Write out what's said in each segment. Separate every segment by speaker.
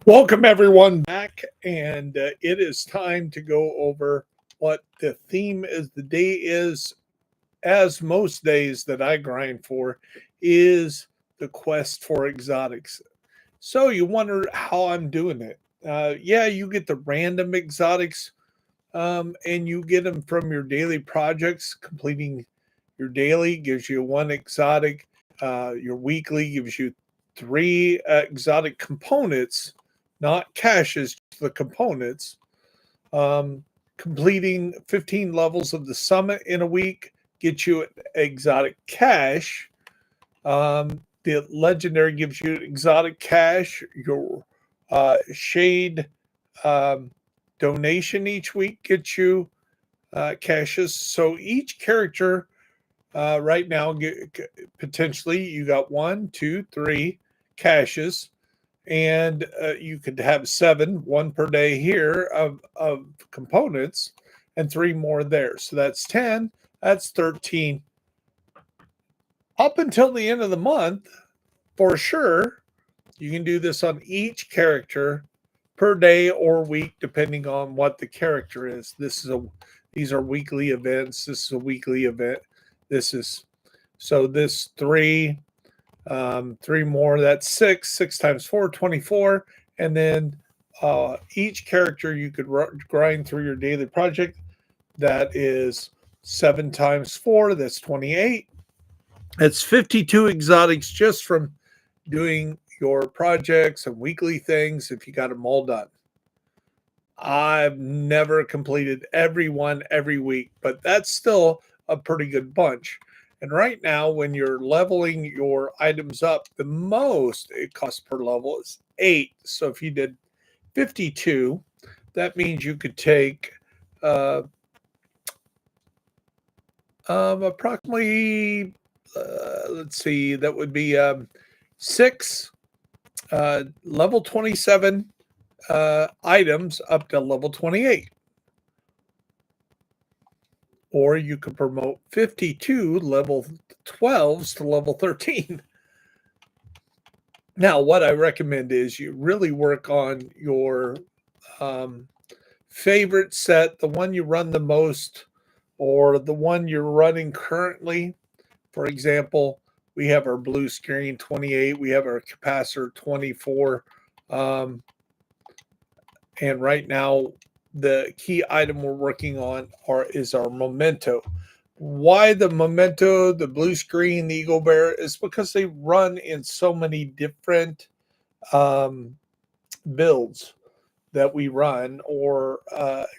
Speaker 1: Welcome everyone back, and it is time to go over what the theme is. The day is, as most days that I grind for, is the quest for exotics. So you wonder how I'm doing it. Yeah, you get the random exotics, and you get them from your daily projects. Completing your daily gives you one exotic. Your weekly gives you three exotic components, not caches, the components. Completing 15 levels of the summit in a week gets you an exotic cache. The legendary gives you exotic cache. Your shade um, donation each week gets you caches. So each character right now, potentially, you got one, two, three caches, and you could have seven, one per day here of components, and three more there. So that's 10, that's 13. Up until the end of the month, for sure, you can do this on each character per day or week, depending on what the character is. These are weekly events. This is a weekly event. This is so this three more. That's six. Six times four, 24. And then each character you could grind through your daily project. That is seven times four. That's 28. That's 52 exotics just from doing your projects and weekly things if you got them all done. I've never completed every one every week, but that's still a pretty good bunch. And right now, when you're leveling your items up, the most it costs per level is 8. So if you did 52, that means you could take uh, approximately, let's see, that would be six level 27 items up to level 28. Or you could promote 52 level 12s to level 13. Now, what I recommend is you really work on your um, favorite set, the one you run the most, or the one you're running currently. For example, we have our blue screen 28, we have our capacitor 24. Um, and right now, the key item we're working on is our memento. Why the memento, the blue screen, the eagle bear is because they run in so many different um, builds that we run or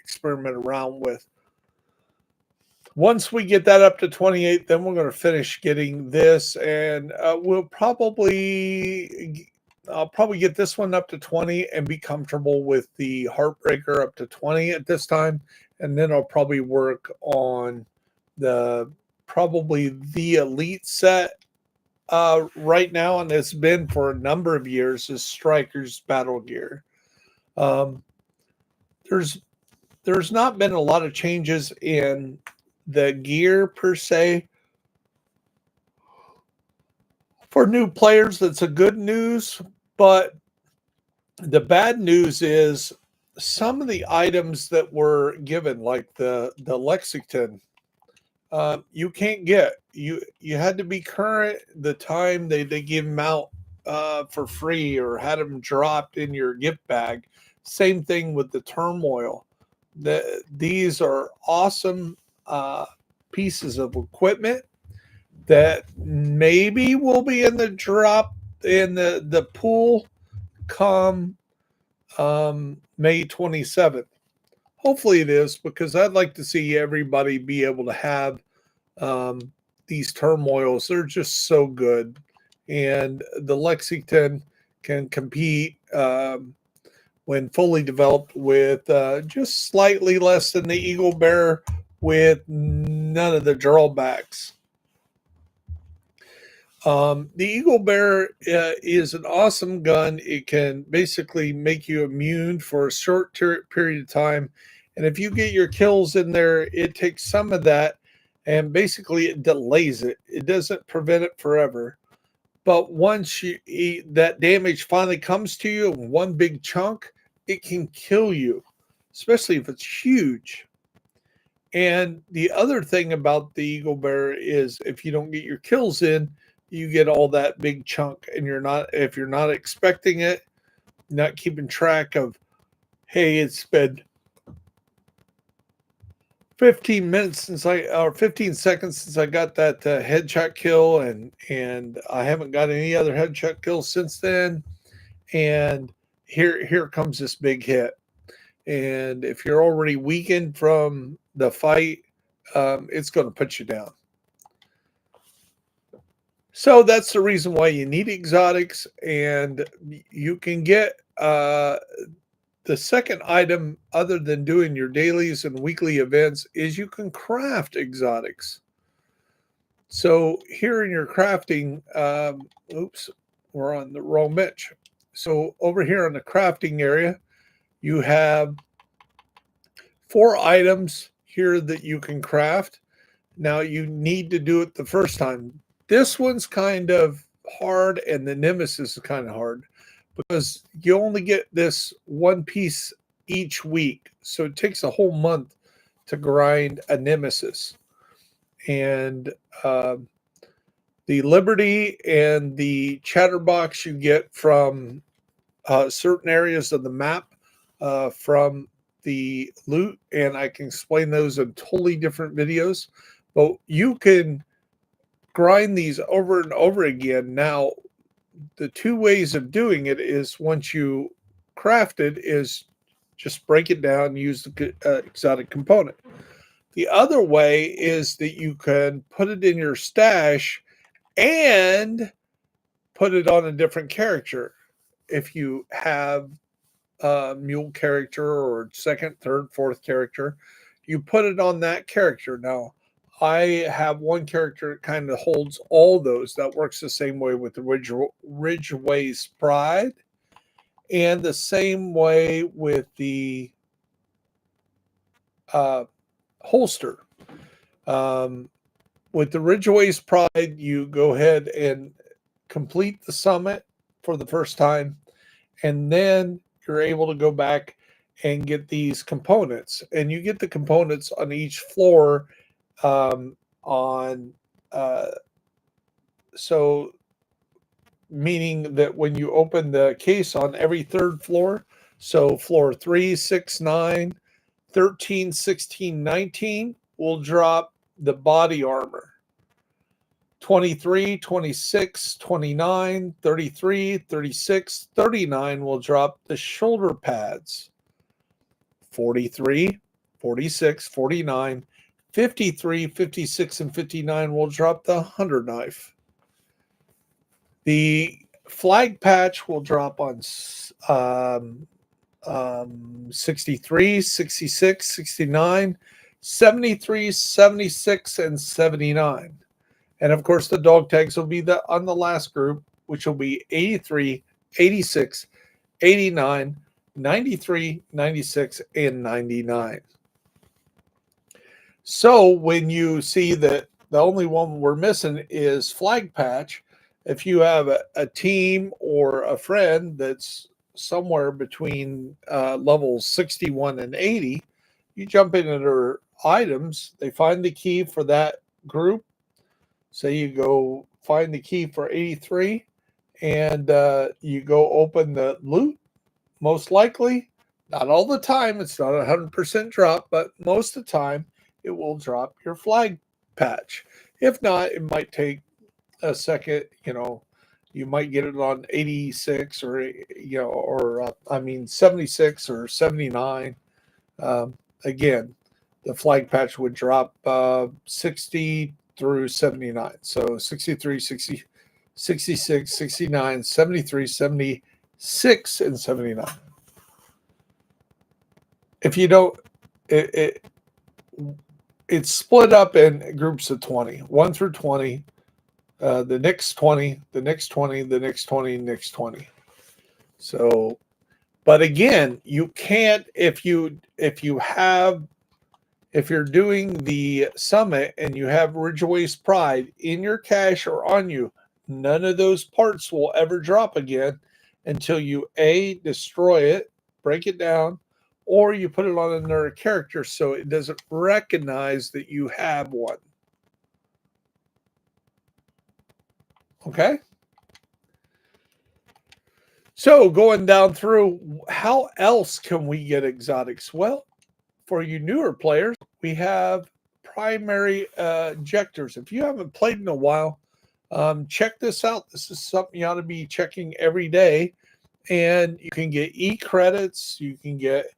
Speaker 1: experiment around with. Once we get that up to 28, then we're going to finish getting this, and I'll probably get this one up to 20 and be comfortable with the Heartbreaker up to 20 at this time. And then I'll probably work on the probably the Elite set right now, and it's been for a number of years, is Striker's Battle Gear. Um, there's there's not been a lot of changes in the gear per se. For new players, that's a good news, but the bad news is some of the items that were given, like the Lexington, you can't get. You had to be current the time they gave them out for free or had them dropped in your gift bag. Same thing with the turmoil. These are awesome uh, pieces of equipment that maybe will be in the drop in the pool come May 27th. Hopefully it is, because I'd like to see everybody be able to have um, these turmoils. They're just so good. And the Lexington can compete when fully developed with just slightly less than the Eagle Bear with none of the drawbacks. The Eagle Bear is an awesome gun. It can basically make you immune for a short period of time. And if you get your kills in there, it takes some of that and basically it delays it. It doesn't prevent it forever. But once you eat, that damage finally comes to you in one big chunk, it can kill you, especially if it's huge. And the other thing about the eagle bear is if you don't get your kills in, you get all that big chunk, and if you're not expecting it, not keeping track of, hey, it's been 15 minutes since or 15 seconds since I got that headshot kill, and I haven't got any other headshot kills since then. And here comes this big hit. And if you're already weakened from the fight, it's going to put you down. So that's the reason why you need exotics, and you can get the second item, other than doing your dailies and weekly events, is you can craft exotics. So here in your crafting, oops, we're on the wrong bench. So over here in the crafting area, you have 4 items here that you can craft. Now you need to do it the first time. This one's kind of hard, and the Nemesis is kind of hard because you only get this one piece each week. So it takes a whole month to grind a Nemesis. And the Liberty and the Chatterbox you get from certain areas of the map from the loot, and I can explain those in totally different videos. But you can grind these over and over again. Now, the 2 ways of doing it is, once you craft it, is just break it down and use the exotic component. The other way is that you can put it in your stash and put it on a different character. If you have a mule character or second, third, fourth character, you put it on that character. Now, I have one character that kind of holds all those. That works the same way with the Ridgeway's Pride, and the same way with the holster. With the Ridgeway's Pride, you go ahead and complete the summit for the first time, and then you're able to go back and get these components. And you get the components on each floor. So meaning that when you open the case on every 3rd floor, so floor 3, 6, 9, 13, 16, 19 will drop the body armor. 23, 26, 29, 33, 36, 39 will drop the shoulder pads. 43, 46, 49, 53, 56, and 59 will drop the hunter knife. The flag patch will drop on 63, 66, 69, 73, 76, and 79. And of course, the dog tags will be on the last group, which will be 83, 86, 89, 93, 96, and 99. So when you see that the only one we're missing is flag patch, if you have a team or a friend that's somewhere between levels 61 and 80, you jump into their items, they find the key for that group. Say you go find the key for 83, and you go open the loot. Most likely, not all the time, it's not 100% drop, but most of the time it will drop your flag patch. If not, it might take a second. You might get it on 86 or 76 or 79. Again, the flag patch would drop 60 through 79. So 63, 60, 66, 69, 73, 76, and 79. If you don't, it's split up in groups of 20, 1 through 20, the next 20, the next 20, the next 20, next 20. So, but again, you can't, if you're doing the summit and you have Ridgeway's Pride in your cache or on you, none of those parts will ever drop again until you A, destroy it, break it down, or you put it on another character so it doesn't recognize that you have one. Okay? So going down through, how else can we get exotics? Well, for you newer players, we have primary ejectors. If you haven't played in a while, check this out. This is something you ought to be checking every day. And you can get credits, you can get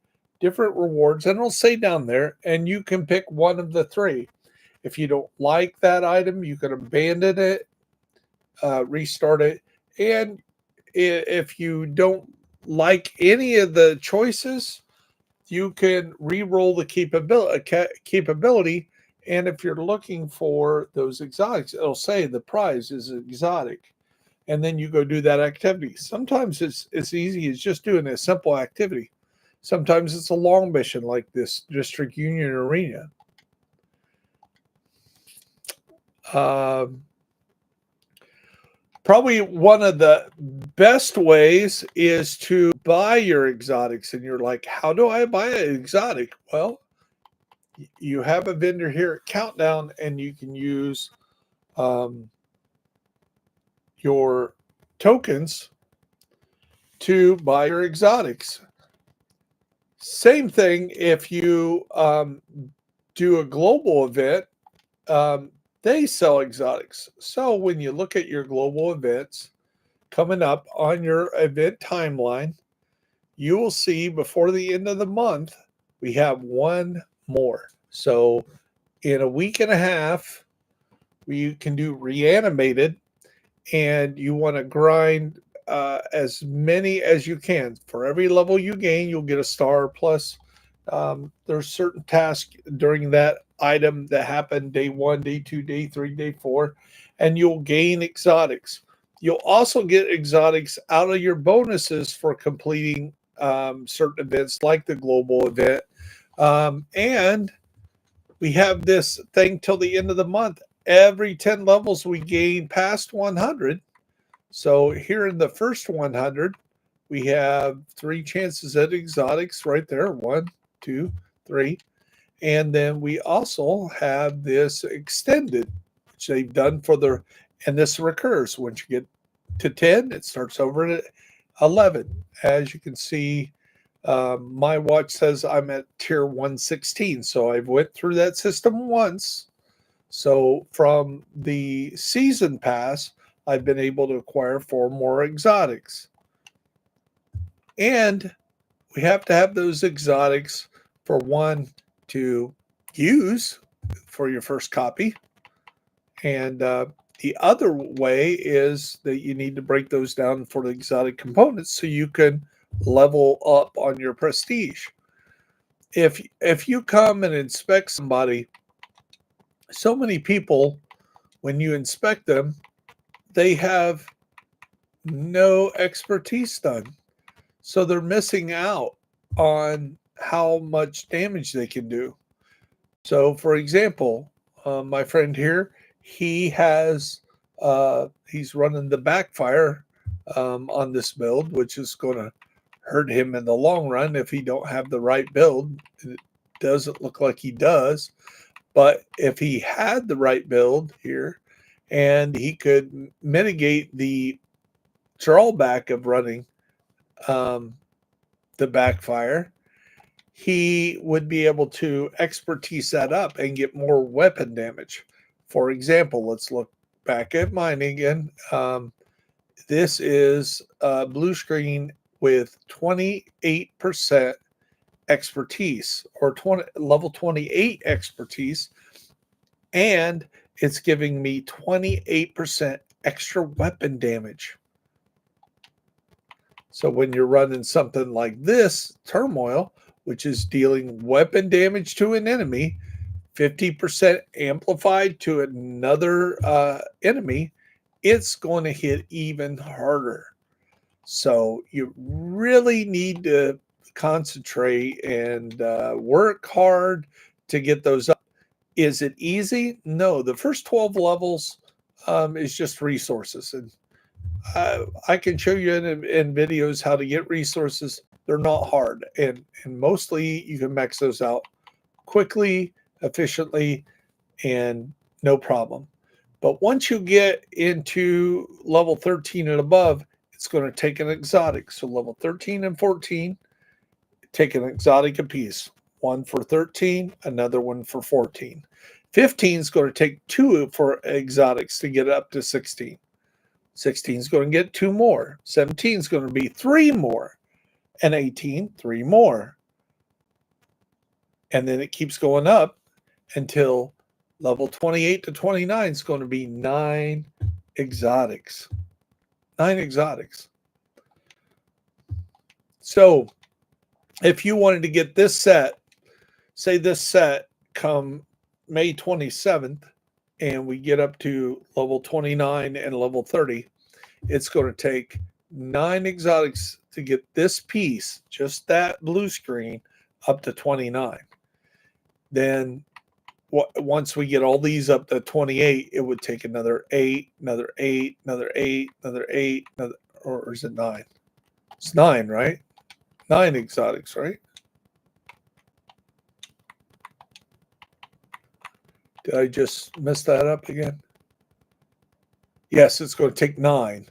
Speaker 1: different rewards, and it'll say down there, and you can pick one of the three. If you don't like that item, you can abandon it, restart it, and if you don't like any of the choices, you can re-roll the capability. And if you're looking for those exotics, it'll say the prize is exotic. And then you go do that activity. Sometimes it's easy as just doing a simple activity. Sometimes it's a long mission like this District Union Arena. Probably one of the best ways is to buy your exotics. And you're like, how do I buy an exotic? Well, you have a vendor here at Countdown, and you can use your tokens to buy your exotics. Same thing if you do a global event, they sell exotics. So when you look at your global events coming up on your event timeline, you will see before the end of the month, we have one more. So in a week and a half, we can do reanimated, and you want to grind as many as you can. For every level you gain, you'll get a star. Plus, there's certain tasks during that item that happen day 1, day 2, day 3, day 4, and you'll gain exotics. You'll also get exotics out of your bonuses for completing certain events like the global event. And we have this thing till the end of the month. Every 10 levels we gain past 100. So here in the first 100, we have 3 chances at exotics right there. 1, 2, 3. And then we also have this extended, which they've done for the, and this recurs. Once you get to 10, it starts over at 11. As you can see, my watch says I'm at tier 116. So I've went through that system once. So from the season pass, I've been able to acquire 4 more exotics. And we have to have those exotics for one to use for your first copy. And the other way is that you need to break those down for the exotic components so you can level up on your prestige. If you come and inspect somebody, so many people, when you inspect them, they have no expertise done. So they're missing out on how much damage they can do. So, for example, my friend here, he has he's running the backfire on this build, which is going to hurt him in the long run if he don't have the right build. It doesn't look like he does, but if he had the right build here, and he could mitigate the drawback of running the backfire, he would be able to expertise that up and get more weapon damage. For example, let's look back at mine again. This is a blue screen with 28% expertise, or level 28 expertise, and it's giving me 28% extra weapon damage. So when you're running something like this, Turmoil, which is dealing weapon damage to an enemy, 50% amplified to another enemy, it's going to hit even harder. So you really need to concentrate and work hard to get those up. Is it easy? No. The first 12 levels, is just resources. And I can show you in videos how to get resources. They're not hard. And mostly you can max those out quickly, efficiently, and no problem. But once you get into level 13 and above, it's going to take an exotic. So level 13 and 14, take an exotic apiece. One for 13, another one for 14. 15 is going to take two for exotics to get up to 16. 16 is going to get two more. 17 is going to be three more. And 18, three more. And then it keeps going up until level 28 to 29 is going to be 9 exotics. 9 exotics. So if you wanted to get this set, say this set come May 27th, and we get up to level 29 and level 30, it's going to take 9 exotics to get this piece, just that blue screen, up to 29. Then once we get all these up to 28, it would take another 8, another 8, another 8, another 8, another, or is it 9? It's 9, right? 9 exotics, right? Did I just mess that up again? Yes, it's going to take 9.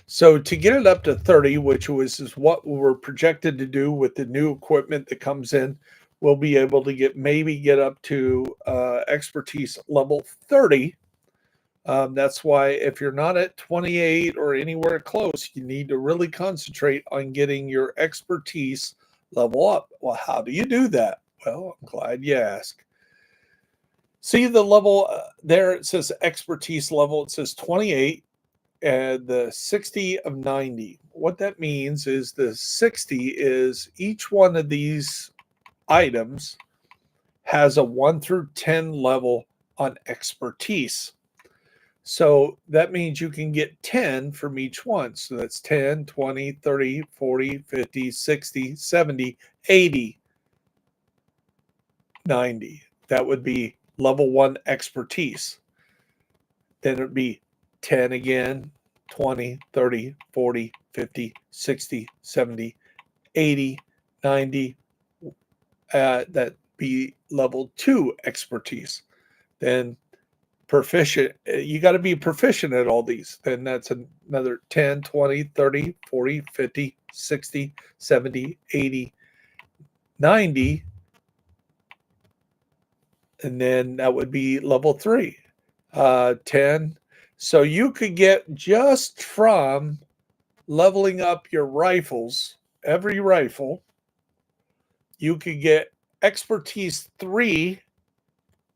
Speaker 1: So to get it up to 30, which is what we're projected to do with the new equipment that comes in, we'll be able to maybe get up to expertise level 30. That's why if you're not at 28 or anywhere close, you need to really concentrate on getting your expertise level up. Well, how do you do that? Well, I'm glad you asked. See the level there, it says expertise level. It says 28 and the 60 of 90. What that means is the 60 is each one of these items has a 1 through 10 level on expertise. So that means you can get 10 from each one. So that's 10, 20, 30, 40, 50, 60, 70, 80, 90. That would be level 1 expertise. Then it would be 10 again, 20, 30, 40, 50, 60, 70, 80, 90. That'd be level 2 expertise. Then proficient, you got to be proficient at all these. Then that's another 10, 20, 30, 40, 50, 60, 70, 80, 90. And then that would be level 3, 10. So you could get just from leveling up your rifles, every rifle, you could get expertise 3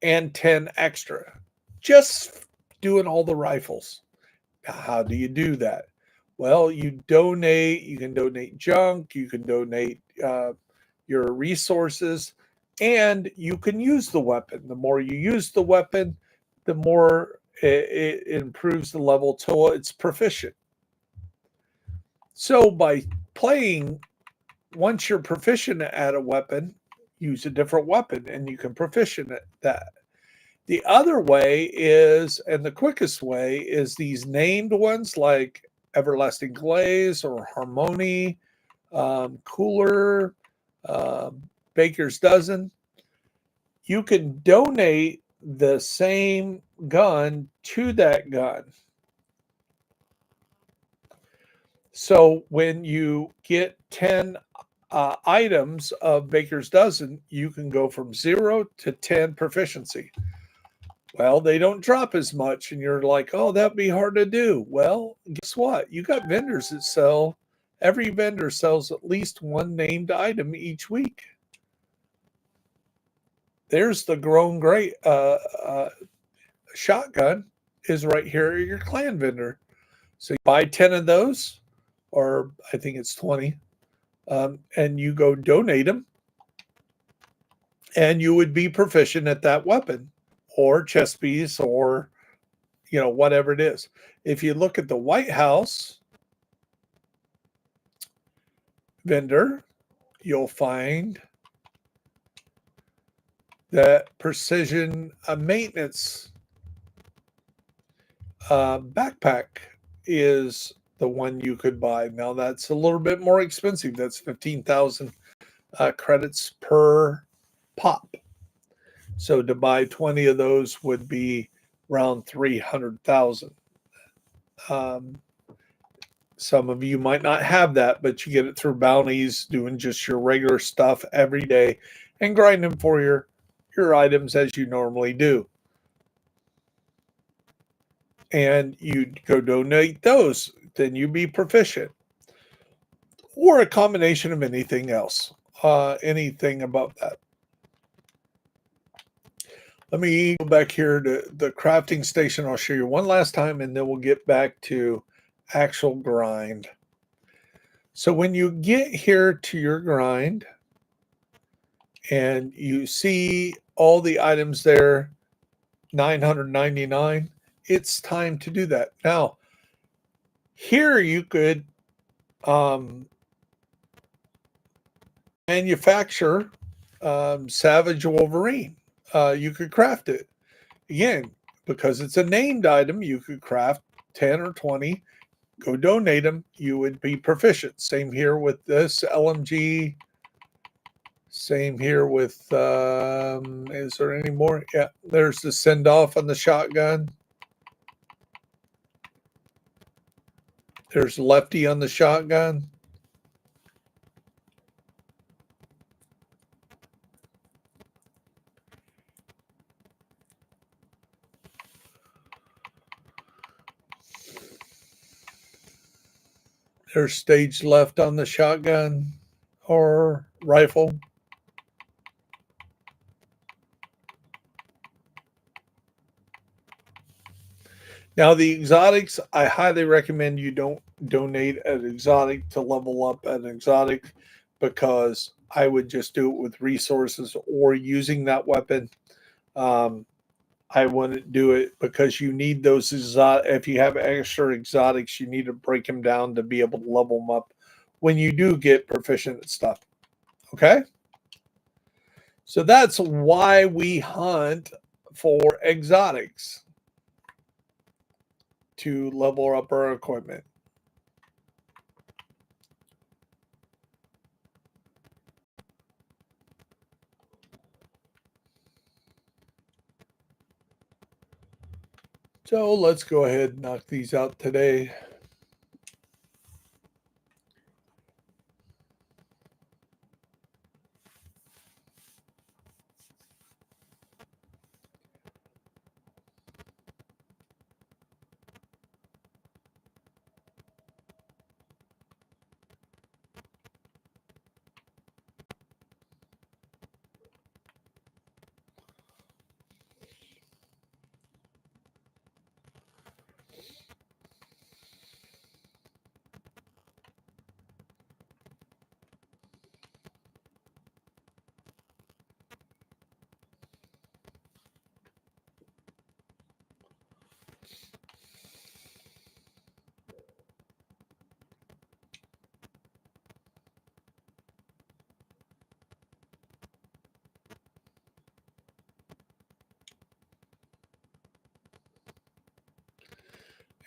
Speaker 1: and 10 extra. Just doing all the rifles. Now, how do you do that? Well, you can donate junk, you can donate your resources, and you can use the weapon. The more you use the weapon, the more it improves the level till it's proficient. So by playing, once you're proficient at a weapon, use a different weapon and you can proficient at that. The other way is, and the quickest way, is these named ones like Everlasting Glaze or Harmony, Cooler, Baker's Dozen. You can donate the same gun to that gun. So when you get 10 items of Baker's Dozen, you can go from 0 to 10 proficiency. Well, they don't drop as much, and you're like, oh, that'd be hard to do. Well, guess what? You got vendors that sell, every vendor sells at least one named item each week. There's the grown great shotgun is right here at your clan vendor. So you buy 10 of those, or I think it's 20, and you go donate them, and you would be proficient at that weapon or chest piece or, whatever it is. If you look at the White House vendor, you'll find that precision maintenance Backpack is the one you could buy. Now that's a little bit more expensive. That's 15,000 credits per pop. So to buy 20 of those would be around 300,000. Um, some of you might not have that, but you get it through bounties, doing just your regular stuff every day and grinding for your items as you normally do. And you'd go donate those, then you'd be proficient. Or a combination of anything else, anything above that. Let me go back here to the crafting station. I'll show you one last time, and then we'll get back to actual grind. So when you get here to your grind and you see all the items there, 999, it's time to do that. Now, here you could manufacture Savage Wolverine. You could craft it. Again, because it's a named item, you could craft 10 or 20, go donate them, you would be proficient. Same here with this LMG. Same here with, is there any more? Yeah, there's the send off on the shotgun. There's Lefty on the shotgun. There's stage left on the shotgun or rifle. Now, the exotics, I highly recommend you don't donate an exotic to level up an exotic because I would just do it with resources or using that weapon. Um, I wouldn't do it because you need those exotic. If you have extra exotics, you need to break them down to be able to level them up when you do get proficient at stuff. Okay? So that's why we hunt for exotics to level up our equipment. So let's go ahead and knock these out today.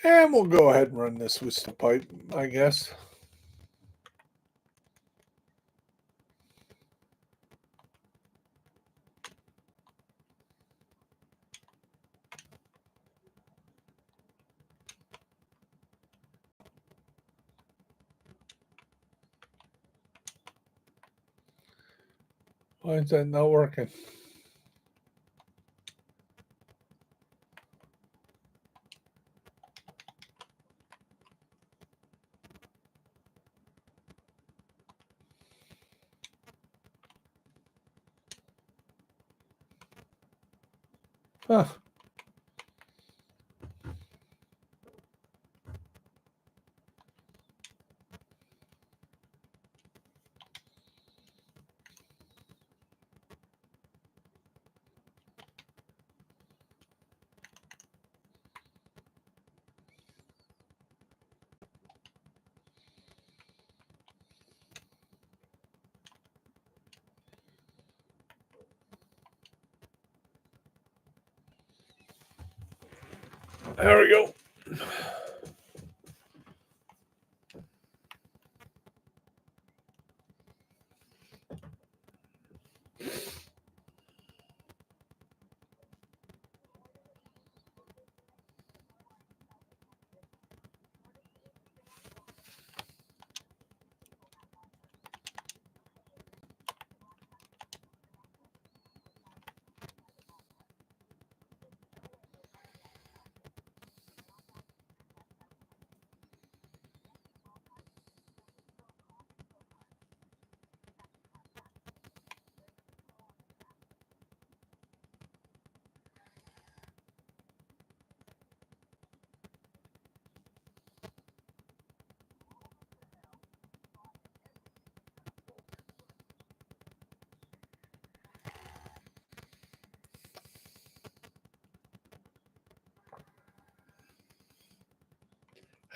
Speaker 1: And we'll go ahead and run this with the pipe, I guess. Why is that not working? Huh. There we go.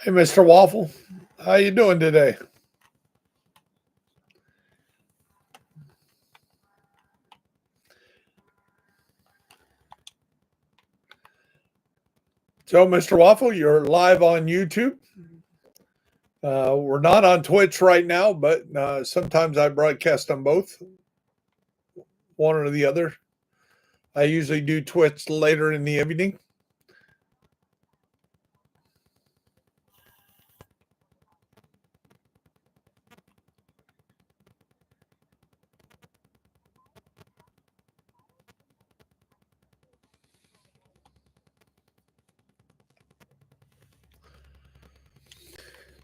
Speaker 1: Hey, Mr. Waffle, how you doing today? So, Mr. Waffle, you're live on YouTube. We're not on Twitch right now, but sometimes I broadcast on both, one or the other. I usually do Twitch later in the evening.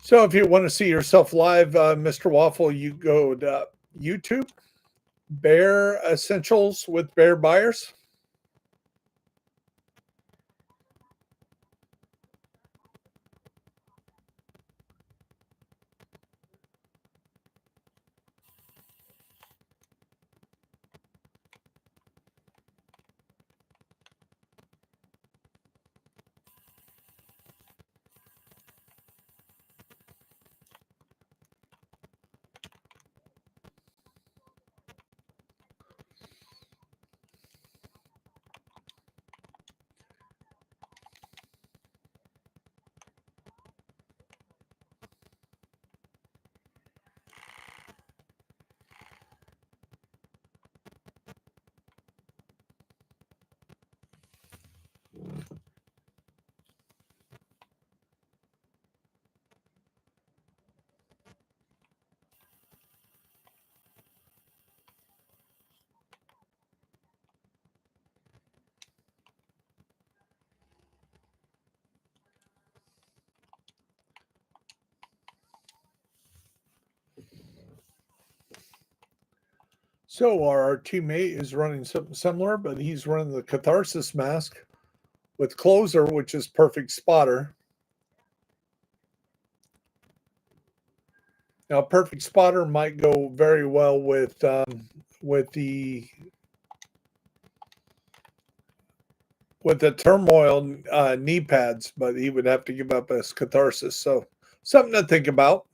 Speaker 1: So, if you want to see yourself live, Mr. Waffle, you go to YouTube, Bear Essentials with Bear Buyers. So, our teammate is running something similar, but he's running the Catharsis mask with Closer, which is Perfect Spotter. Now, Perfect Spotter might go very well with the turmoil knee pads, but he would have to give up his Catharsis. So, something to think about.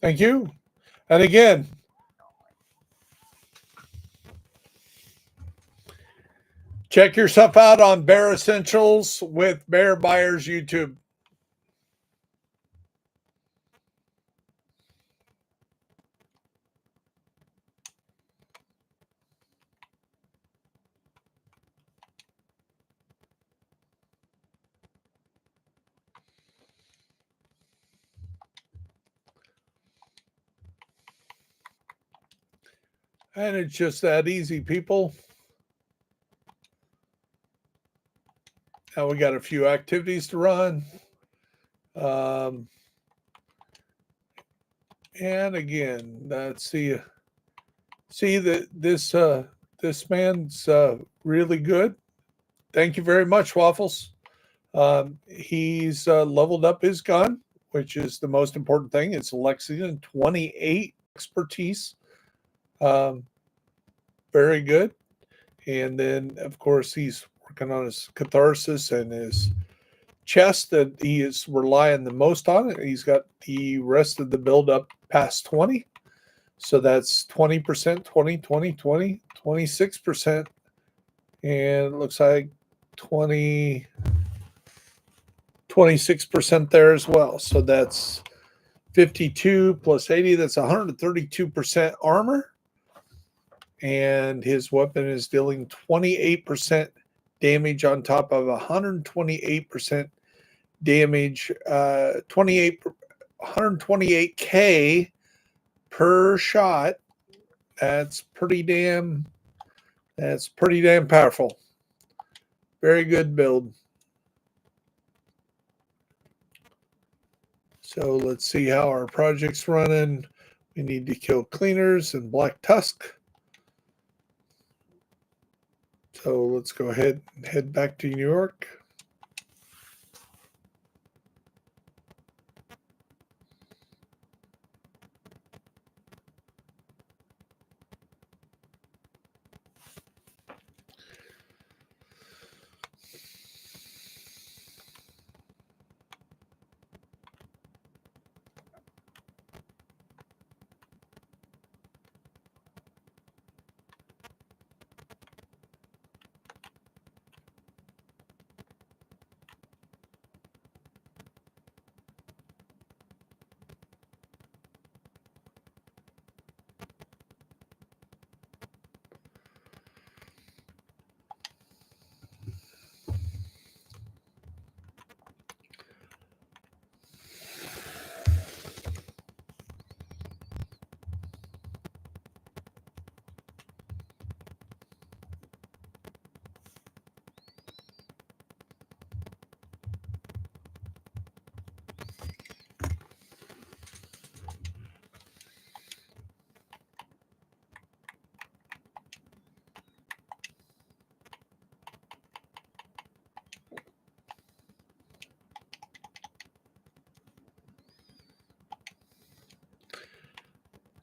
Speaker 1: Thank you. And again, check yourself out on Bear Essentials with Bear Buyers YouTube. And it's just that easy, people. Now we got a few activities to run. And again, see that this man's really good. Thank you very much, Waffles. He's leveled up his gun, which is the most important thing. It's Lexington 28 expertise. Very good. And then, of course, he's working on his catharsis and his chest that he is relying the most on. He's got the rest of the build up past 20. So that's 20%, 20, 20, 20, 26%. And it looks like 26% there as well. So that's 52 plus 80. That's 132% armor. And his weapon is dealing 28% damage on top of 128% damage, 128K per shot. That's pretty damn powerful. Very good build. So let's see how our project's running. We need to kill cleaners and black tusk. So let's go ahead and head back to New York.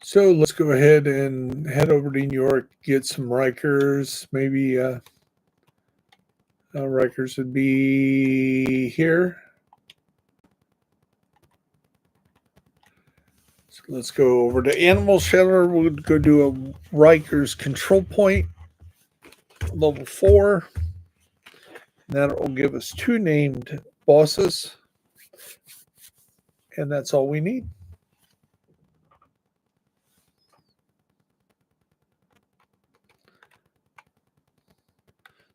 Speaker 1: So let's go ahead and head over to New York, get some Rikers. Maybe Rikers would be here. So let's go over to Animal Shelter. We'll go do a Rikers control point, level 4. That will give us 2 named bosses. And that's all we need.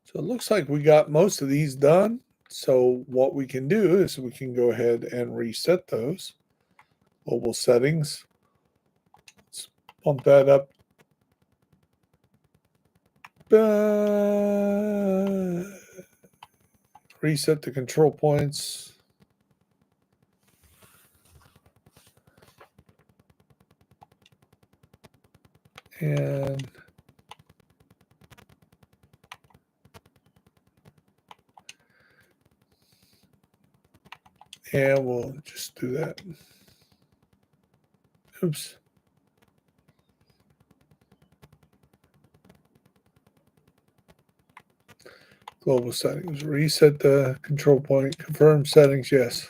Speaker 1: So it looks like we got most of these done. So what we can do is we can go ahead and reset those. Mobile settings. Let's bump that up. Reset the control points. And we'll just do that. Oops. Global settings. Reset the control point. Confirm settings. Yes.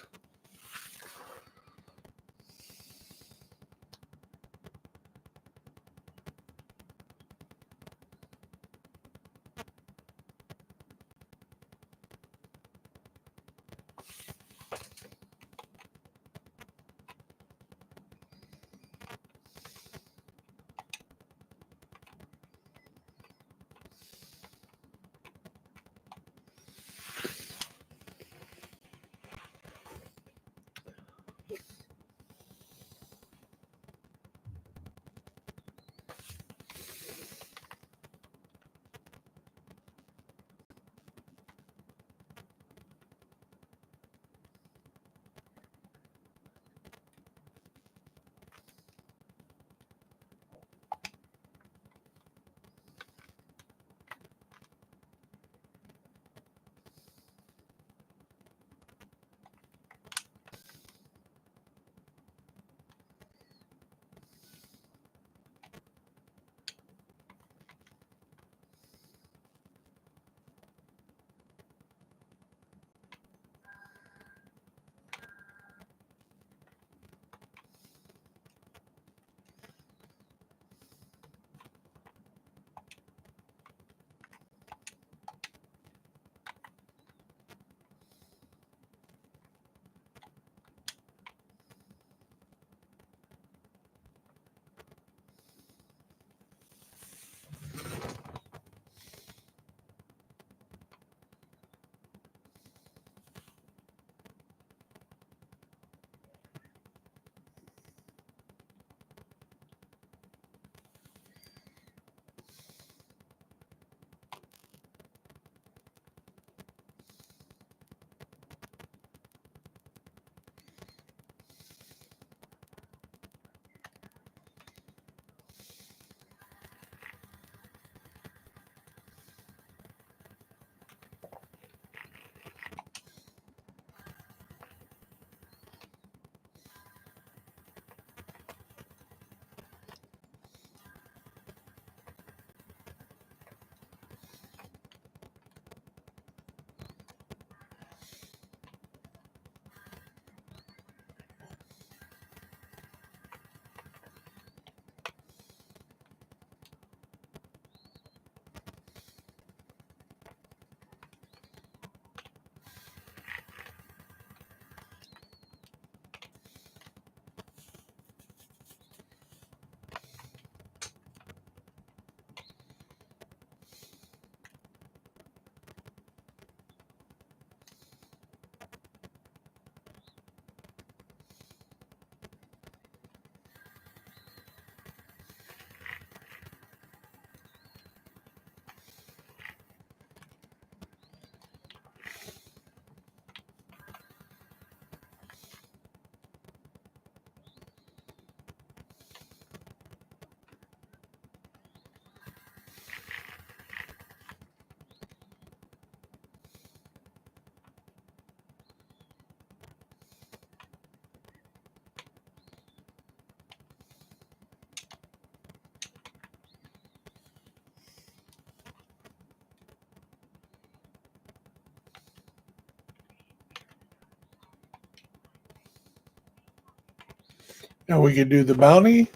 Speaker 1: Now we can do the bounty.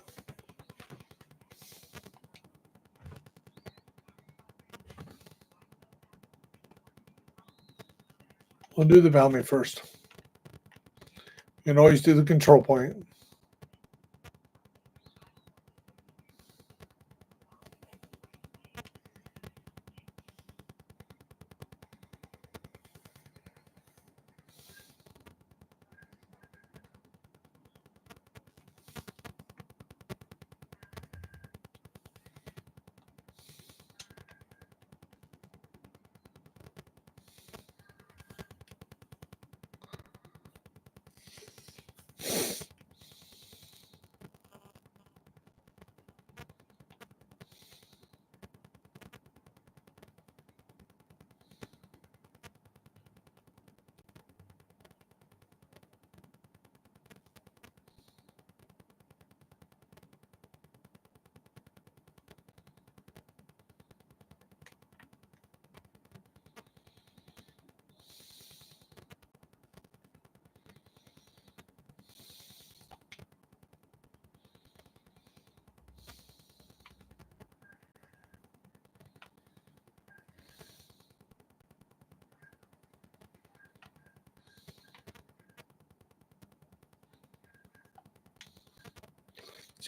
Speaker 1: We'll do the bounty first. You can always do the control point.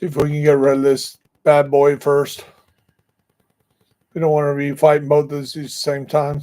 Speaker 1: See if we can get rid of this bad boy first. We don't want to be fighting both of these at the same time.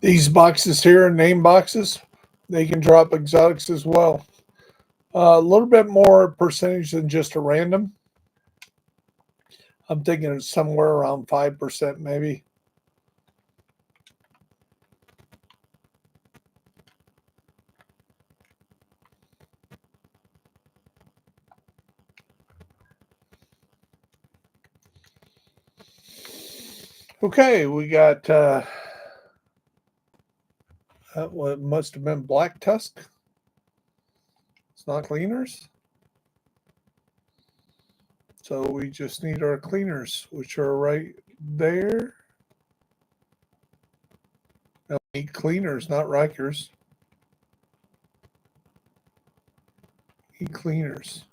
Speaker 1: These boxes here, name boxes, they can drop exotics as well. A little bit more percentage than just a random. I'm thinking it's somewhere around 5% maybe. Okay, we got what must have been black tusk. It's not cleaners. So we just need our cleaners, which are right there. No, we need cleaners, not Rikers. Need cleaners.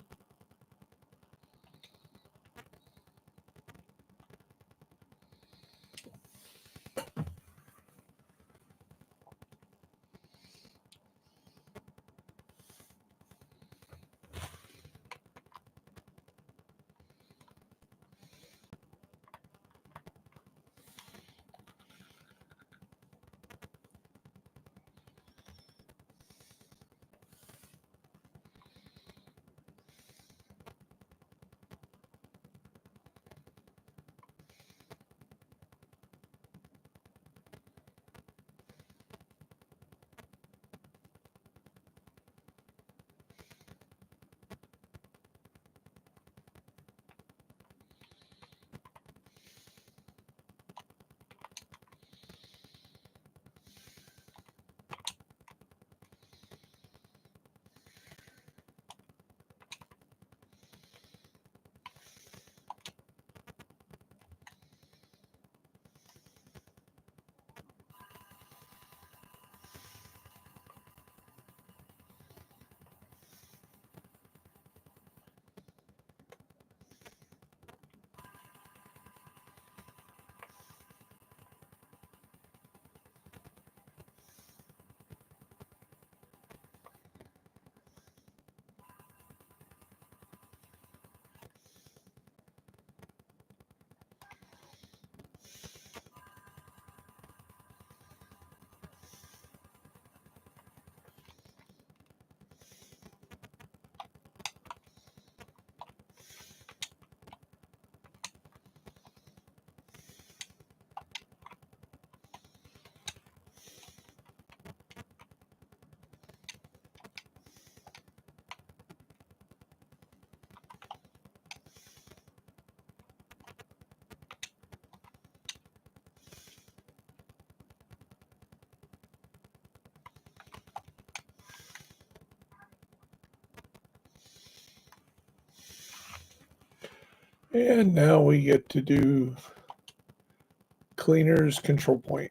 Speaker 1: And now we get to do cleaners control point.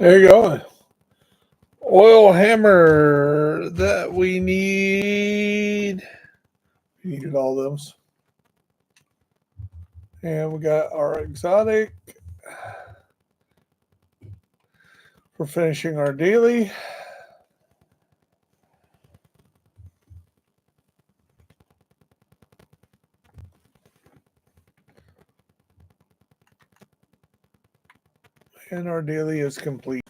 Speaker 1: There you go. Oil hammer that we need. We needed all those. And we got our exotic for finishing our daily. And our daily is complete.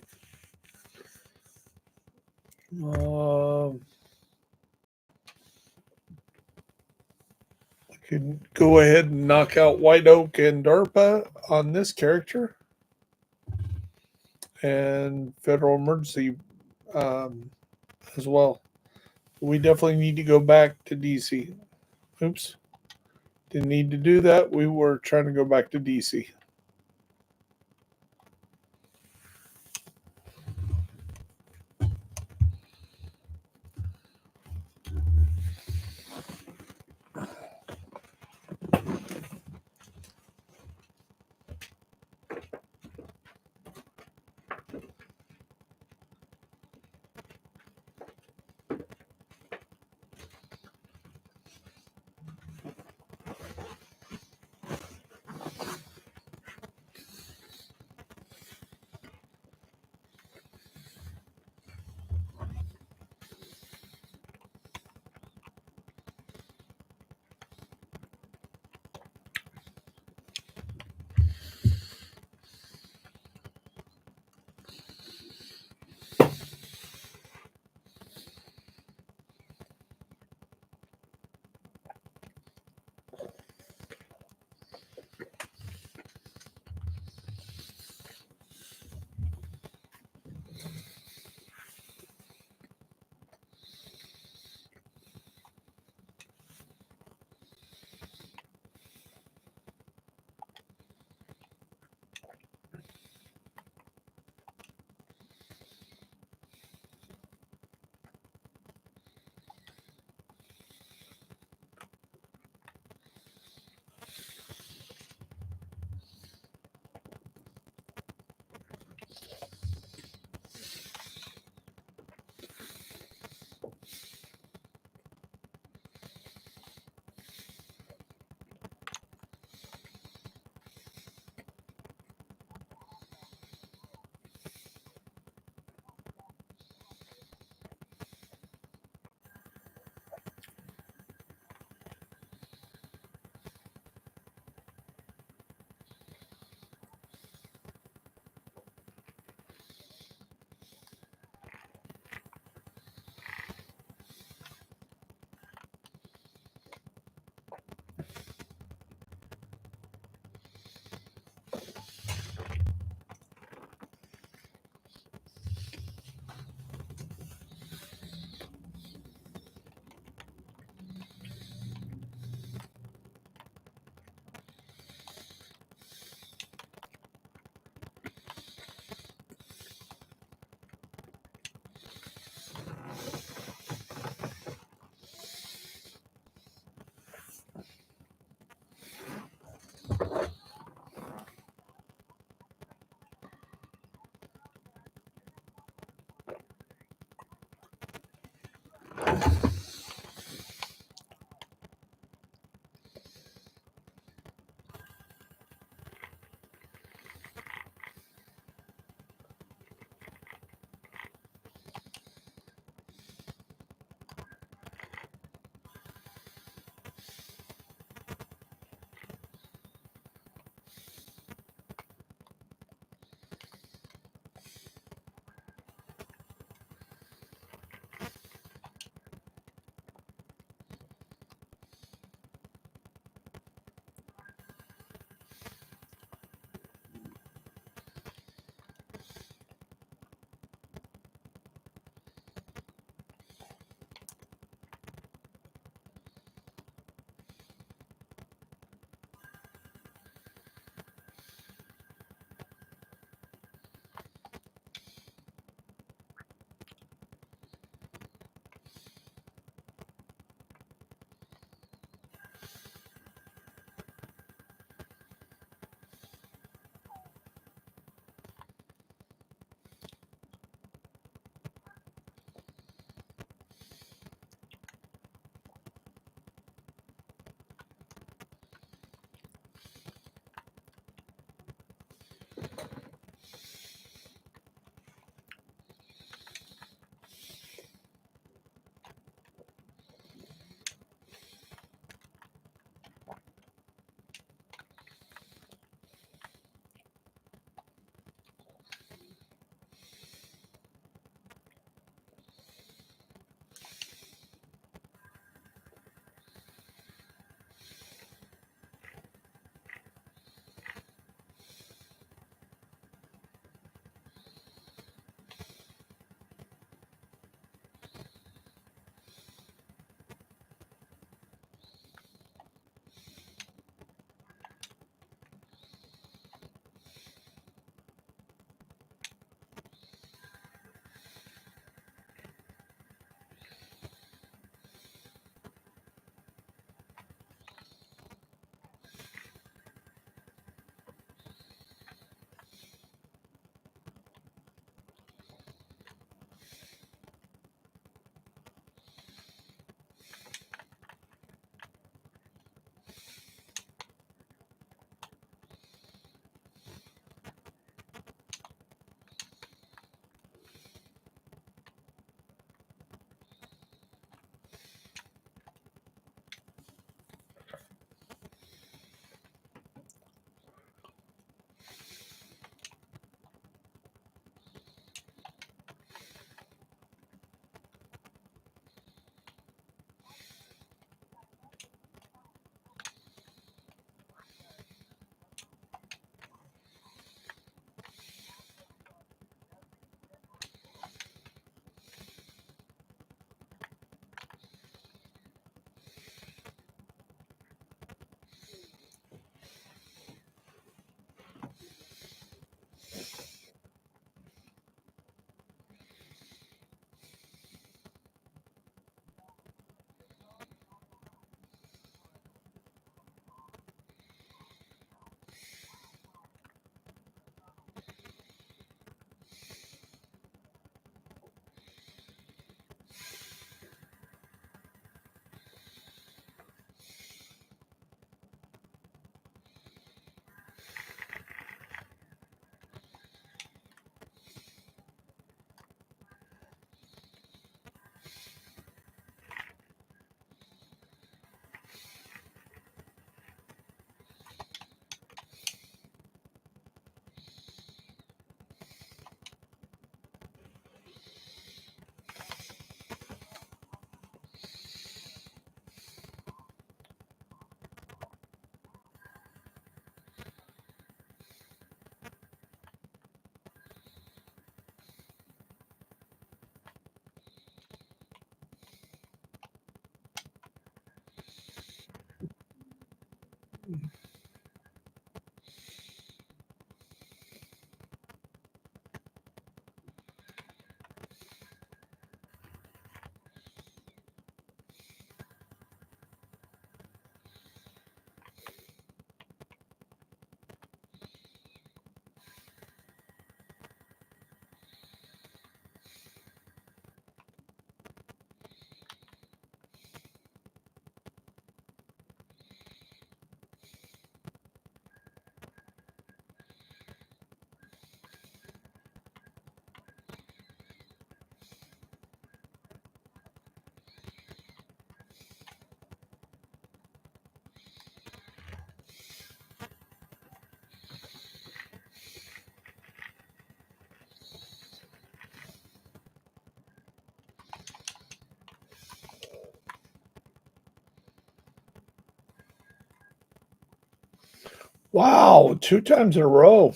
Speaker 1: We can go ahead and knock out White Oak and DARPA on this character. And Federal Emergency as well. We definitely need to go back to DC. Oops. Didn't need to do that. We were trying to go back to DC. Wow, 2 times in a row.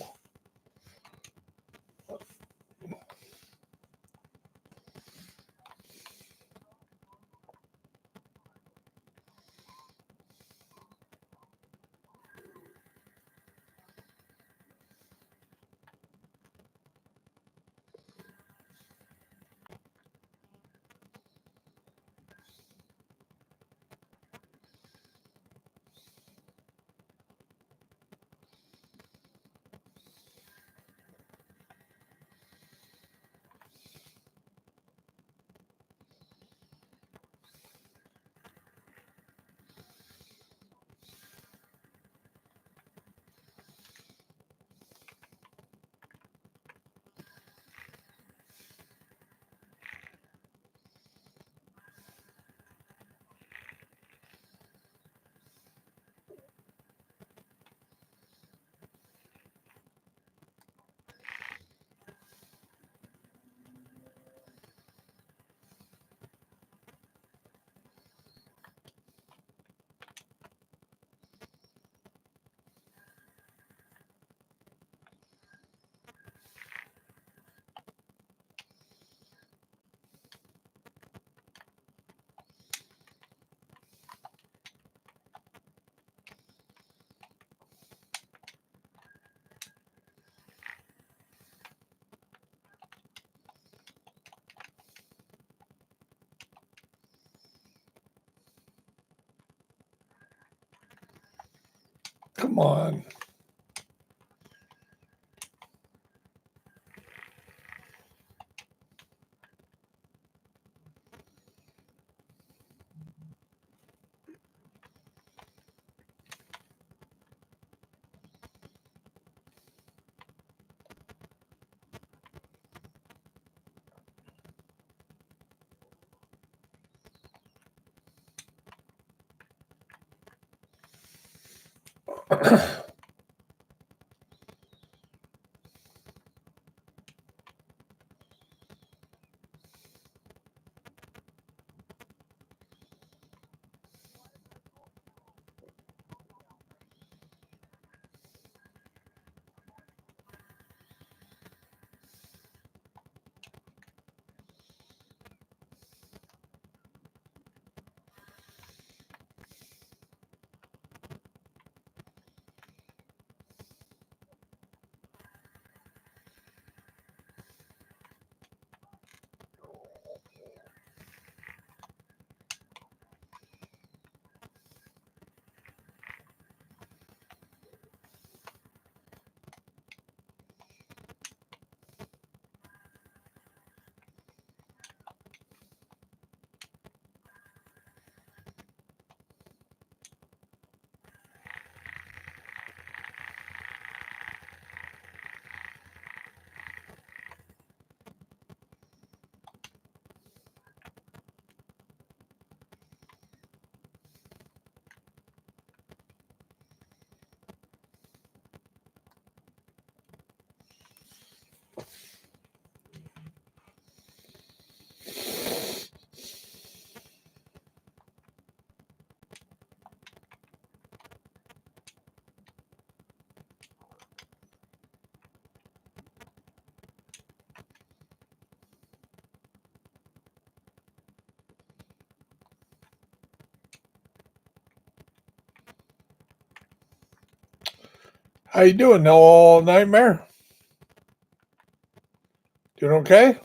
Speaker 1: Come on. How you doing, no nightmare? Doing okay?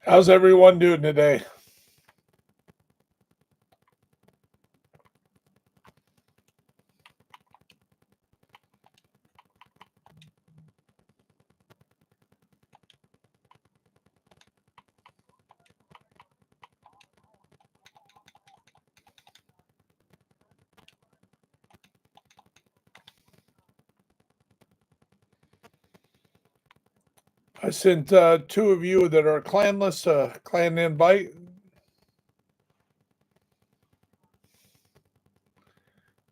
Speaker 1: How's everyone doing today? I sent two of you that are clanless a clan invite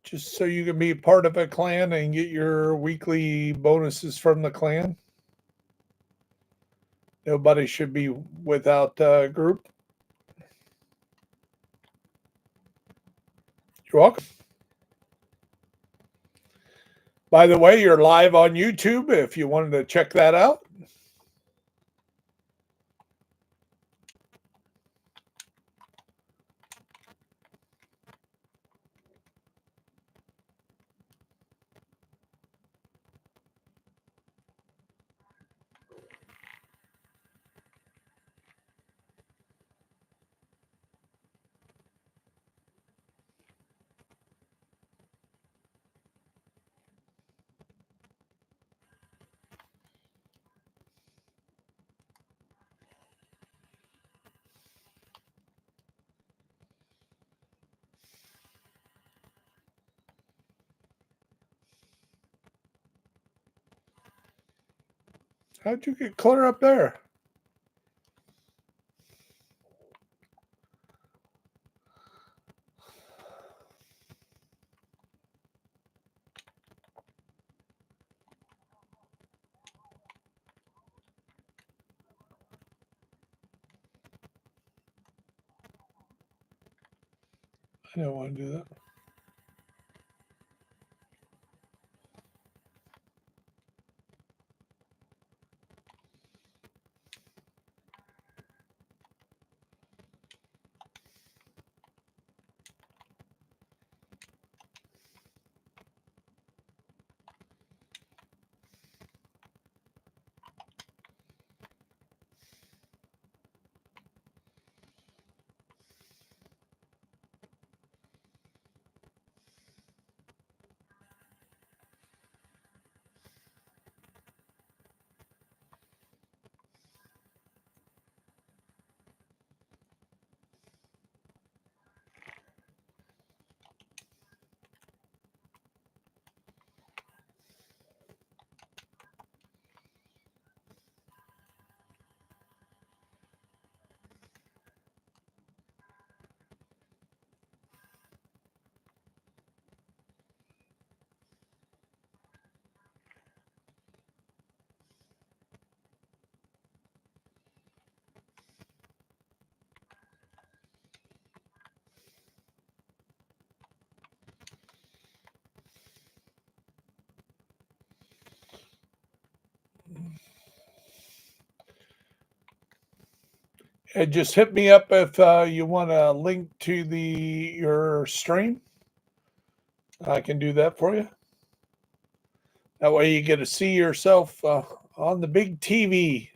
Speaker 1: just so you can be part of a clan and get your weekly bonuses from the clan. Nobody should be without a group. You're welcome. By the way, you're live on YouTube if you wanted to check that out. How'd you get clear up there? I don't want to do that. And just hit me up if you want a link to your stream. I can do that for you. That way you get to see yourself on the big TV.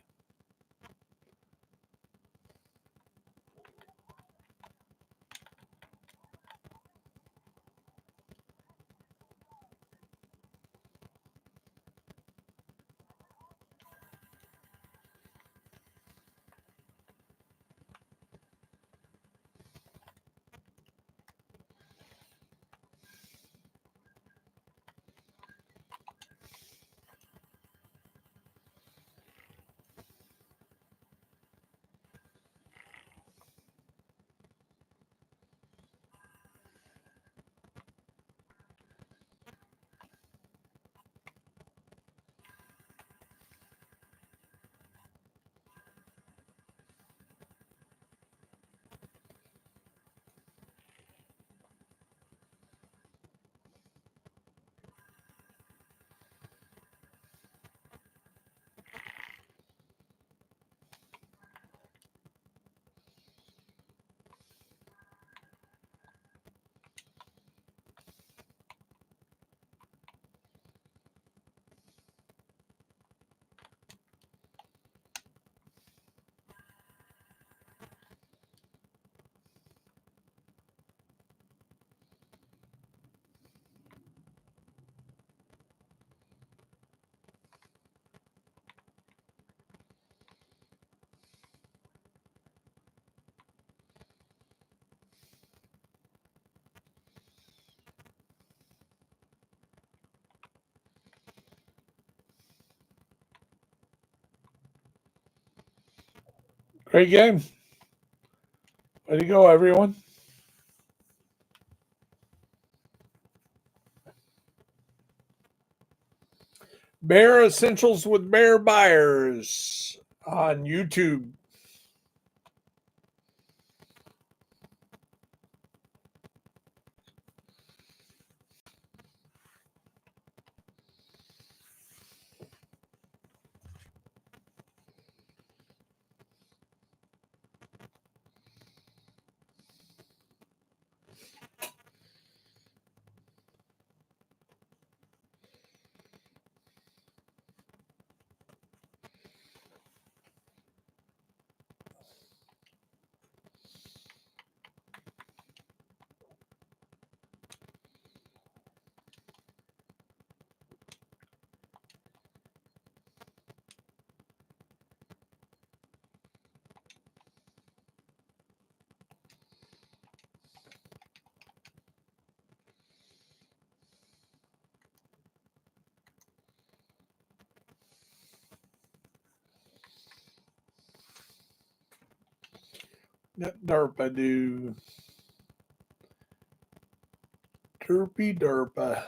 Speaker 1: Great game. Way to go, everyone. Bear Essentials with Bear Buyers on YouTube. Derpa-doo. Derpy derpa.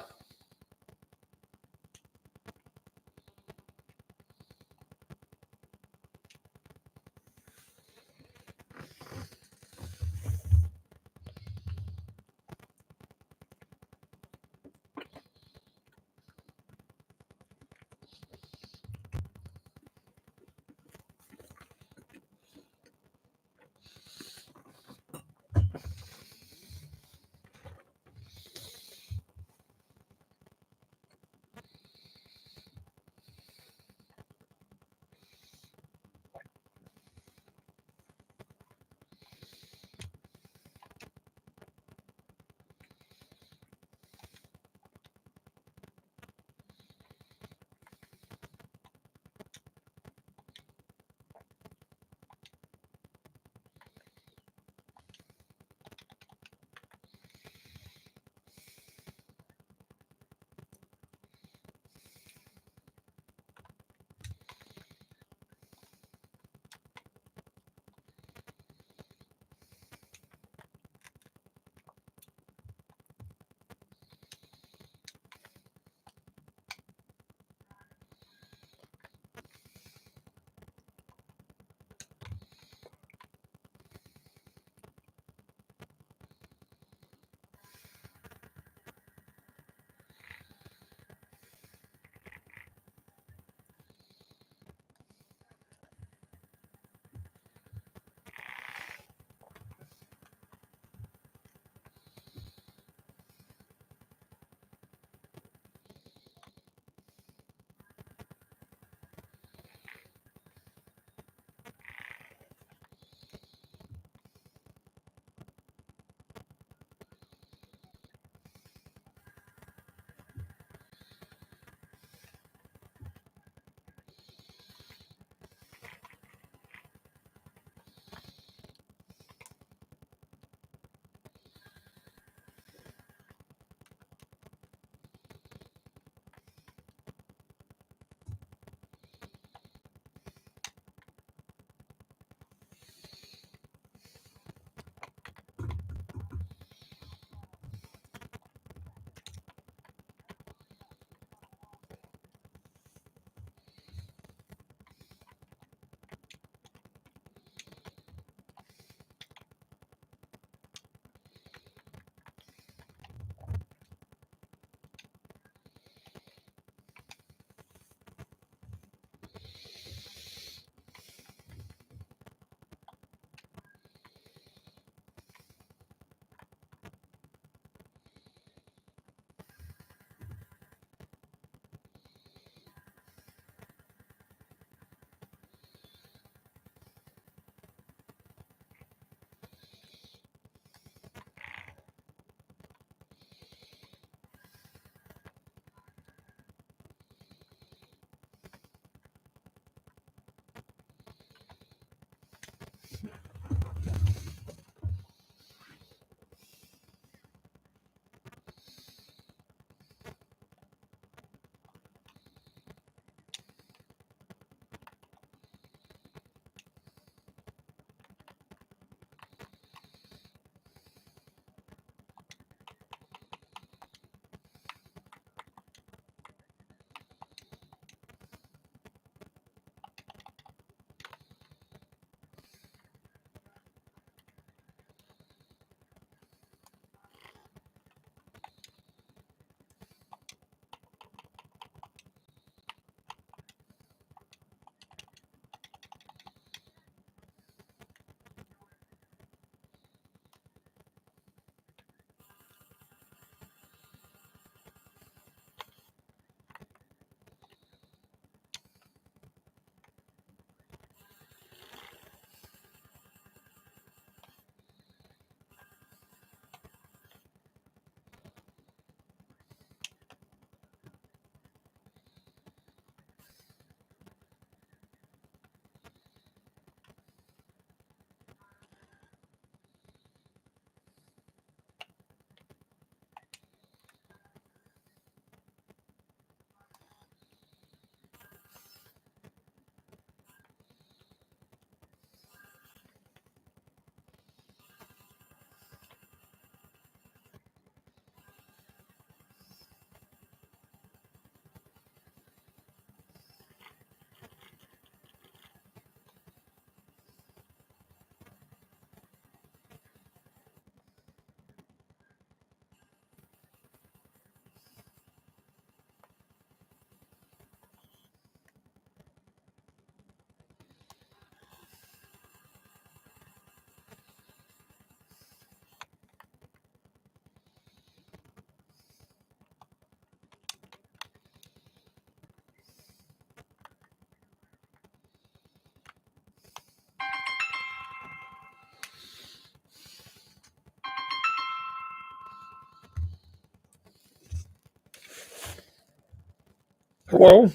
Speaker 1: Hello.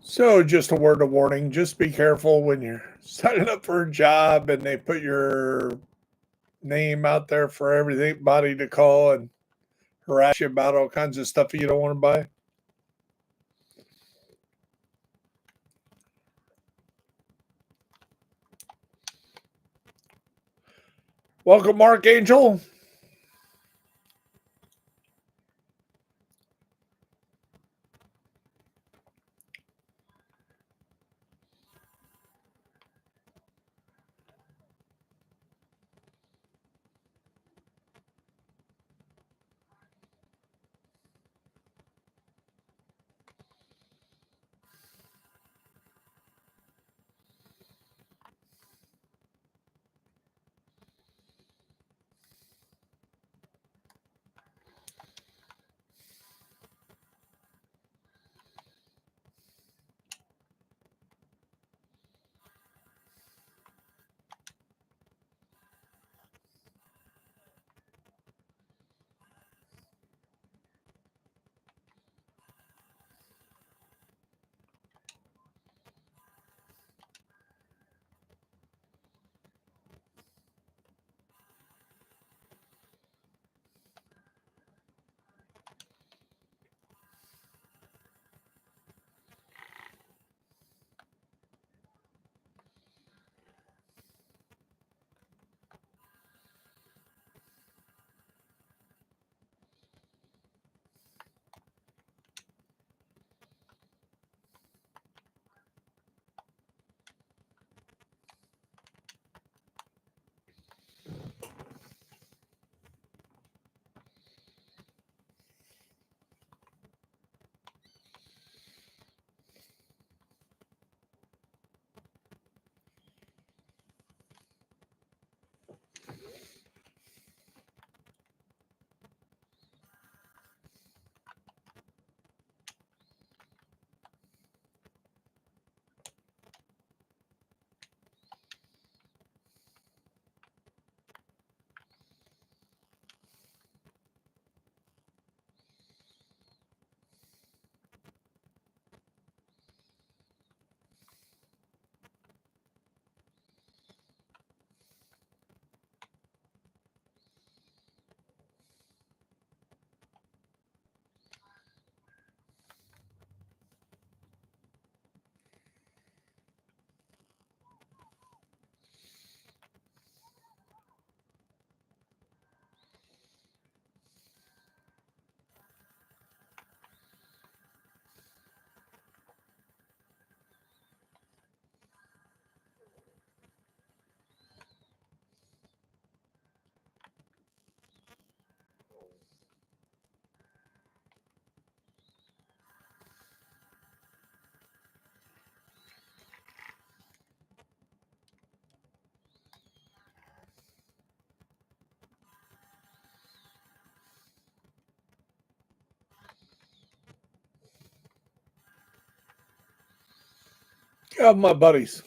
Speaker 1: So, just a word of warning, just be careful when you're signing up for a job and they put your name out there for everybody to call and harass you about all kinds of stuff you don't want to buy. Welcome, Mark Angel. Yeah, my buddies.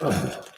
Speaker 1: Better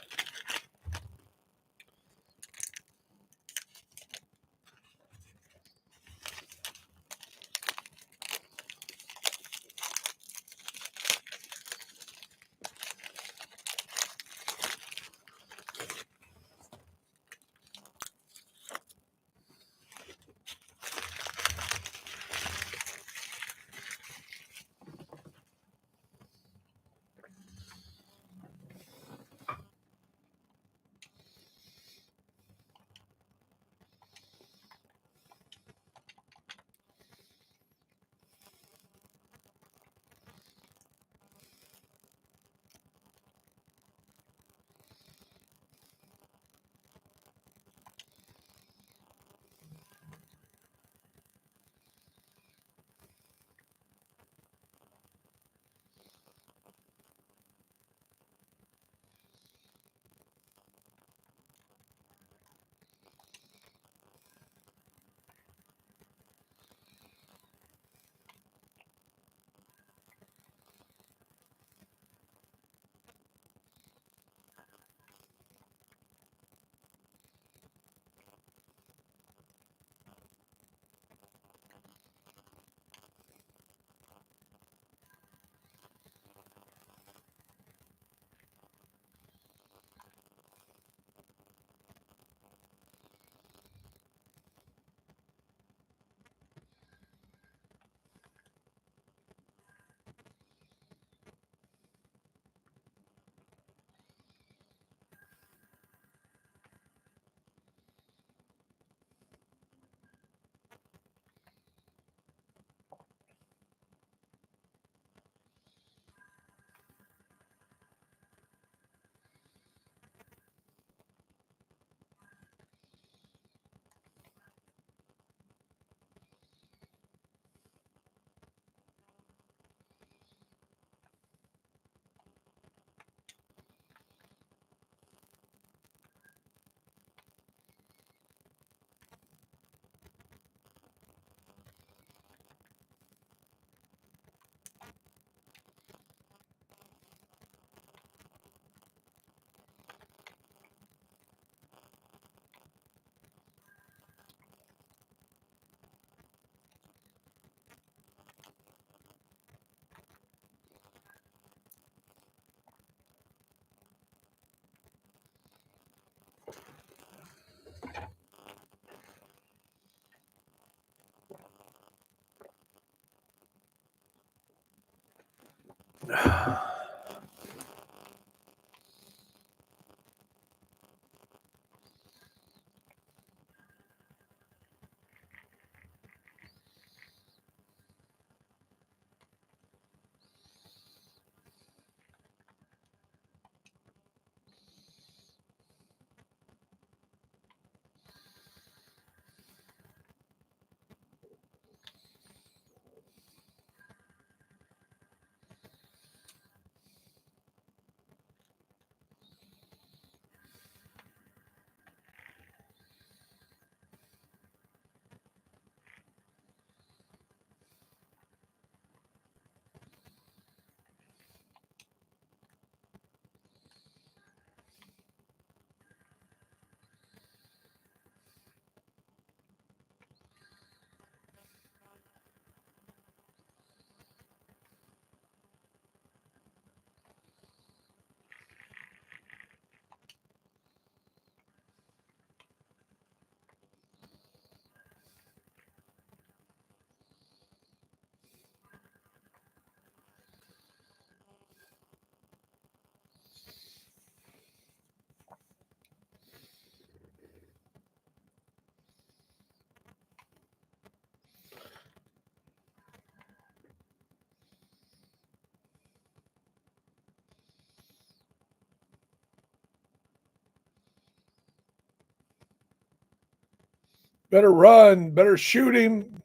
Speaker 1: run, better shoot him.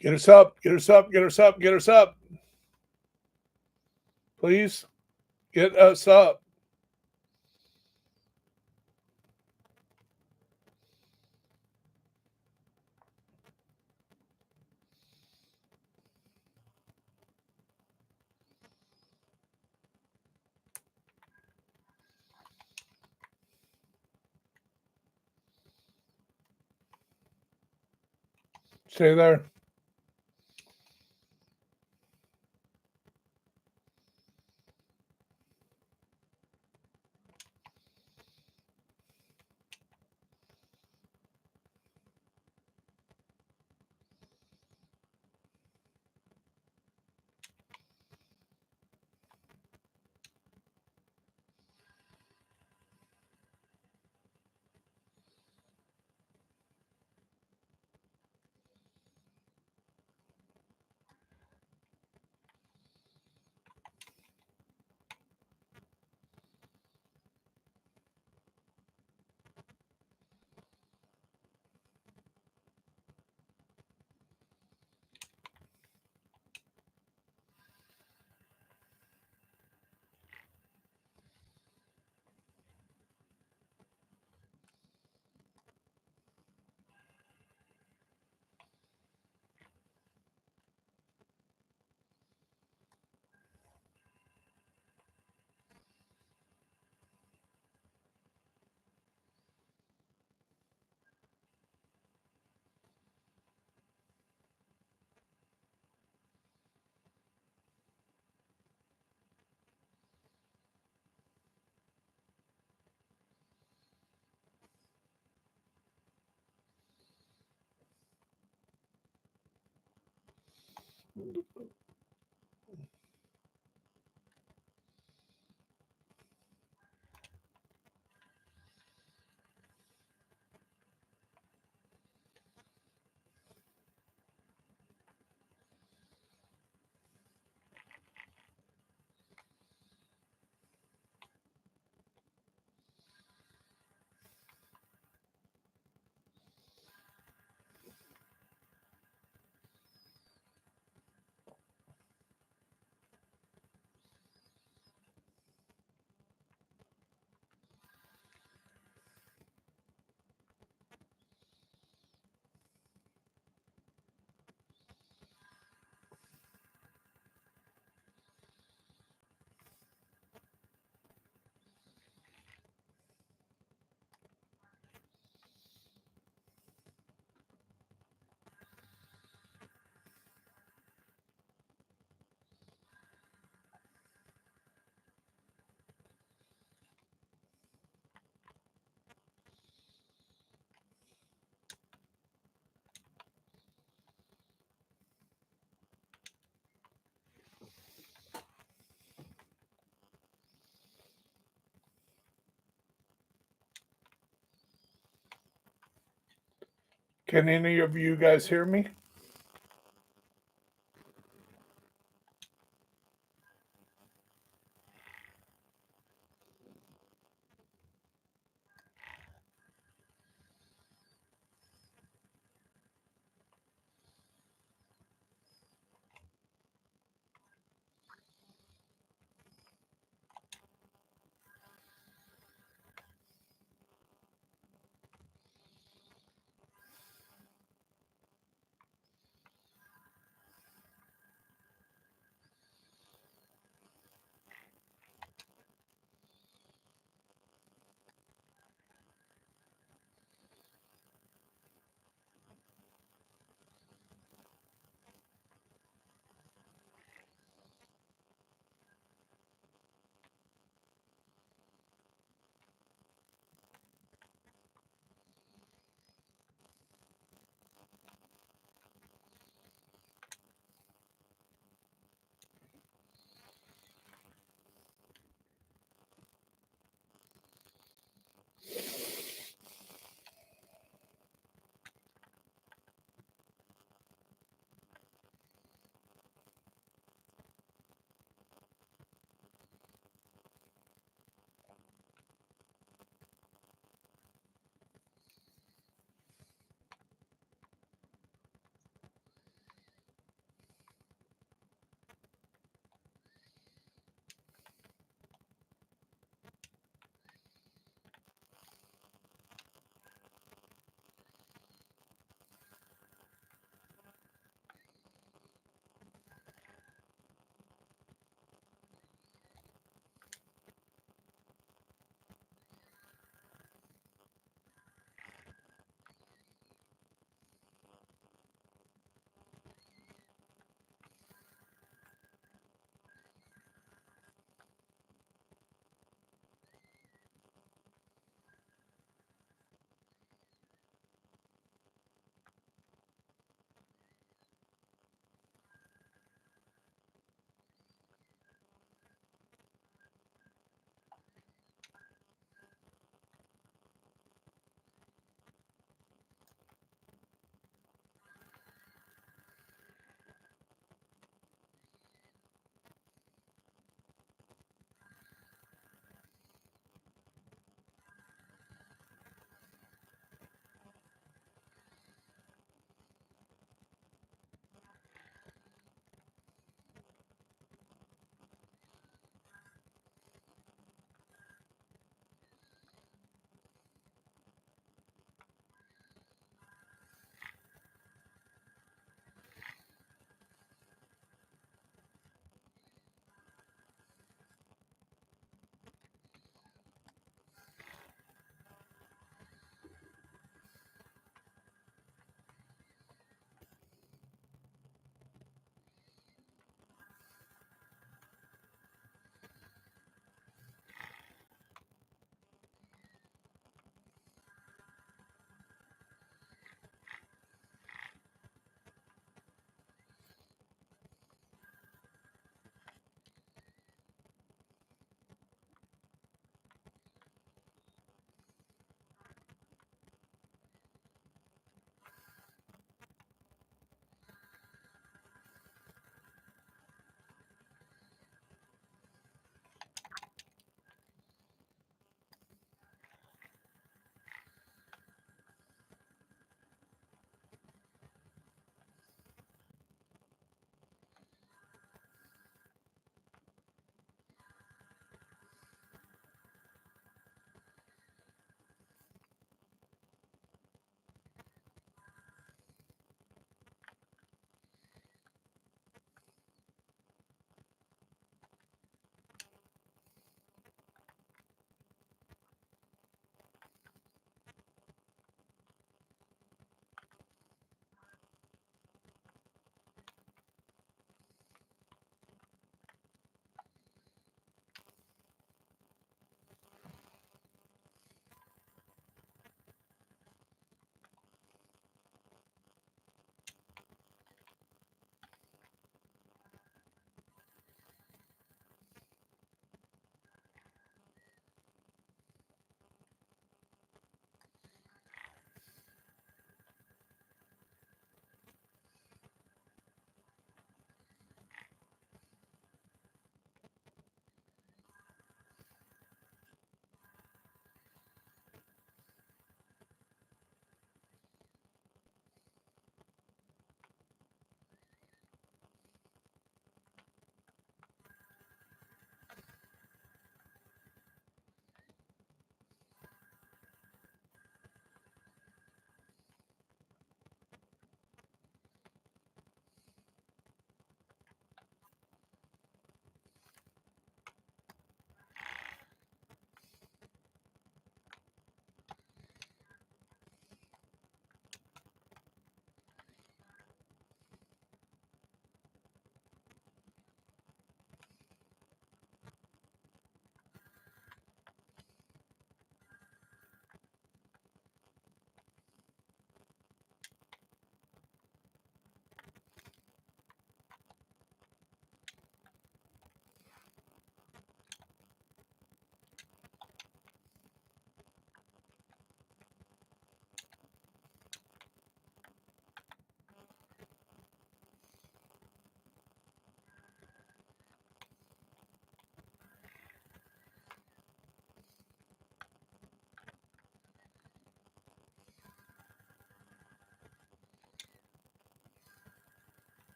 Speaker 1: Get us up, get us up, get us up, get us up. Please get us up. Stay there. Can any of you guys hear me?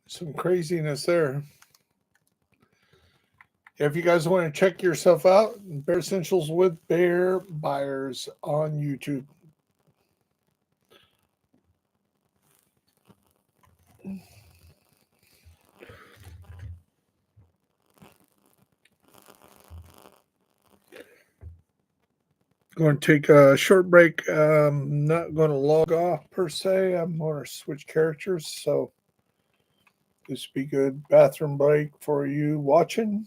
Speaker 1: Some craziness there. If you guys want to check yourself out, Bear Essentials with Bear Buyers on YouTube. Going to take a short break. Not going to log off per se. I'm going to switch characters. So this would be good bathroom break for you watching.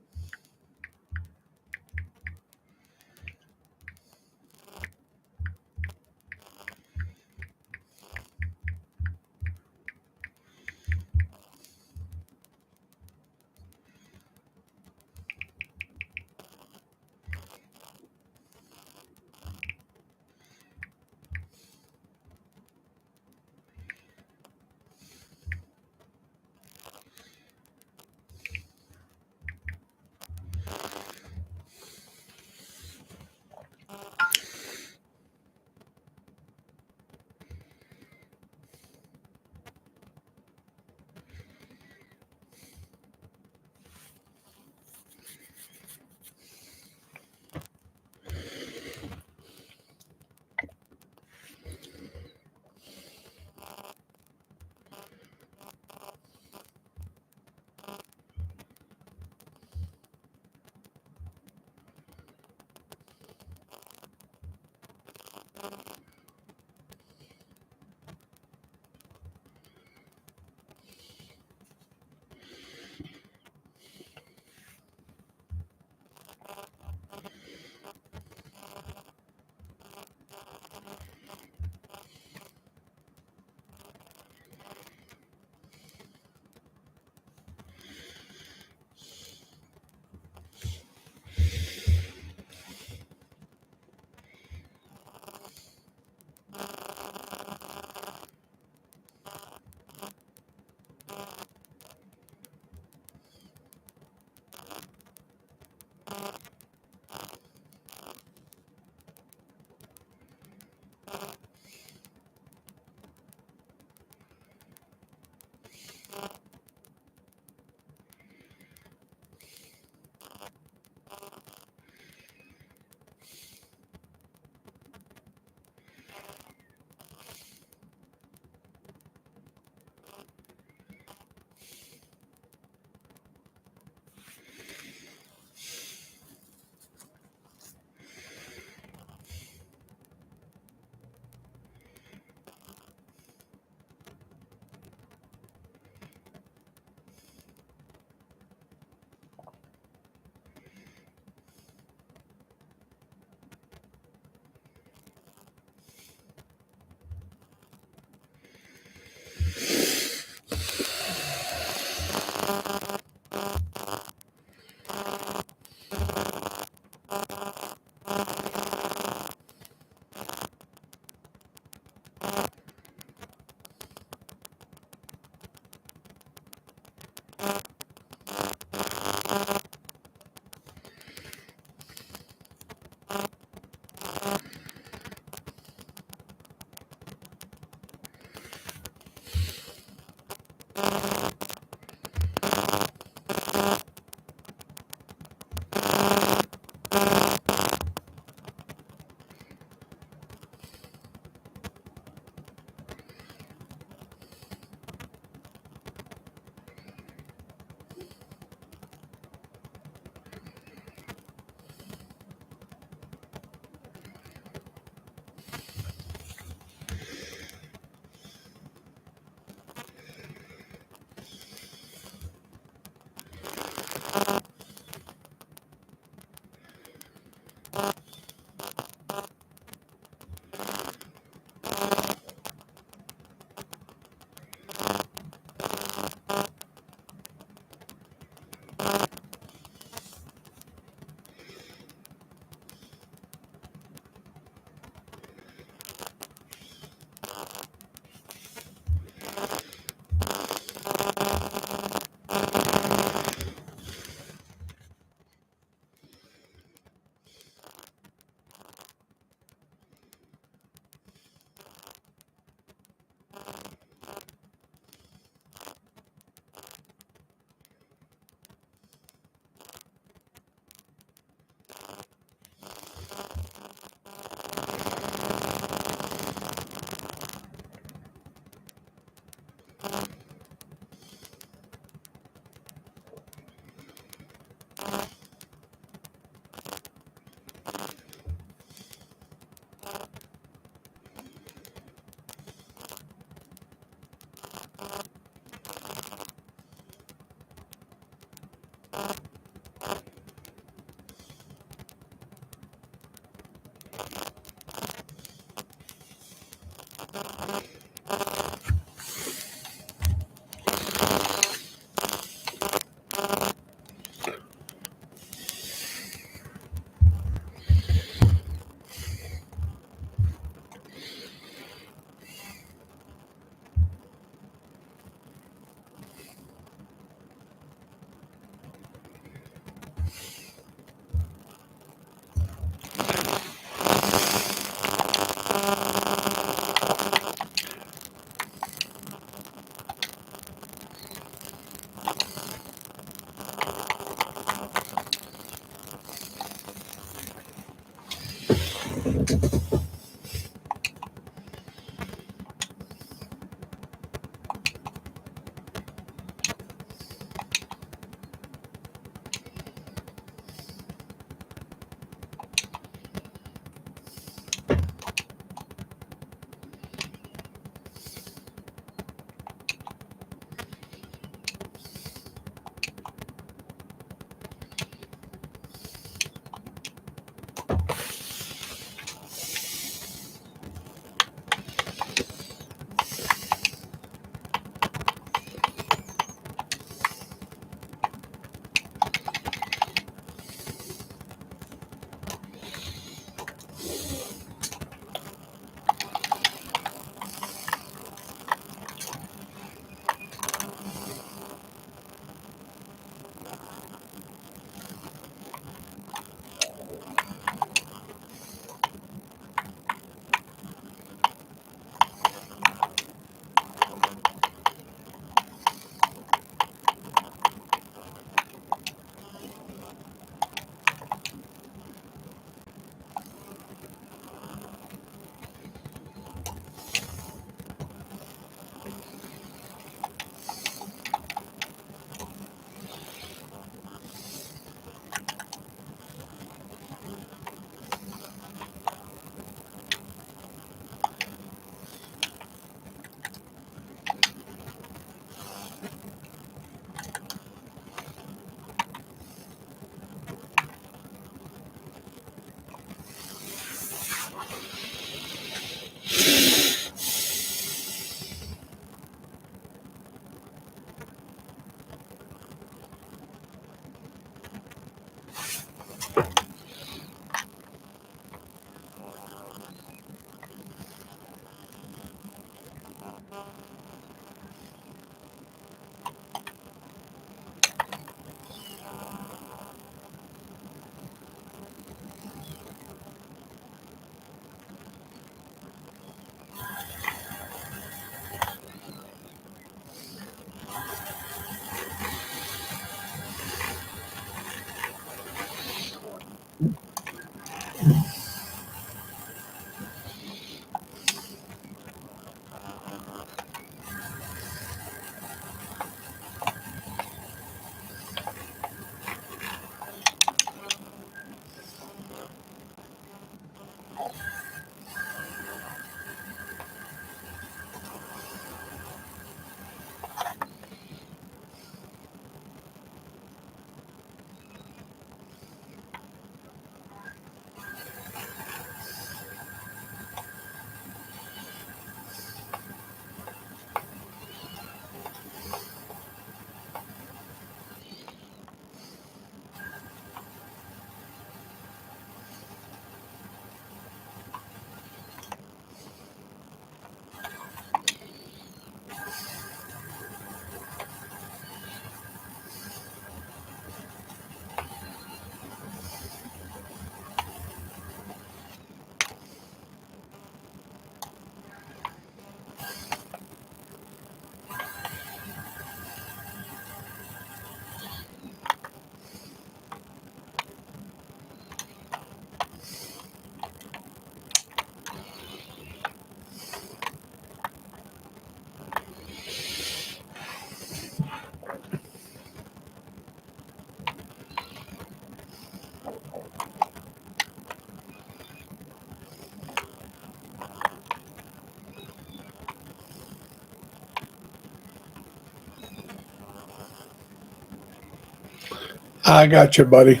Speaker 1: I got you, buddy.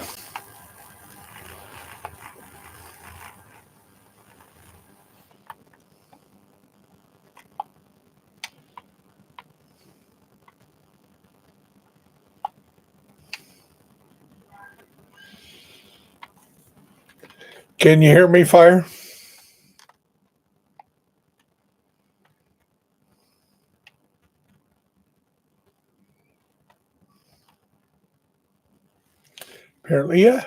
Speaker 1: Can you hear me, Fire? Apparently, yeah.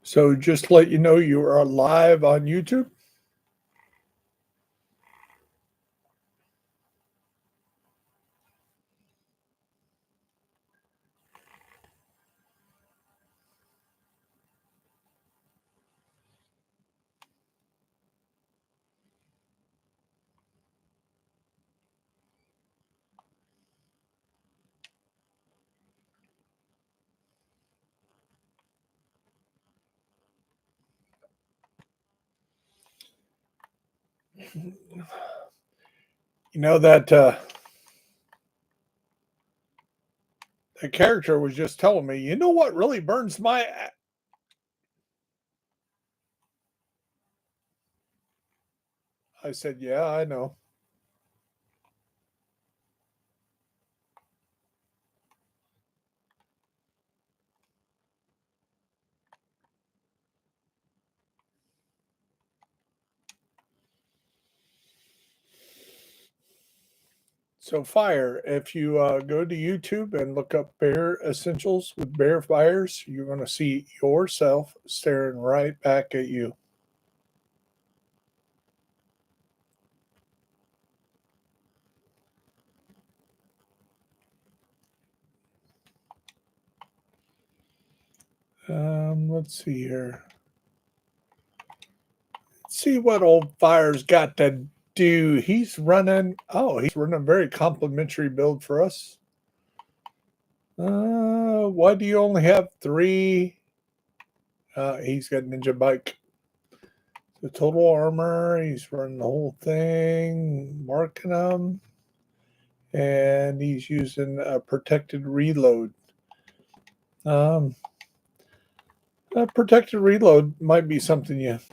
Speaker 1: So just to let you know, you are live on YouTube. You know that character was just telling me, you know what really burns my I said, yeah, I know. So Fire, if you go to YouTube and look up Bear Essentials with Bear Fires, you're going to see yourself staring right back at you. Let's see here. Let's see what old Fire's got to do. He's running a very complimentary build for us. Why do you only have 3? He's got Ninja Bike. The total armor, he's running the whole thing, marking them, and he's using a protected reload. Um, a protected reload might be something if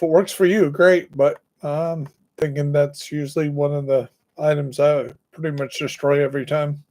Speaker 1: it works for you, great. But I'm thinking that's usually one of the items I pretty much destroy every time.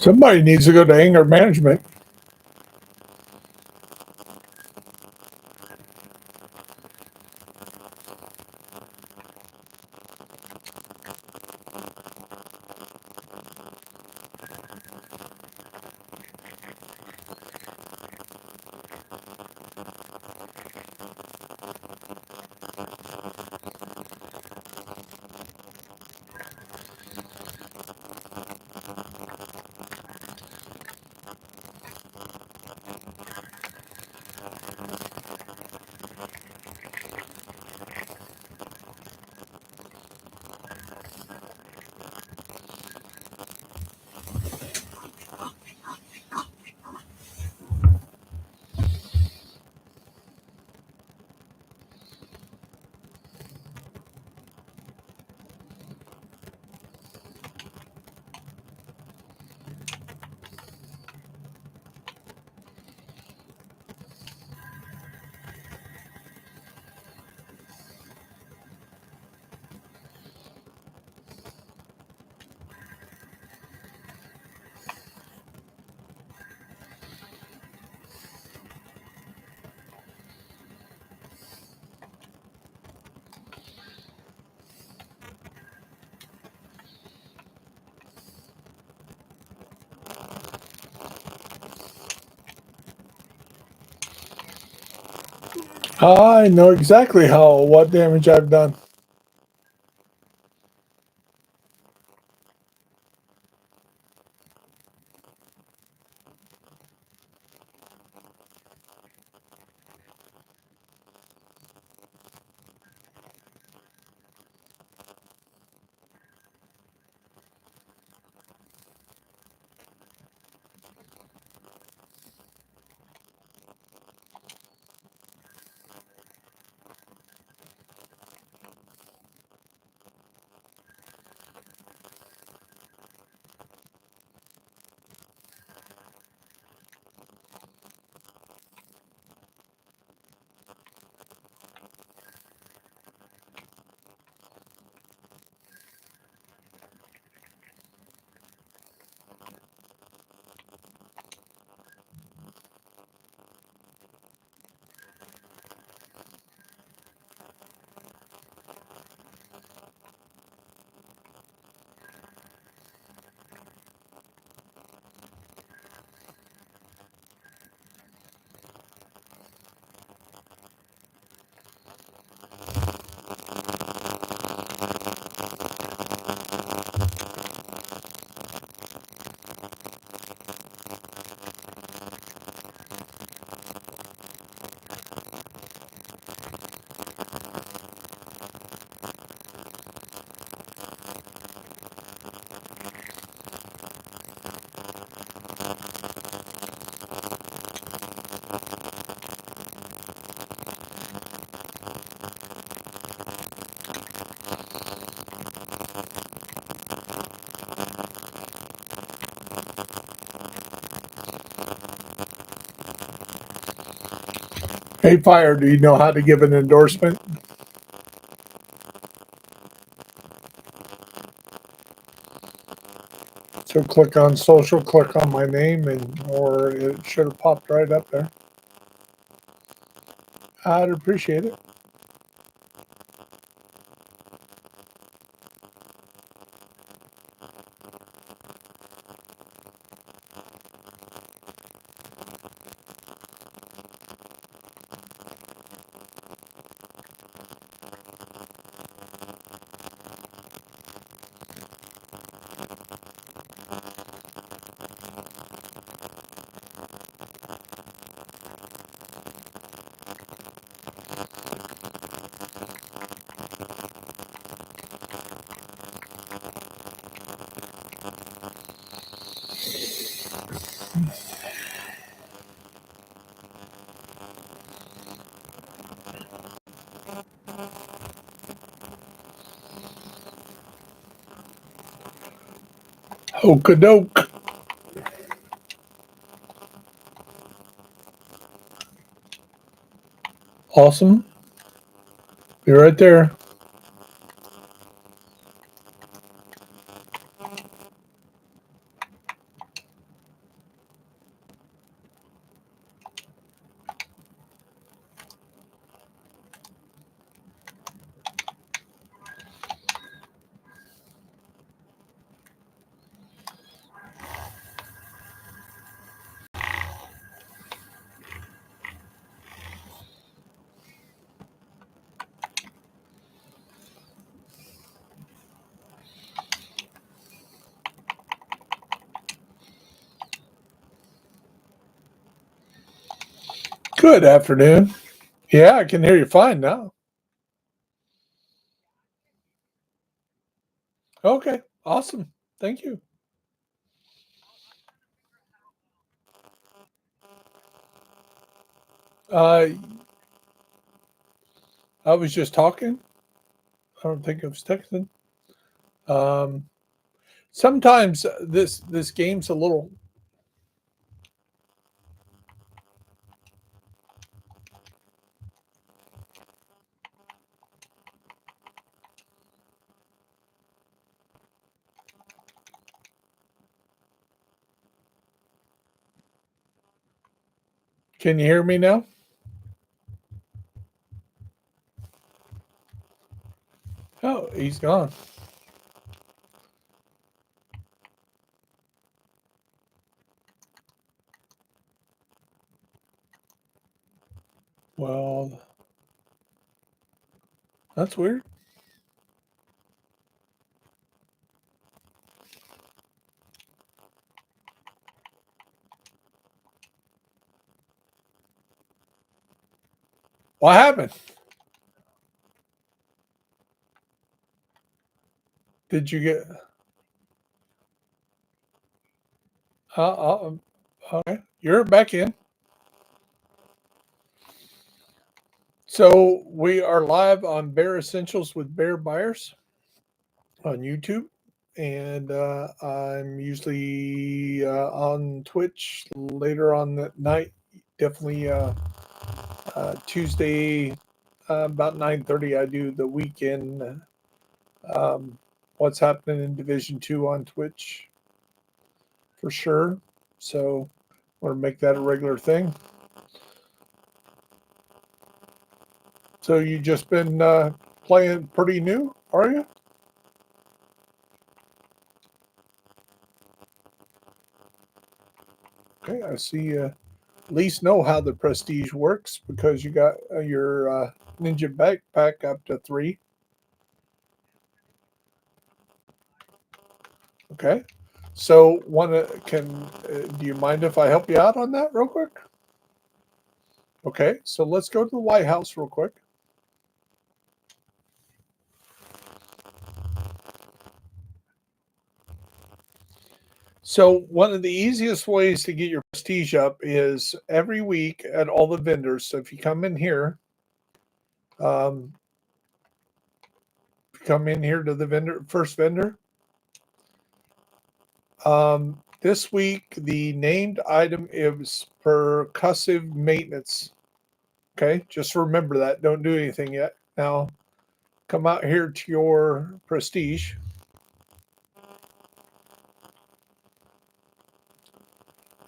Speaker 1: Somebody needs to go to anger management. I know exactly what damage I've done. Hey, Fire, do you know how to give an endorsement? So click on social, click on my name, or it should have popped right up there. I'd appreciate it. Okie-doke. Awesome. Be right there. Good afternoon. Yeah, I can hear you fine now. Okay, awesome. Thank you. Uh, I was just talking. I don't think I was texting. Um, sometimes this game's a little. Can you hear me now? Oh, he's gone. Well, that's weird. What happened? Did you get? Okay, you're back in. So we are live on Bear Essentials with Bear Buyers on YouTube, and I'm usually on Twitch later on that night. Definitely Tuesday about 9:30. I do the weekend. What's happening in Division Two on Twitch for sure. So we're gonna make that a regular thing. So you just been playing pretty new, are you? Okay, I see you at least know how the prestige works because you got your ninja backpack up to 3. Okay. So do you mind if I help you out on that real quick? Okay. So let's go to the White House real quick. So one of the easiest ways to get your prestige up is every week at all the vendors. So if you come in here, um, come in here to the first vendor. This week, the named item is percussive maintenance. Okay, just remember that. Don't do anything yet. Now, come out here to your prestige.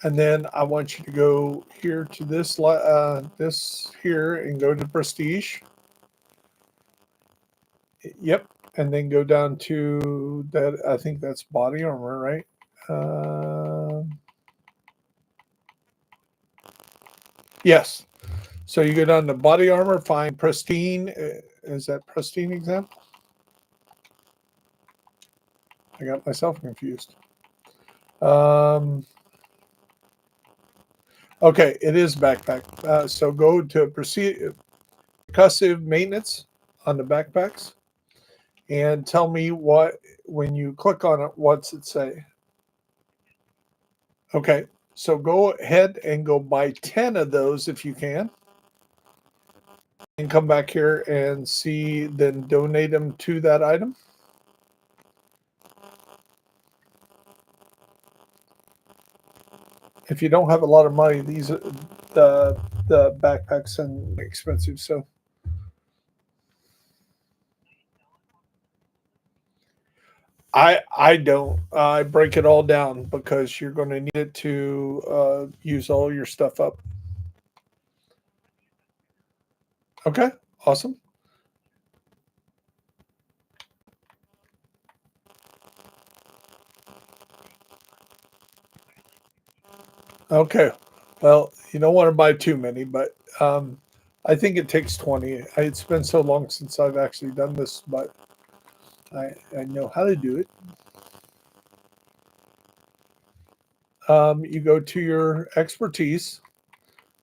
Speaker 1: And then I want you to go here to this here and go to prestige. Yep, and then go down to that. I think that's body armor, right? Yes. So you go down to body armor, find pristine. Is that pristine example? I got myself confused. Um, okay, it is backpack. So go to percussive maintenance on the backpacks and tell me when you click on it, what's it say? Okay, so go ahead and go buy 10 of those if you can. And come back here and see, then donate them to that item. If you don't have a lot of money, these are the backpacks and expensive. So I don't. I break it all down because you're going to need it to use all your stuff up. Okay, awesome. Okay, well, you don't want to buy too many, but I think it takes 20. It's been so long since I've actually done this, but I know how to do it. You go to your expertise,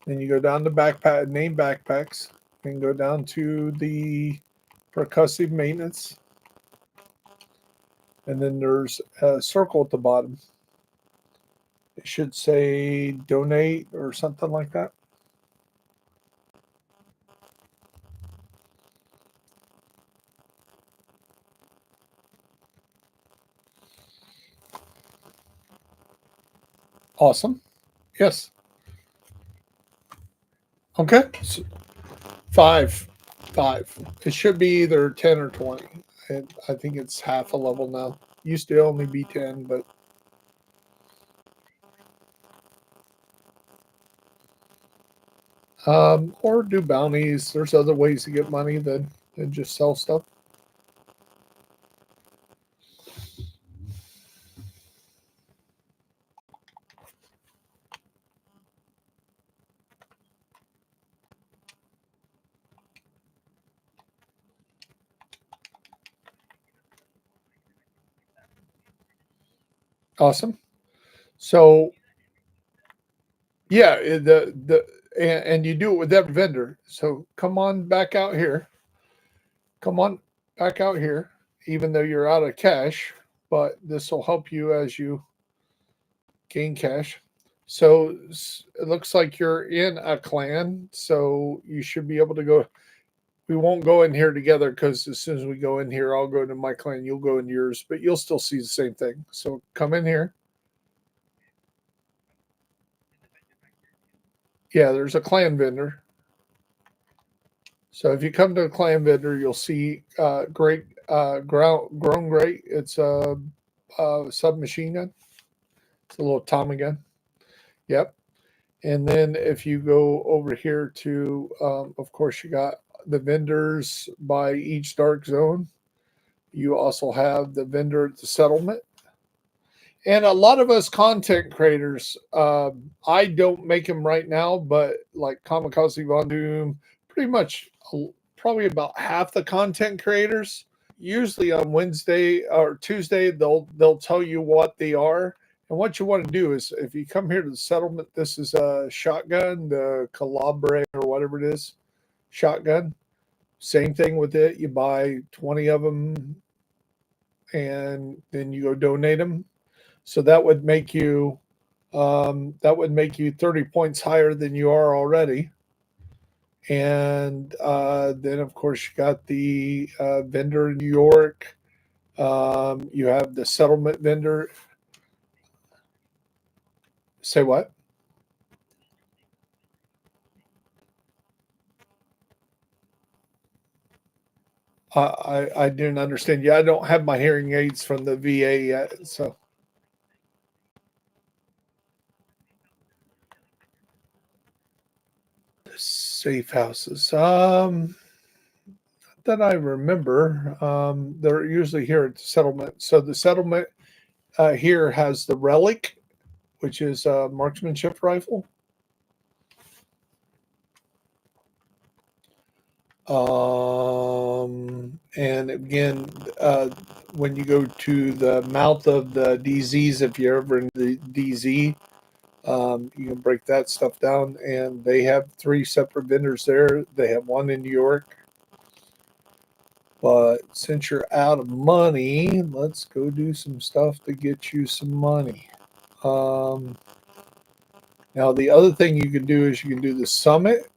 Speaker 1: then you go down to backpack name backpacks, and go down to the percussive maintenance, and then there's a circle at the bottom. It should say donate or something like that. Awesome. Yes. Okay. So five. Five. It should be either 10 or 20. And I think it's half a level now. Used to only be 10, but or do bounties. There's other ways to get money than just sell stuff. Awesome. So yeah, and you do it with that vendor. So come on back out here. Come on back out here, even though you're out of cash, but this will help you as you gain cash. So it looks like you're in a clan, so you should be able to go. We won't go in here together because as soon as we go in here, I'll go to my clan, you'll go in yours, but you'll still see the same thing. So come in here. Yeah, there's a clan vendor. So if you come to a clan vendor, you'll see great grown great. It's a submachine gun. It's a little Tommy gun. Yep. And then if you go over here to, of course, you got the vendors by each dark zone. You also have the vendor at the settlement. And a lot of us content creators, I don't make them right now, but like Kamikaze Von Doom, pretty much probably about half the content creators. Usually on Wednesday or Tuesday, they'll tell you what they are. And what you want to do is, if you come here to the settlement, this is a shotgun, the Calabre or whatever it is, shotgun. Same thing with it. You buy 20 of them, and then you go donate them. So that would make you 30 points higher than you are already. And then, of course, you got the vendor in New York. You have the settlement vendor. Say what? I didn't understand. Yeah, I don't have my hearing aids from the VA yet. So safe houses. That I remember. They're usually here at the settlement. So the settlement here has the relic, which is a marksmanship rifle. And again, when you go to the mouth of the DZs, if you're ever in the DZ, you can break that stuff down. And they have three separate vendors there. They have one in New York. But since you're out of money, let's go do some stuff to get you some money. Um, Now, the other thing you can do is you can do the summit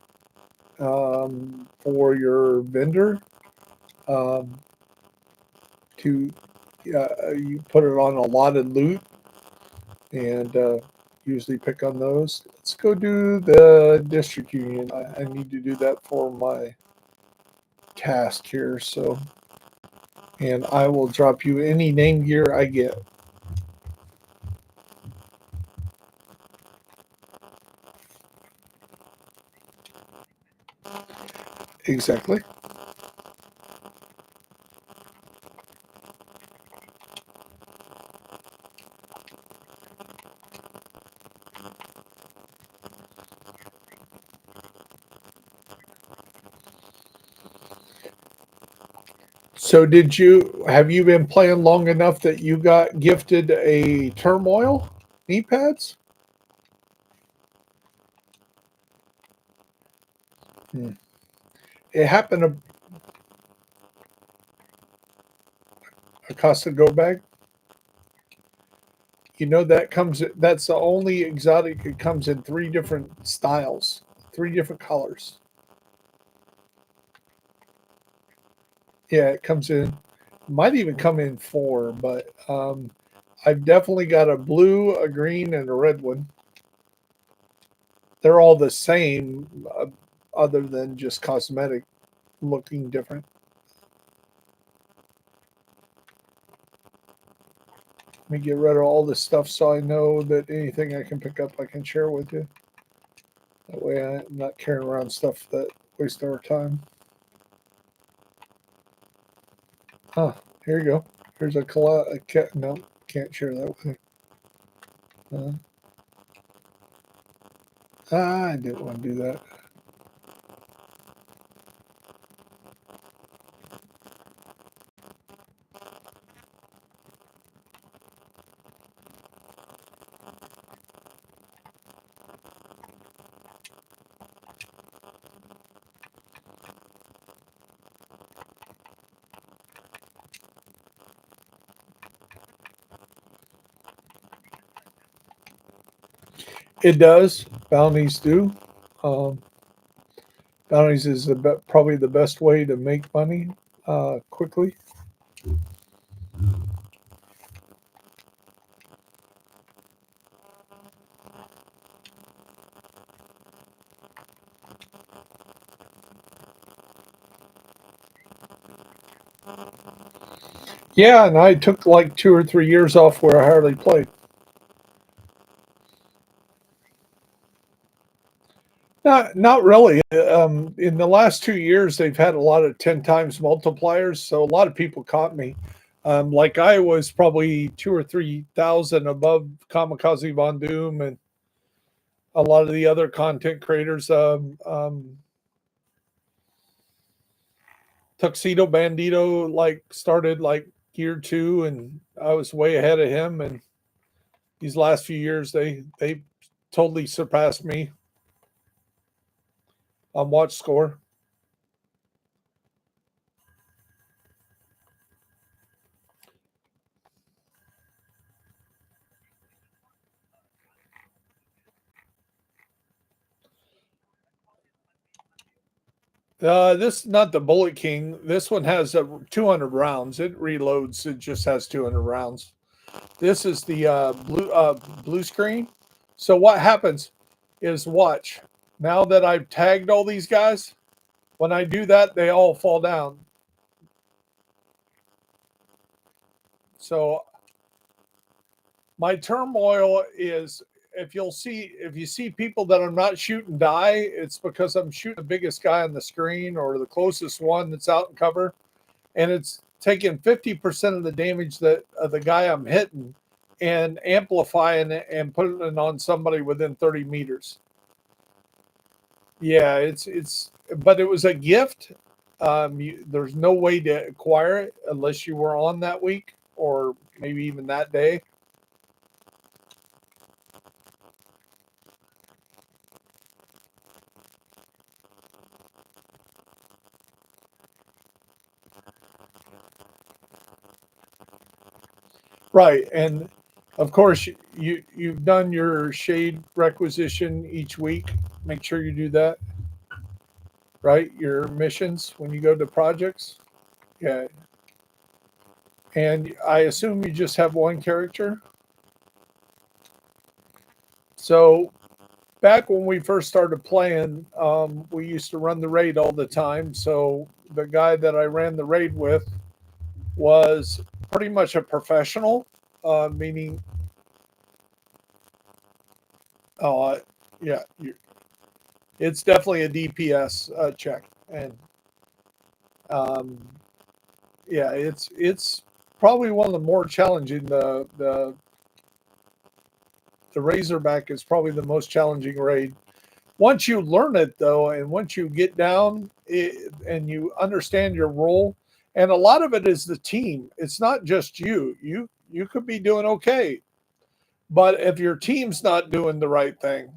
Speaker 1: for your vendor um, to you put it on allotted loot, and usually pick on those. Let's go do the district union. I need to do that for my task here. So, and I will drop you any name gear I get. Exactly. So have you been playing long enough that you got gifted a turmoil knee pads? Hmm. It happened to Acosta Go Bag. You know that's the only exotic. It comes in three different styles, three different colors. Yeah, it comes in. Might even come in four, but I've definitely got a blue, a green, and a red one. They're all the same, other than just cosmetic looking different. Let me get rid of all this stuff so I know that anything I can pick up I can share with you. That way I'm not carrying around stuff that wastes our time. Huh, here you go. Here's a cat. No, can't share that with you. I didn't want to do that. It does. Bounties do. Um, bounties is probably the best way to make money quickly. Yeah, and I took like 2 or 3 years off where I hardly played. Not really. In the last 2 years, they've had a lot of 10 times multipliers, so a lot of people caught me. Like I was probably 2 or 3 thousand above Kamikaze Von Doom and a lot of the other content creators. Tuxedo Bandito like started like year two, and I was way ahead of him. And these last few years, they totally surpassed me on watch score. This is not the Bullet King. This one has 200 rounds. It reloads. It just has 200 rounds. This is the blue screen. So what happens is watch. Now that I've tagged all these guys, when I do that, they all fall down. So my turmoil is if you see people that I'm not shooting die, it's because I'm shooting the biggest guy on the screen or the closest one that's out in cover, and it's taking 50% of the damage that of the guy I'm hitting and amplifying it and putting it on somebody within 30 meters. Yeah, but it was a gift. There's no way to acquire it unless you were on that week or maybe even that day. Right, and of course you've done your shade requisition each week. Make sure you do that. Right, your missions when you go to projects. Yeah, and I assume you just have one character. So back when we first started playing, we used to run the raid all the time. So the guy that I ran the raid with was pretty much a professional, meaning, uh, yeah, it's definitely a DPS check, and um, yeah, it's probably one of the more challenging. The Razorback is probably the most challenging raid. Once you learn it though, and once you get down and you understand your role, and a lot of it is the team. It's not just you. You could be doing okay, but if your team's not doing the right thing,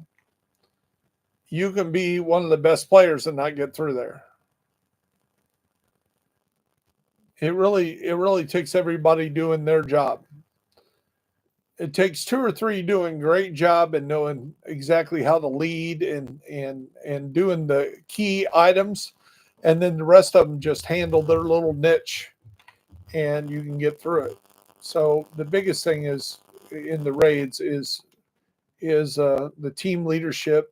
Speaker 1: you can be one of the best players and not get through there. It really takes everybody doing their job. It takes two or three doing great job and knowing exactly how to lead and doing the key items, and then the rest of them just handle their little niche, and you can get through it. So the biggest thing is in the raids is the team leadership,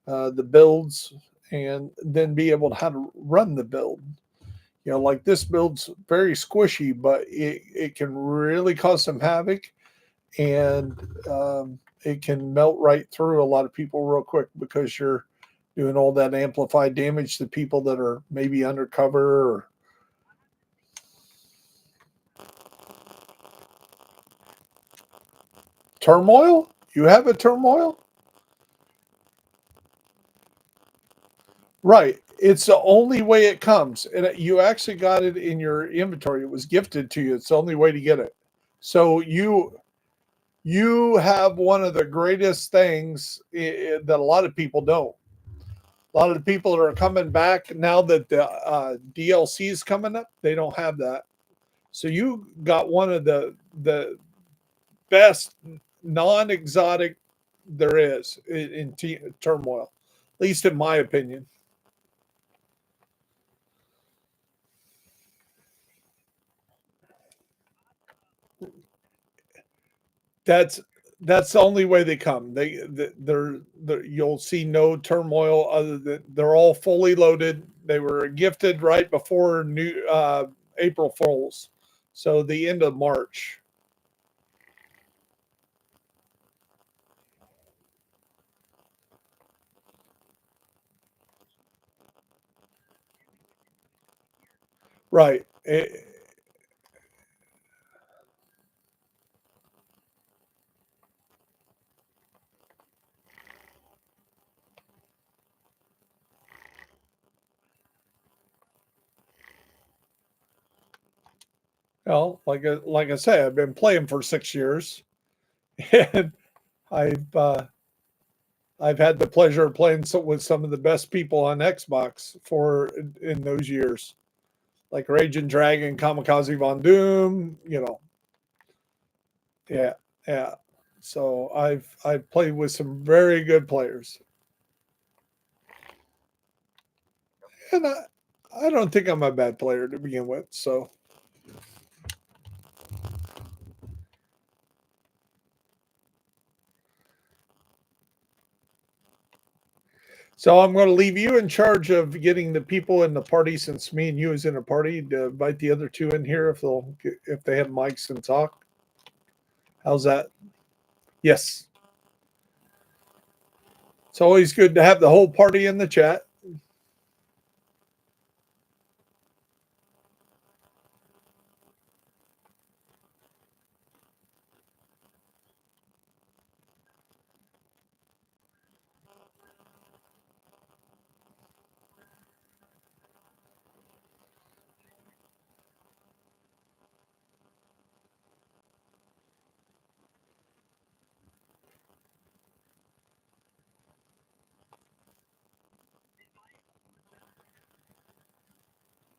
Speaker 1: the builds, and then be able to how to run the build. Like this build's very squishy, but it can really cause some havoc, and it can melt right through a lot of people real quick because you're doing all that amplified damage to people that are maybe undercover or turmoil. You have a turmoil, right? It's the only way it comes, and you actually got it in your inventory. It was gifted to you. It's the only way to get it. So you have one of the greatest things that a lot of people don't. A lot of the people that are coming back now that the DLC is coming up, they don't have that. So you got one of the best non-exotic there is in turmoil, at least in my opinion. That's that's the only way they come. They're you'll see no turmoil other than they're all fully loaded. They were gifted right before new April Fools, so the end of March. Right. Well, like I say, I've been playing for 6 years, and I've uh, I've had the pleasure of playing with some of the best people on Xbox for in those years, like Raging Dragon, Kamikaze Von Doom. Yeah, yeah. So I've played with some very good players, and I don't think I'm a bad player to begin with. So I'm going to leave you in charge of getting the people in the party, since me and you is in a party, to invite the other two in here if they have mics and talk. How's that? Yes. It's always good to have the whole party in the chat.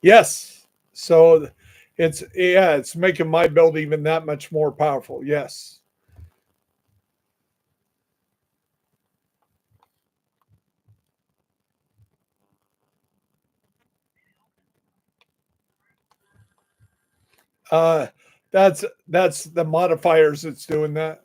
Speaker 1: Yes. So it's making my build even that much more powerful. Yes. Uh that's the modifiers that's doing that.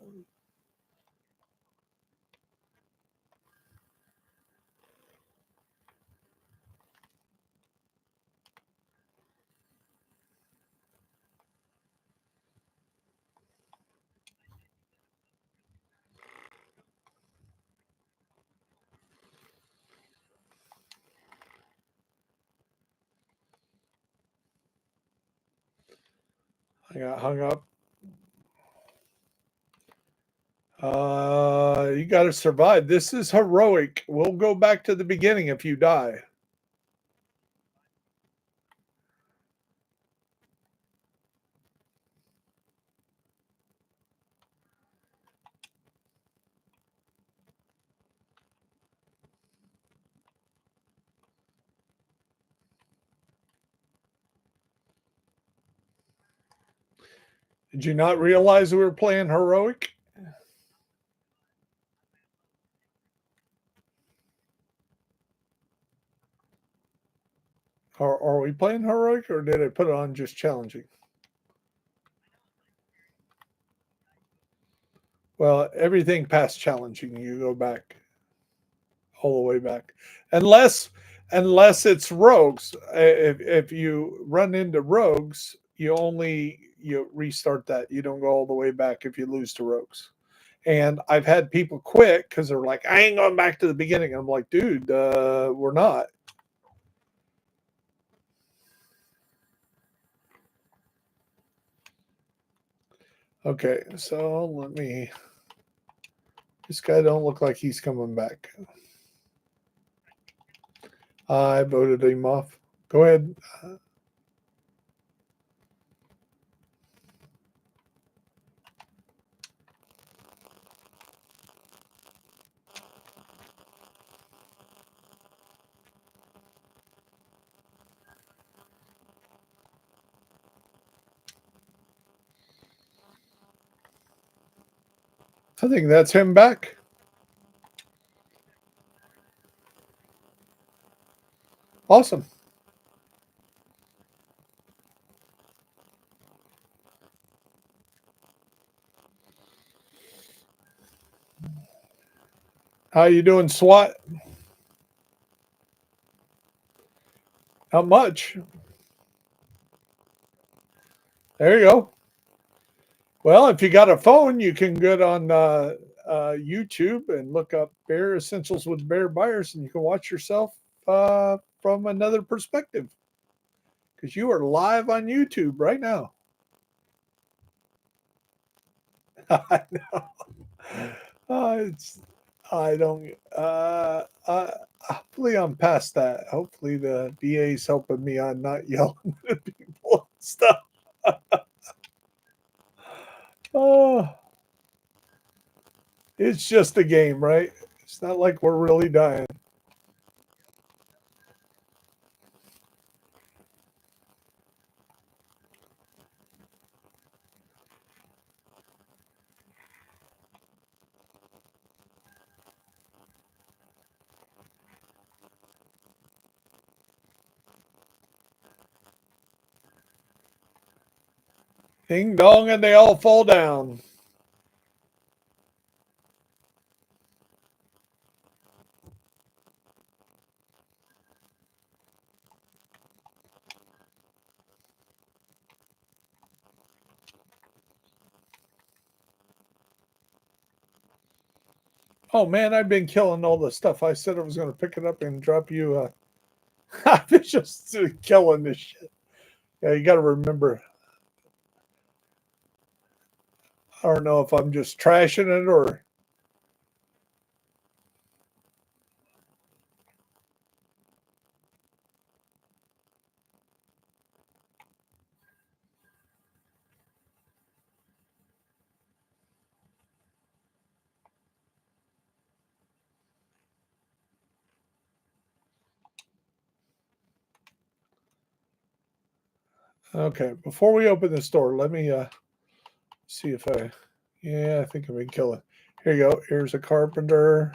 Speaker 1: I got hung up. You got to survive. This is heroic. We'll go back to the beginning if you die. Did you not realize we were playing heroic? Or are we playing heroic, or did I put it on just challenging? Well, everything past challenging, you go back all the way back, unless it's rogues. If you run into rogues, you restart that. You don't go all the way back if you lose to rogues. And I've had people quit because they're like, I ain't going back to the beginning. I'm like, dude, we're not. Okay, so let me. This guy don't look like he's coming back. I voted him off. Go ahead. I think that's him back. Awesome. How you doing, SWAT? Not much. There you go. Well, if you got a phone, you can get on YouTube and look up Bear Essentials with Bear Buyers, and you can watch yourself from another perspective because you are live on YouTube right now. I know. It's I don't. Hopefully, I'm past that. Hopefully, the DA's helping me on not yelling at people and stuff. Oh, it's just a game, right? It's not like we're really dying. Ding dong, and they all fall down. Oh man, I've been killing all the stuff. I said I was going to pick it up and drop you. I've been just killing this shit. Yeah, you got to remember. I don't know if I'm just trashing it or. Okay, before we open this door, let me see if I. Yeah, I think I can kill it. Here you go. Here's a carpenter.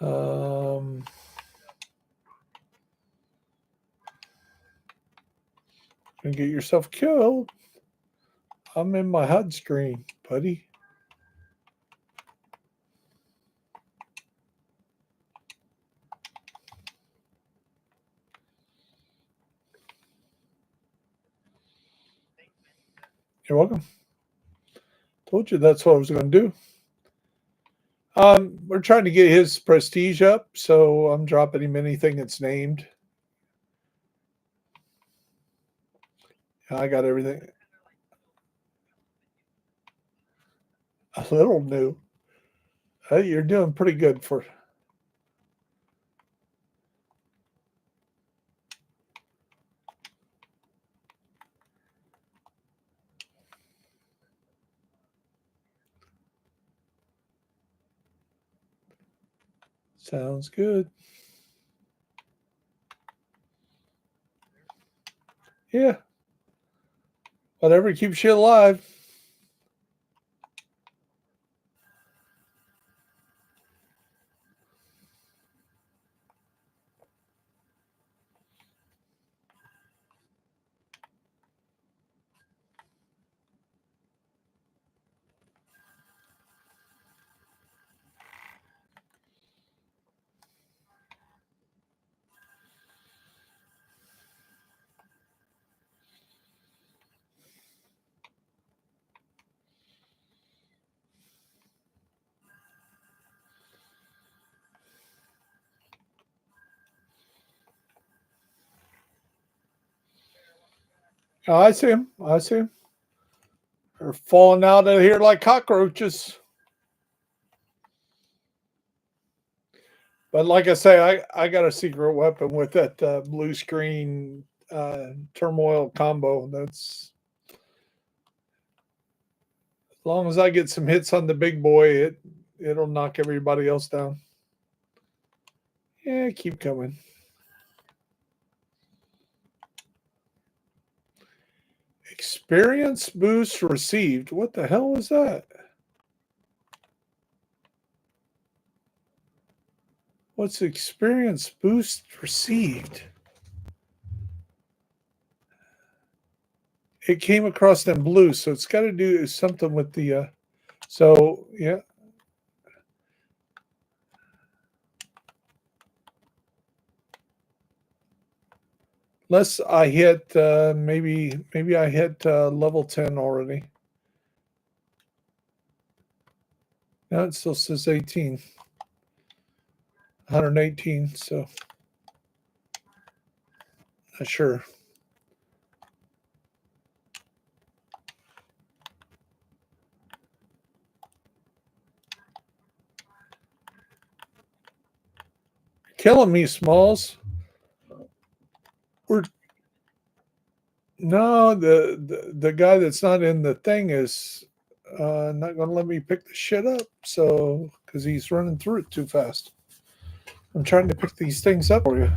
Speaker 1: Um, and get yourself killed. I'm in my HUD screen, buddy. You're welcome. Told you that's what I was going to do. We're trying to get his prestige up, so I'm dropping him anything that's named. I got everything a little new. Hey, you're doing pretty good for. Sounds good. Yeah. Whatever keeps you alive. Oh, I see him. I see him. They're falling out of here like cockroaches. But like I say, I got a secret weapon with that blue screen turmoil combo. That's as long as I get some hits on the big boy, it'll knock everybody else down. Yeah, keep coming. Experience boost received. What the hell was that? What's experience boost received? It came across in blue, so it's got to do something with the. So yeah, unless I hit maybe I hit level 10 already. No, it still says 18. 118, so not sure. Killing me, Smalls. We're no the guy that's not in the thing is not going to let me pick the shit up. So because he's running through it too fast. I'm trying to pick these things up for you.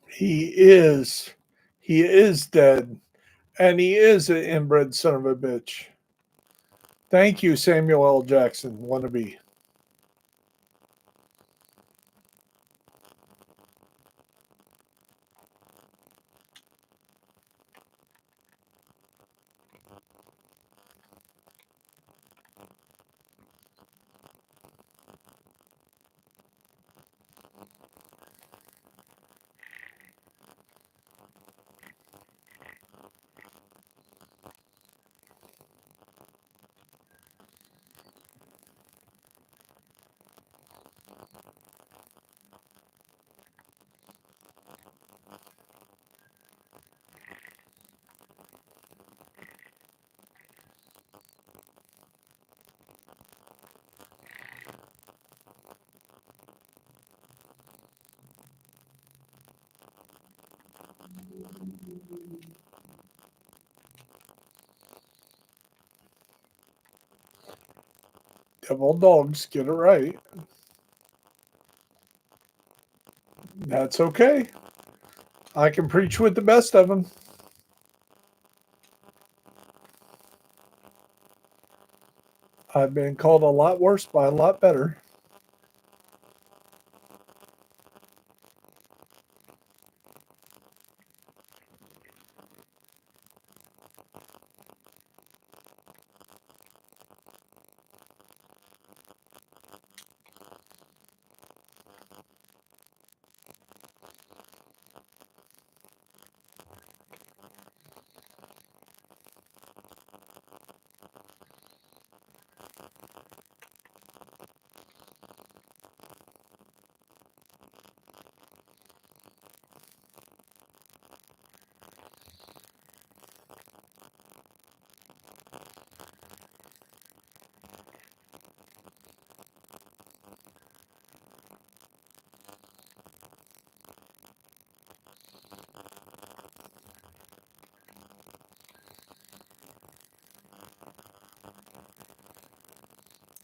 Speaker 1: He is. He is dead. And he is an inbred son of a bitch. Thank you, Samuel L. Jackson, wannabe. Devil dogs, get it right. That's okay. I can preach with the best of them. I've been called a lot worse by a lot better.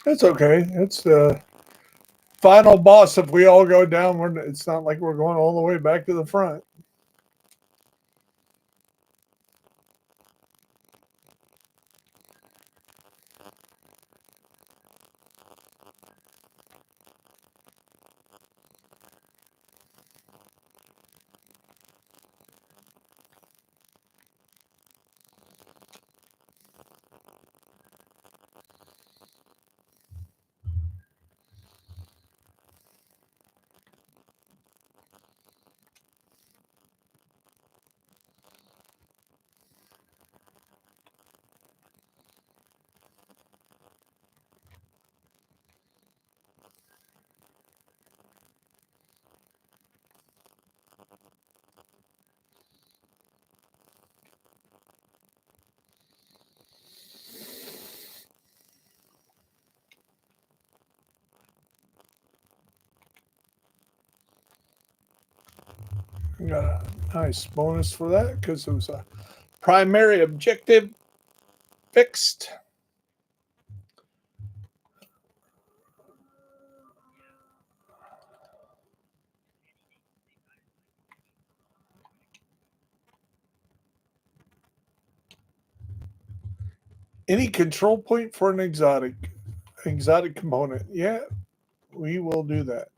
Speaker 1: It's okay. It's the final boss. If we all go down, it's not like we're going all the way back to the front. Got a nice bonus for that because it was a primary objective fixed. Any control point for an exotic component? Yeah, we will do that.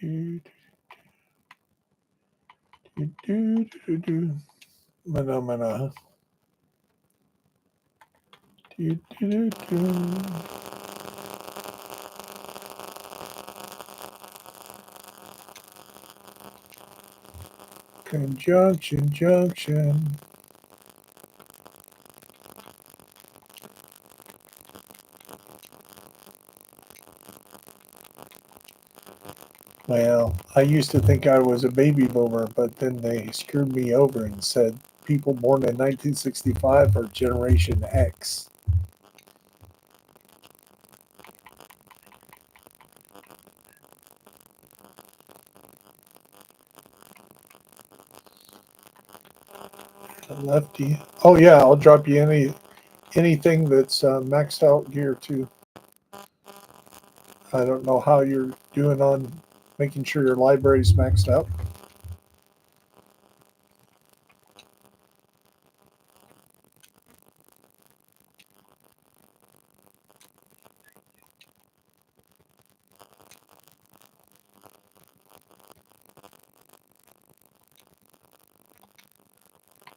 Speaker 1: Do, do, do, do, do. Mana, mana. Do, do, do, do. Conjunction, junction. Well, I used to think I was a baby boomer, but then they screwed me over and said people born in 1965 are Generation X. Lefty. Oh yeah, I'll drop you anything that's maxed out gear too. I don't know how you're doing on making sure your library's maxed out.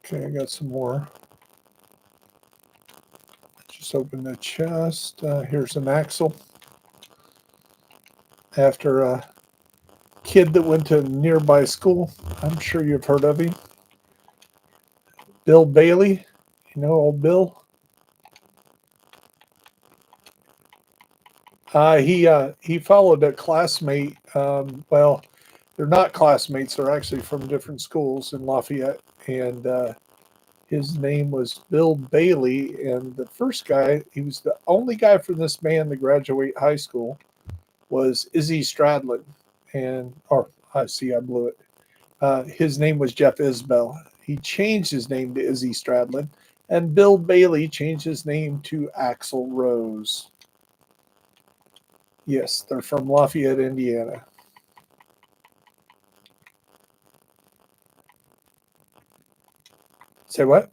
Speaker 1: Okay, I got some more. Just open the chest. Here's an axle. After a kid that went to a nearby school, I'm sure you've heard of him. Bill Bailey. You know old Bill? He followed a classmate. Well, they're not classmates. They're actually from different schools in Lafayette, and His name was Bill Bailey, and the first guy, he was the only guy from this band to graduate high school, was Izzy Stradlin. And, or I see, I blew it. His name was Jeff Isbell. He changed his name to Izzy Stradlin, and Bill Bailey changed his name to Axl Rose. Yes, they're from Lafayette, Indiana. Say what?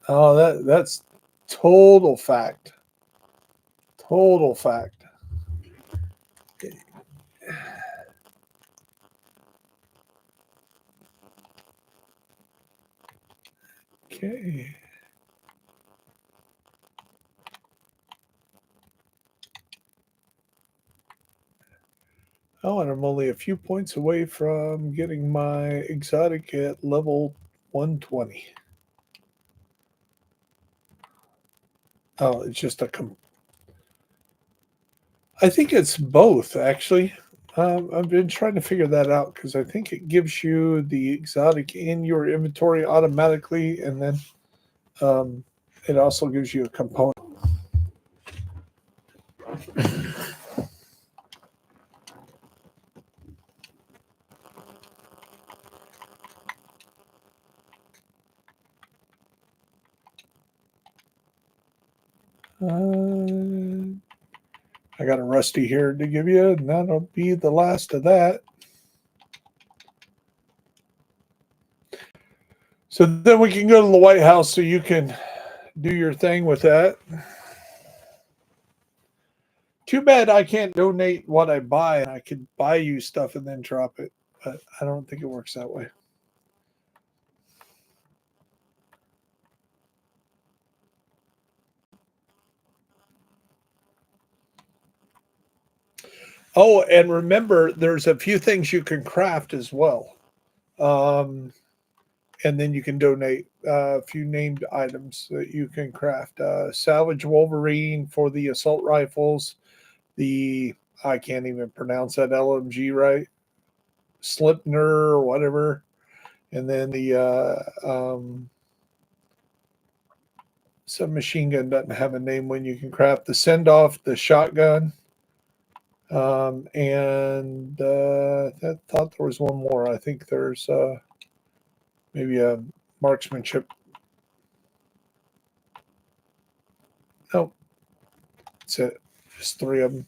Speaker 1: Oh, that's total fact. Total fact. Okay. Oh, and I'm only a few points away from getting my exotic at level 120. Oh, it's just a. I think it's both, actually. I've been trying to figure that out because I think it gives you the exotic in your inventory automatically, and then um, it also gives you a component. Uh, I got a rusty here to give you, and that'll be the last of that. So then we can go to the White House so you can do your thing with that. Too bad I can't donate what I buy and I could buy you stuff and then drop it, but I don't think it works that way. Oh, and remember, there's a few things you can craft as well. Um, and then you can donate a few named items that you can craft. Salvage Wolverine for the assault rifles, the, I can't even pronounce that LMG right, Slipner or whatever. And then the submachine gun doesn't have a name when you can craft the send off, the shotgun. And I thought there was one more. I think there's maybe a marksmanship. No, that's it. Just three of them.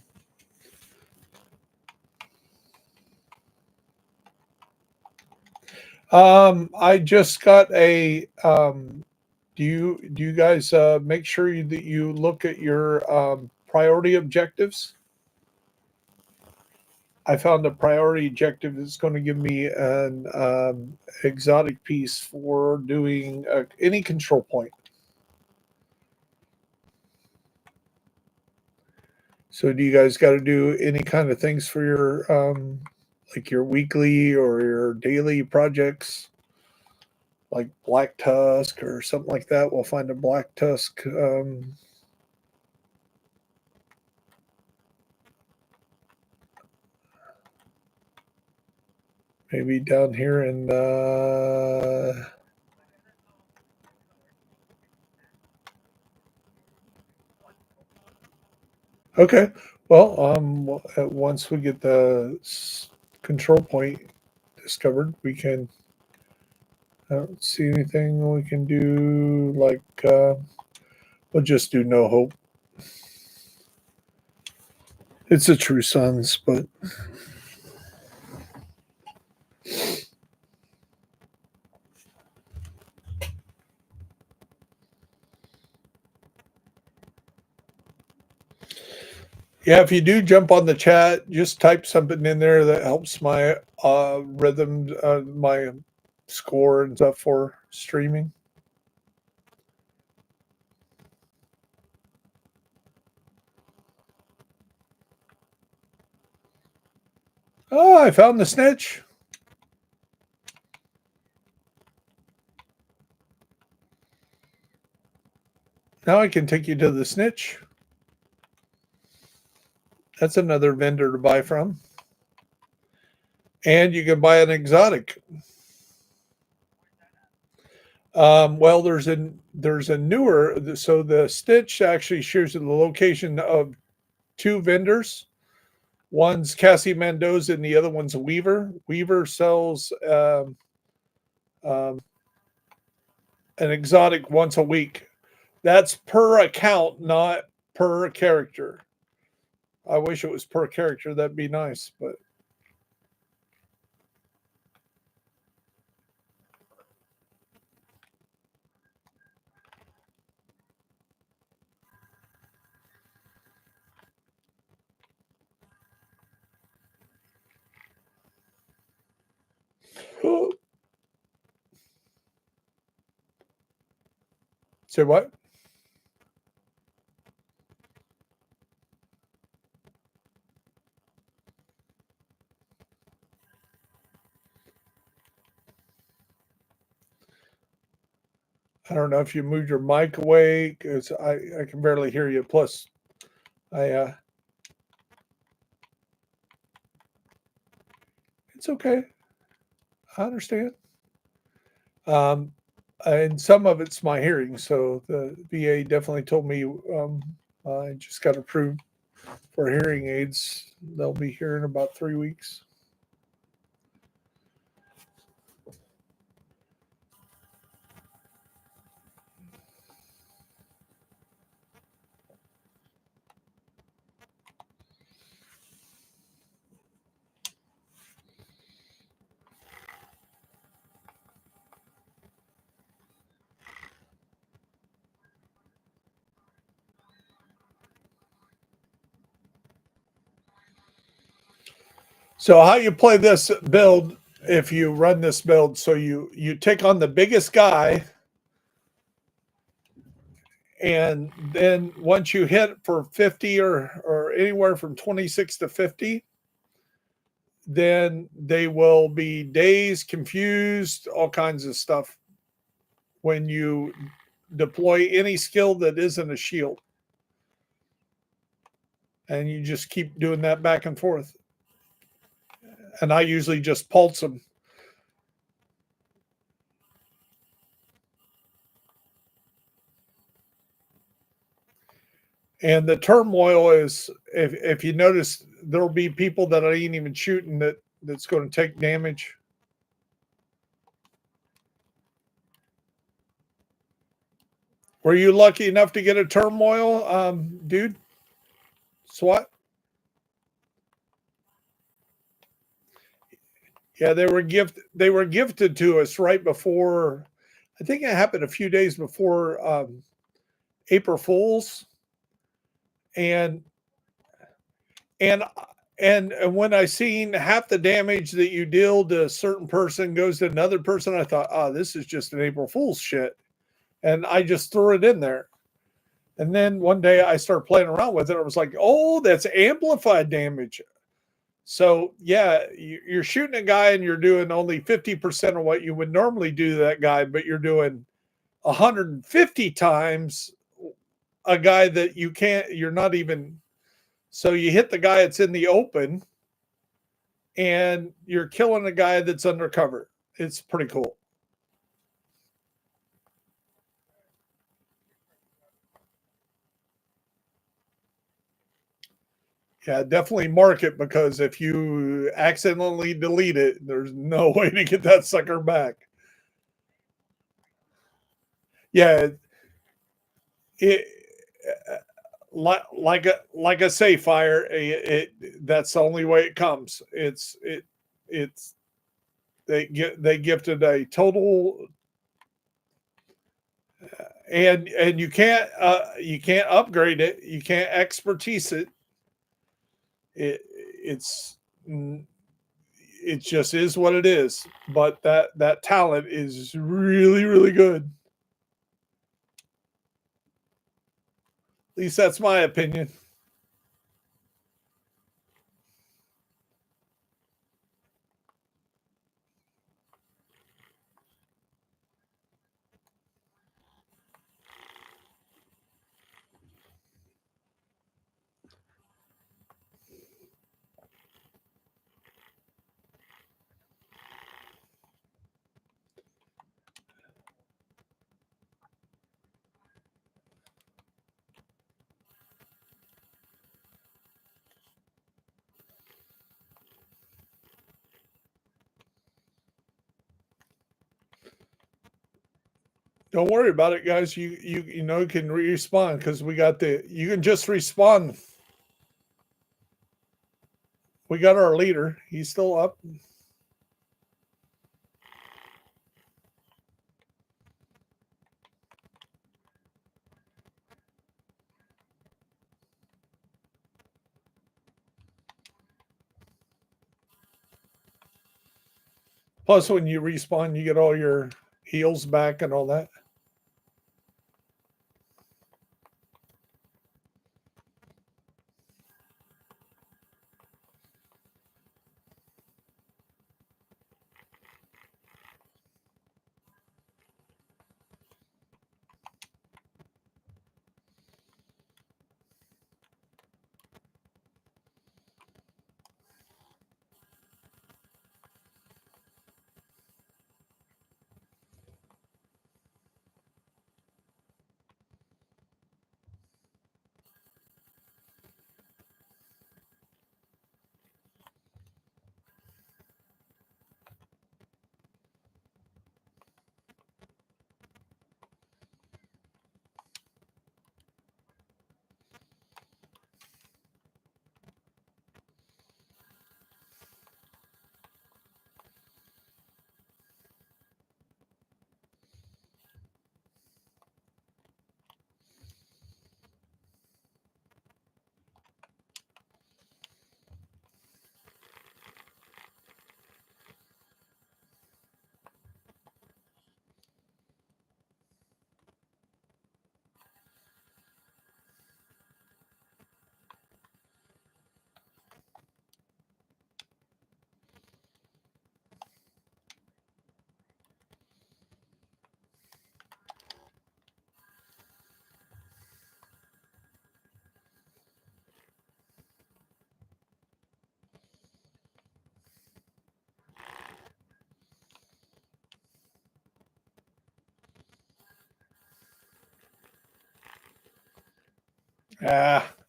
Speaker 1: I just got a. Do you guys make sure that you look at your priority objectives? I found a priority objective that's going to give me an exotic piece for doing any control point. So, do you guys got to do any kind of things for your like your weekly or your daily projects, like Black Tusk or something like that? We'll find a Black Tusk. Maybe down here in okay. Well, once we get the control point discovered, we can. I don't see anything we can do. Like we'll just do no hope. It's a True Sons, but yeah, if you do jump on the chat, just type something in there that helps my rhythm, my score and stuff for streaming. Oh, I found the snitch. Now I can take you to the snitch. That's another vendor to buy from. And you can buy an exotic. Well, there's a newer. So the Stitch actually shares the location of two vendors. One's Cassie Mendoza and the other one's Weaver. Weaver sells um, an exotic once a week. That's per account, not per character. I wish it was per character. That'd be nice, but say what? I don't know if you moved your mic away because I can barely hear you. Plus, I it's okay. I understand. Um, and some of it's my hearing. So the VA definitely told me I just got approved for hearing aids. They'll be here in about 3 weeks. So how you play this build? If you run this build, so you take on the biggest guy, and then once you hit for 50 or anywhere from 26 to 50, then they will be dazed, confused, all kinds of stuff when you deploy any skill that isn't a shield. And you just keep doing that back and forth. And I usually just pulse them. And the turmoil is, if you notice, there'll be people that I ain't even shooting that's going to take damage. Were you lucky enough to get a turmoil, dude? SWAT? Yeah, they were gifted to us right before. I think it happened a few days before April Fools, and and and when I seen half the damage that you deal to a certain person goes to another person, I thought, oh, this is just an April Fool's shit, and I just threw it in there. And then one day I started playing around with it. I was like, oh, that's amplified damage. So yeah, you're shooting a guy and you're doing only 50% of what you would normally do to that guy, but you're doing 150 times a guy that you're not even. So you hit the guy that's in the open and you're killing a guy that's undercover. It's pretty cool. Yeah, definitely mark it because if you accidentally delete it, there's no way to get that sucker back. Yeah, it like a safe fire. That's the only way it comes. It's they gifted a total, and you can't upgrade it. You can't expertise it. It's it just is what it is. But that talent is really really good. At least that's my opinion. Don't worry about it, guys. You know you can respawn because we got you can just respawn. We got our leader. He's still up. Plus, when you respawn, you get all your heals back and all that.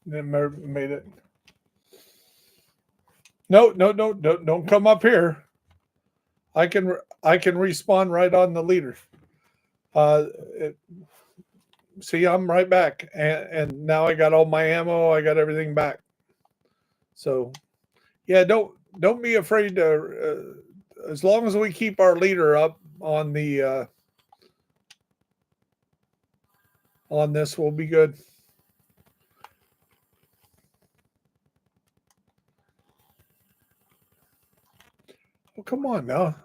Speaker 1: Never made it. No, no, no, don't come up here. I can respawn right on the leader. It, see, I'm right back, and now I got all my ammo. I got everything back. So, yeah, don't be afraid to. As long as we keep our leader up on the on this, we'll be good. Well, come on now.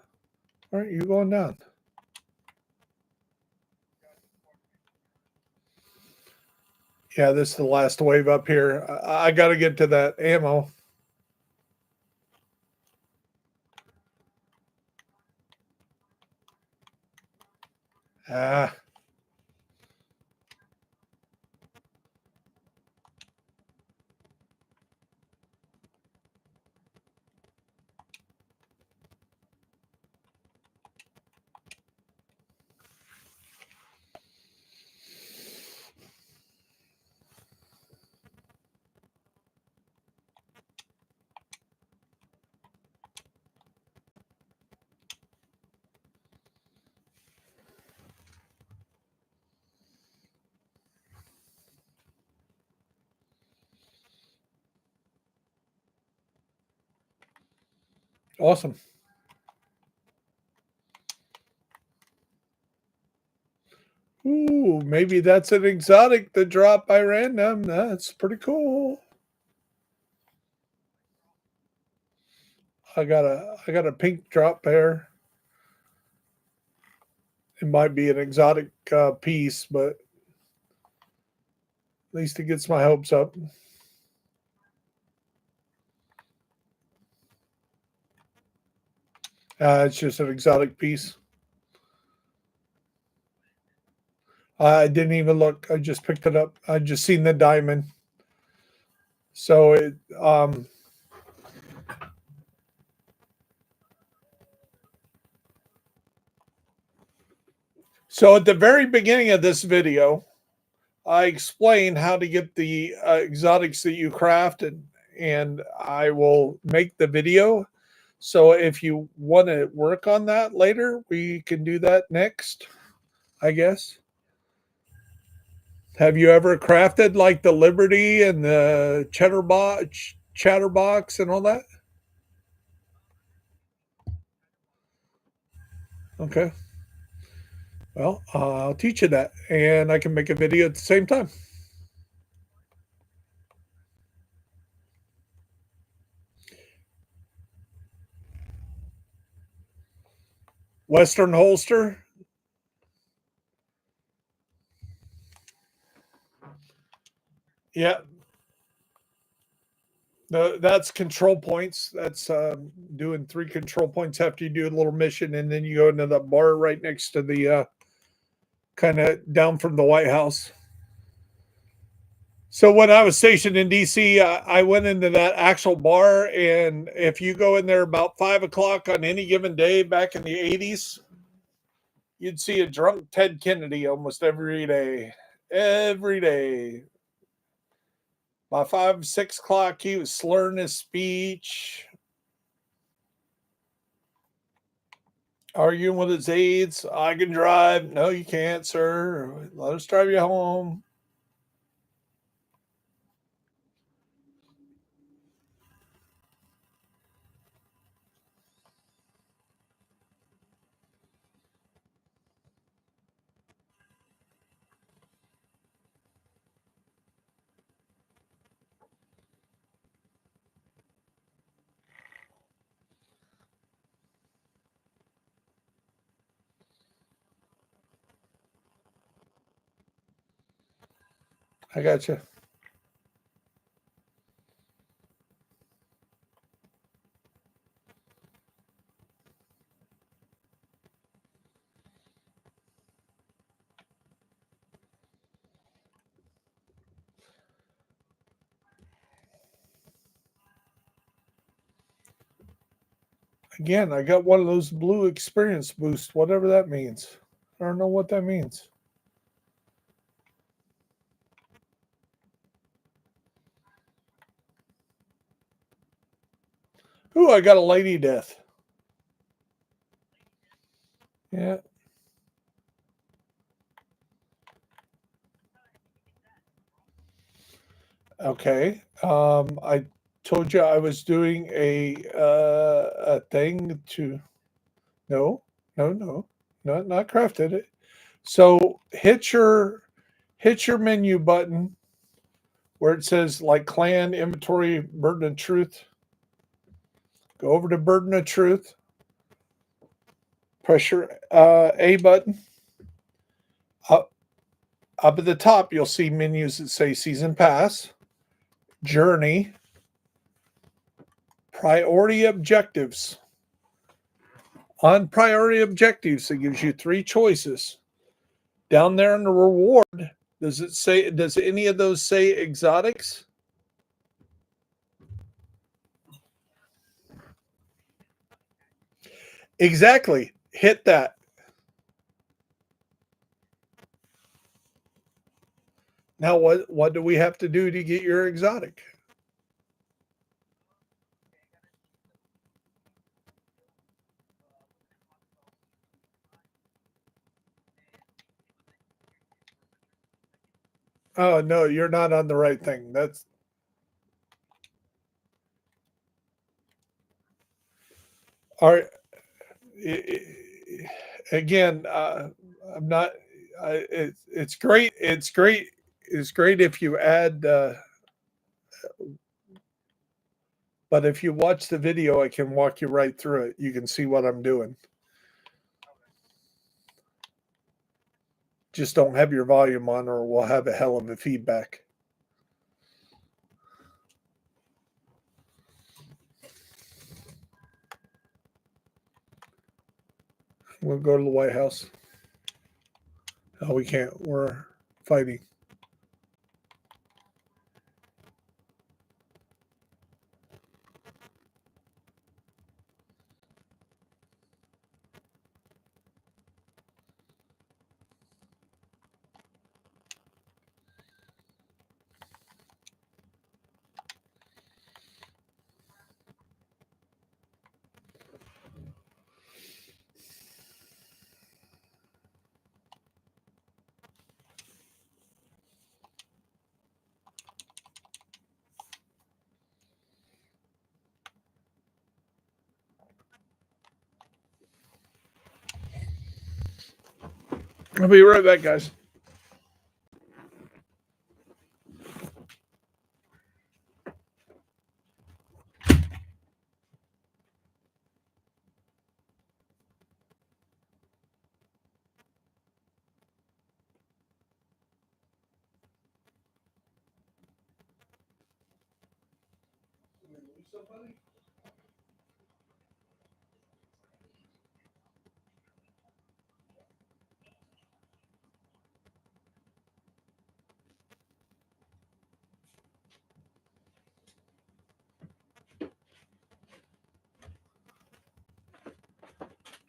Speaker 1: Why aren't you going down? Yeah, this is the last wave up here. I got to get to that ammo. Ah. Awesome. Ooh, maybe that's an exotic to drop by random. That's pretty cool. I got a pink drop there. It might be an exotic piece, but at least it gets my hopes up. It's just an exotic piece. I didn't even look. I just picked it up. I just seen the diamond. So it so at the very beginning of this video, I explain how to get the exotics that you craft, and I will make the video. So if you want to work on that later, we can do that next. I guess. Have you ever crafted like the Liberty and the Chatterbox and all that? Okay. Well, I'll teach you that, and I can make a video at the same time. Western holster. Yeah, no, that's control points. That's doing 3 control points after you do a little mission, and then you go into the bar right next to the kind of down from the White House. So when I was stationed in DC, I went into that actual bar, and if you go in there about 5 o'clock on any given day back in the '80s, you'd see a drunk Ted Kennedy almost every day. Every day. By 5, 6 o'clock, he was slurring his speech, arguing with his aides. I can drive. No, you can't, sir. Let us drive you home. I got you. Again, I got one of those blue experience boosts, whatever that means. I don't know what that means. Ooh, I got a lady death. Yeah. Okay. I told you I was doing a thing to no, no, not crafted it. So hit your menu button where it says like clan inventory burden of truth. Go over to burden of truth. Press your A button. Up up at the top, you'll see menus that say season pass, journey, priority objectives. On priority objectives, it gives you 3 choices. Down there in the reward, does any of those say exotics? Exactly. Hit that. Now what do we have to do to get your exotic? Oh no, you're not on the right thing. That's our again. I'm not. It's great. It's great. It's great if you add. But if you watch the video, I can walk you right through it. You can see what I'm doing. Just don't have your volume on, or we'll have a hell of a feedback. We'll go to the White House. Oh, we can't. We're fighting. I'll be right back, guys.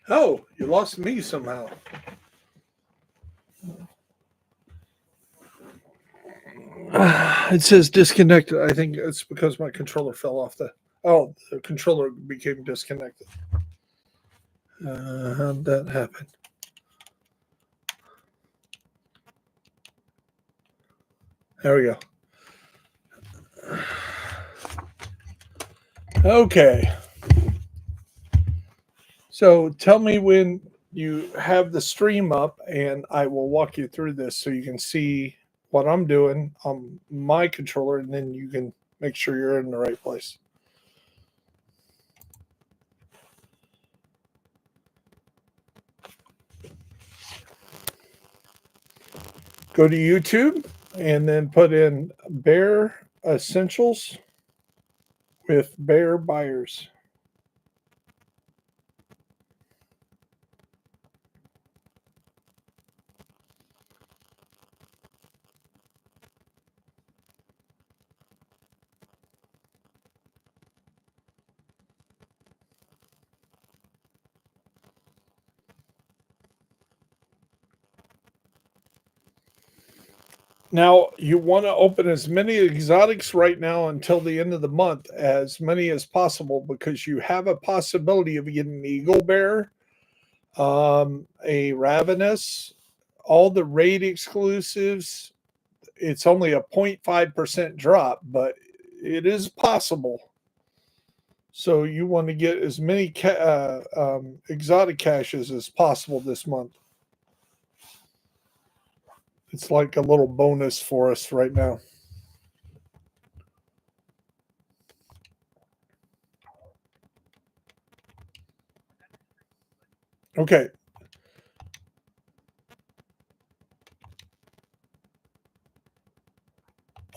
Speaker 1: Oh, you lost me somehow. It says disconnected. I think it's because my controller fell off the. Oh, the controller became disconnected. How'd that happen? There we go. Okay. So tell me when you have the stream up, and I will walk you through this so you can see what I'm doing on my controller, and then you can make sure you're in the right place. Go to YouTube and then put in Bear Essentials with Bear Buyers. Now, you want to open as many exotics right now until the end of the month, as many as possible, because you have a possibility of getting an Eagle Bear, a Ravenous, all the raid exclusives. It's only a 0.5% drop, but it is possible. So you want to get as many exotic caches as possible this month. It's like a little bonus for us right now. Okay.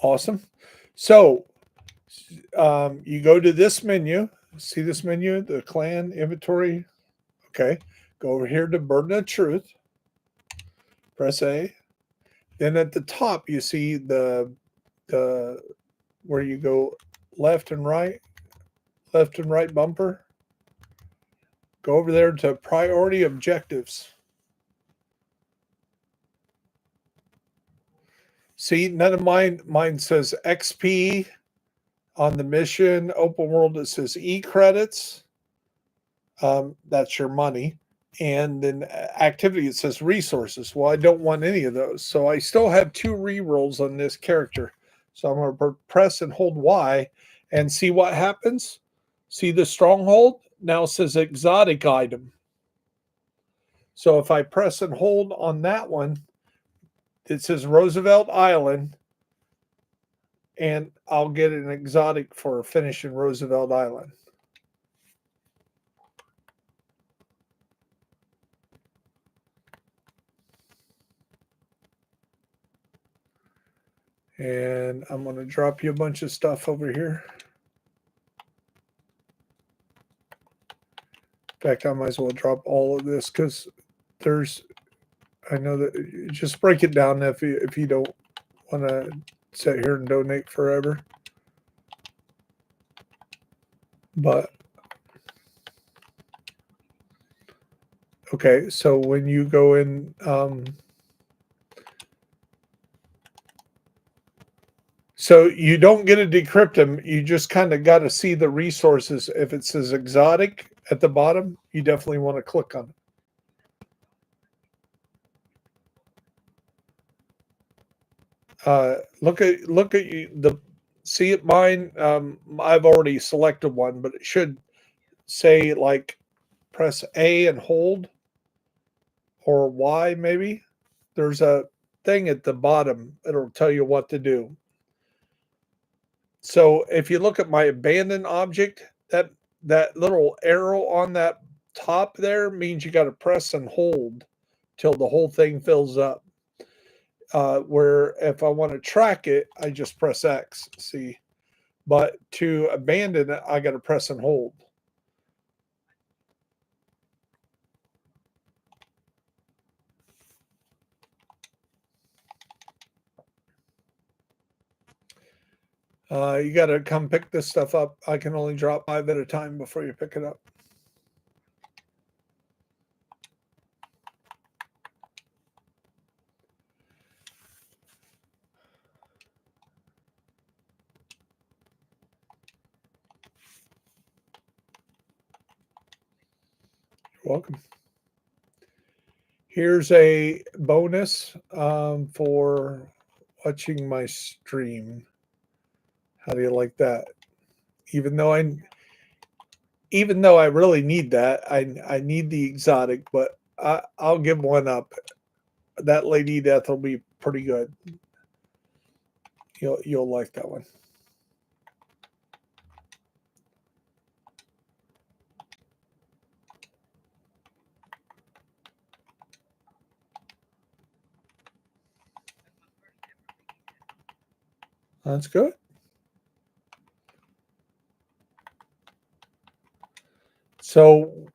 Speaker 1: Awesome. So you go to this menu. See this menu, the clan inventory. Okay. Go over here to Burden of Truth. Press A. Then at the top, you see the where you go left and right bumper. Go over there to priority objectives. See, none of mine says XP on the mission. Open world, it says E credits. That's your money. And then activity, it says resources. Well, I don't want any of those. So I still have 2 rerolls on this character. So I'm going to press and hold Y and see what happens. See the stronghold? Now says exotic item. So if I press and hold on that one, it says Roosevelt Island, and I'll get an exotic for finishing Roosevelt Island. And I'm going to drop you a bunch of stuff over here. In fact, I might as well drop all of this because I know that just break it down if you don't want to sit here and donate forever. But okay, so when you go in, so you don't get to decrypt them. You just kind of got to see the resources. If it says exotic at the bottom, you definitely want to click on it. Look at see it mine. I've already selected one, but it should say like press A and hold or Y maybe. there's a thing at the bottom. It'll tell you what to do. So if you look at my abandoned object, that little arrow on that top there means you got to press and hold till the whole thing fills up. Where if I want to track it, I just press X. See, but to abandon it, I got to press and hold. You got to come pick this stuff up. I can only drop 5 at a time before you pick it up. You're welcome. Here's a bonus for watching my stream. How do you like that? Even though I really need that, I need the exotic, but I'll give one up. That Lady Death will be pretty good. You'll like that one. That's good. So,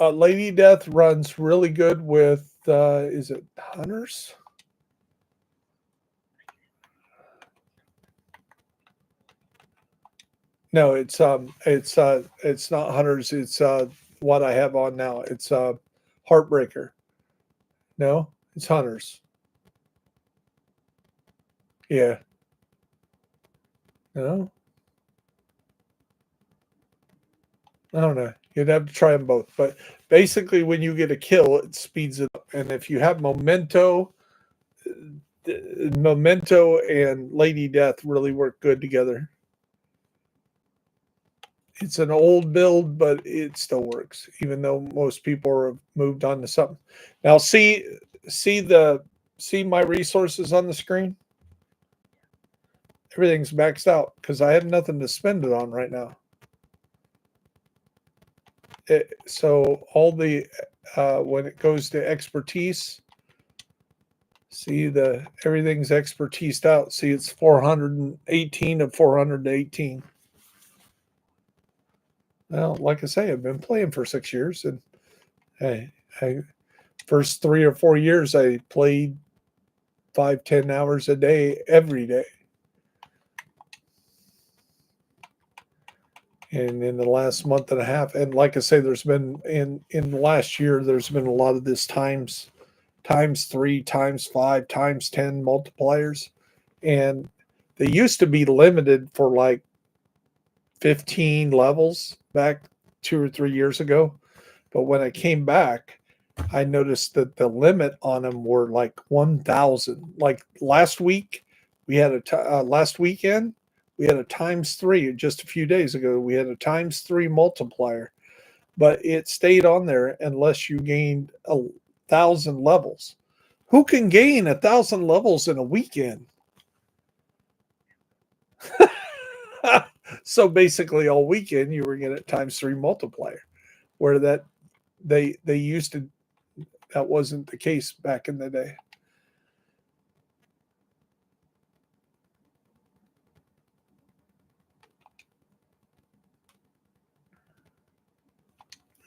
Speaker 1: Lady Death runs really good with is it hunters? No, it's not hunters. It's what I have on now. It's Heartbreaker. No, it's hunters. Yeah. No, I don't know. You'd have to try them both. But basically, when you get a kill, it speeds it up. And if you have Memento and Lady Death really work good together. It's an old build, but it still works, even though most people have moved on to something. Now, see my resources on the screen. Everything's maxed out because I have nothing to spend it on right now. So all the when it goes to expertise, see everything's expertised out. See, it's 418 of 418. Well, like I say, I've been playing for 6 years, and I first 3 or 4 years I played 5-10 hours a day every day. And in the last month and a half, and like I say, there's been in the last year, there's been a lot of this times 3, times 5, times 10 multipliers. And they used to be limited for like 15 levels back 2 or 3 years ago. But when I came back, I noticed that the limit on them were like 1,000. Like last week, we had last weekend, we had a times 3. Just a few days ago, we had a times 3 multiplier, but it stayed on there unless you gained 1,000 levels. Who can gain 1,000 levels in a weekend? So basically, all weekend you were getting a times 3 multiplier, where they used to. That wasn't the case back in the day.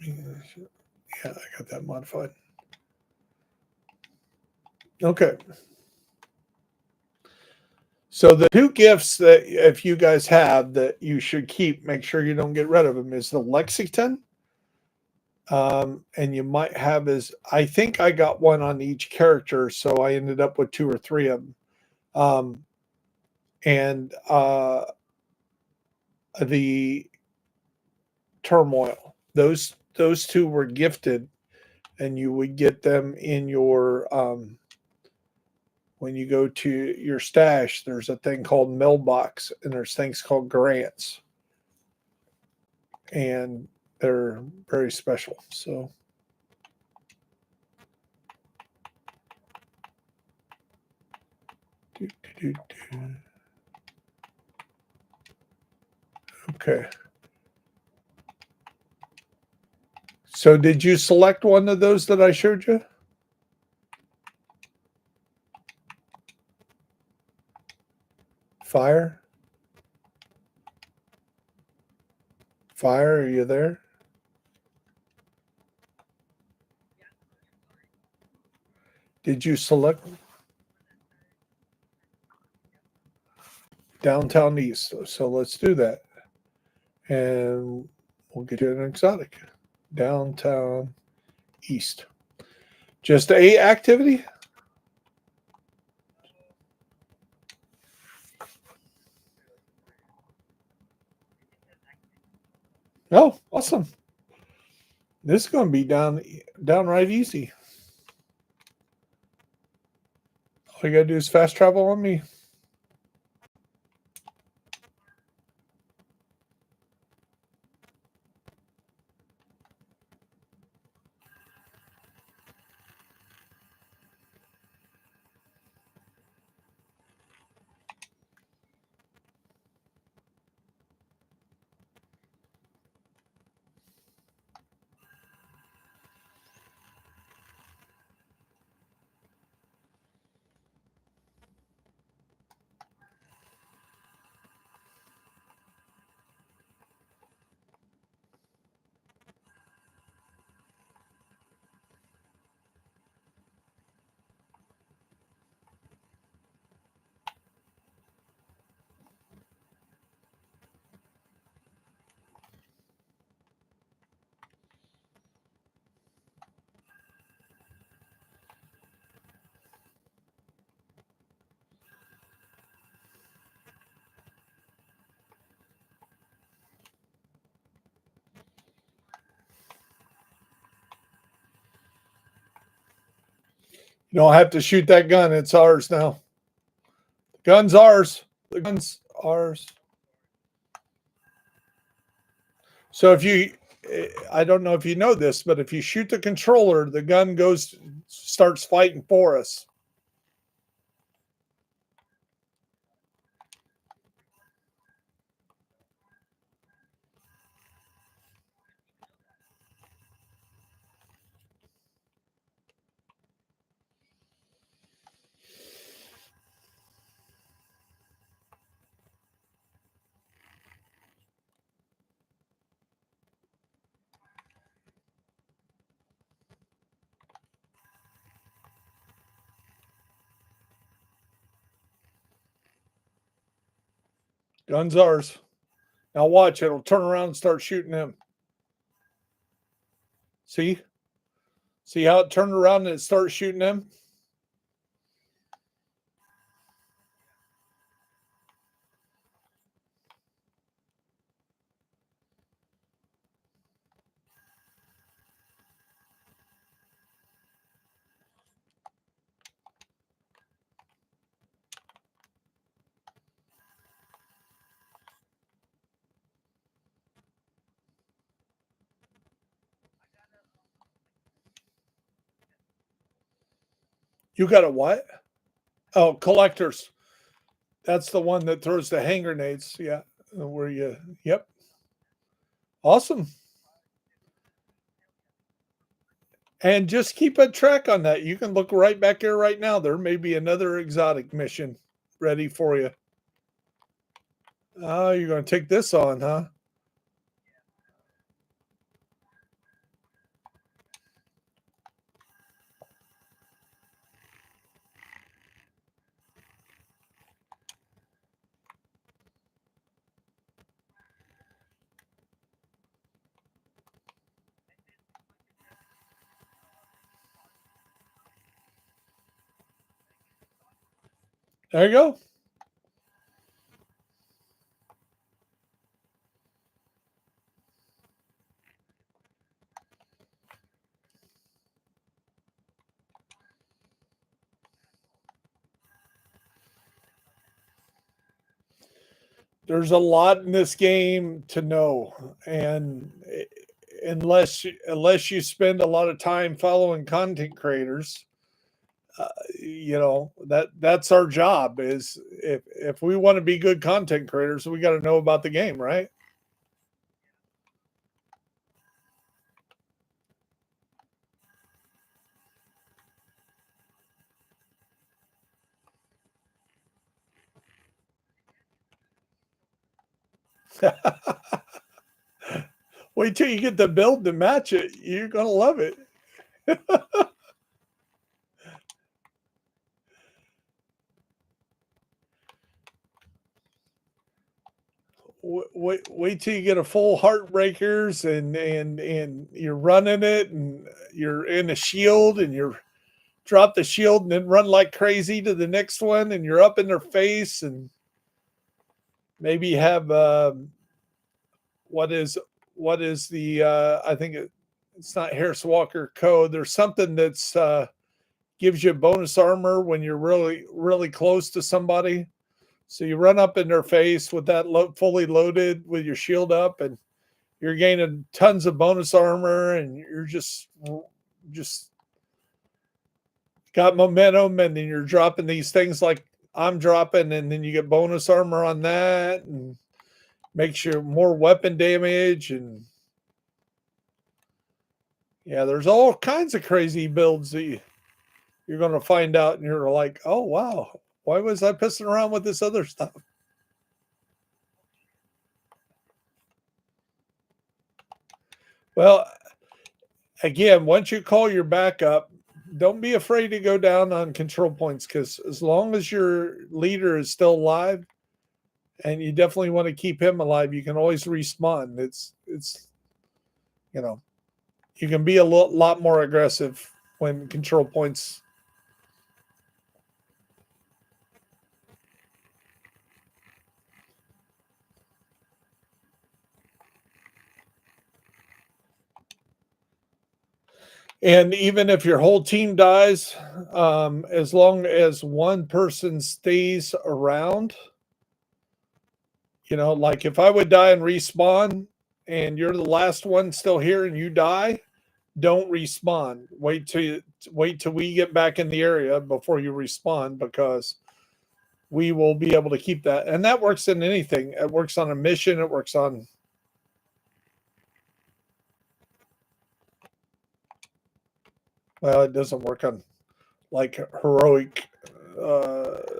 Speaker 1: Yeah, I got that modified. Okay. So the 2 gifts that if you guys have that you should keep, make sure you don't get rid of them, is the Lexington. And you might have I think I got one on each character, so I ended up with 2 or 3 of them. And the Turmoil. Those 2 were gifted, and you would get them in your when you go to your stash. There's a thing called mailbox, and there's things called grants, and they're very special. So do. Okay. So did you select one of those that I showed you? Fire? Fire, are you there? Did you select downtown east? So let's do that. And we'll get you an exotic. Downtown east. Just a activity? Oh, awesome. This is going to be downright easy. All you got to do is fast travel on me. You don't have to shoot that gun. It's ours now. The gun's ours. The gun's ours. So if you, I don't know if you know this, but if you shoot the controller, the gun starts fighting for us. Gun's ours. Now watch, it'll turn around and start shooting him. See? See how it turned around and it starts shooting him? You got a what? Oh, collectors. That's the one that throws the hand grenades. Yeah. Where you, yep. Awesome. And just keep a track on that. You can look right back here right now. There may be another exotic mission ready for you. Oh, you're going to take this on, huh? There you go. There's a lot in this game to know, and unless you spend a lot of time following content creators, That's our job. Is if we want to be good content creators, we got to know about the game, right? Wait till you get the build to match it. You're gonna love it. Wait till you get a full heartbreakers and you're running it and you're in a shield and you're drop the shield and then run like crazy to the next one and you're up in their face and maybe have what is what is the I think it's not Harris Walker code. There's something that's gives you bonus armor when you're really close to somebody. So you run up in their face with that fully loaded with your shield up, and you're gaining tons of bonus armor, and you're just got momentum, and then you're dropping these things like I'm dropping, and then you get bonus armor on that, and makes you more weapon damage, and yeah, there's all kinds of crazy builds that you're going to find out, and you're like, oh wow, why was I pissing around with this other stuff? Well, again, once you call your backup, don't be afraid to go down on control points because as long as your leader is still alive, and you definitely want to keep him alive, you can always respawn. It's you know you can be a lot more aggressive when control points. And even if your whole team dies, as long as one person stays around, like if I would die and respawn and you're the last one still here and you die, don't respawn. Wait till we get back in the area before you respawn because we will be able to keep that. And that works in anything. It works on a mission, it works on well, it doesn't work on like heroic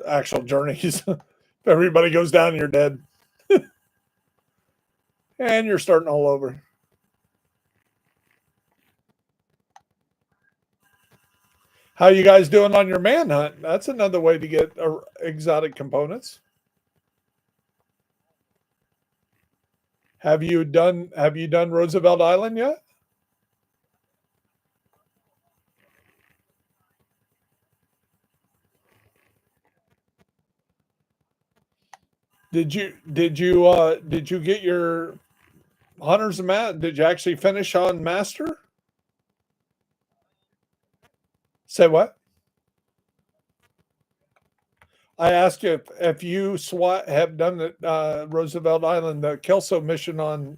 Speaker 1: actual journeys. If everybody goes down, you're dead. And you're starting all over. How you guys doing on your manhunt? That's another way to get exotic components. Have you done Roosevelt Island yet? Did you get your hunters and mat? Did you actually finish on master? Say what? I asked you if you SWAT have done the Roosevelt Island, the Kelso mission on.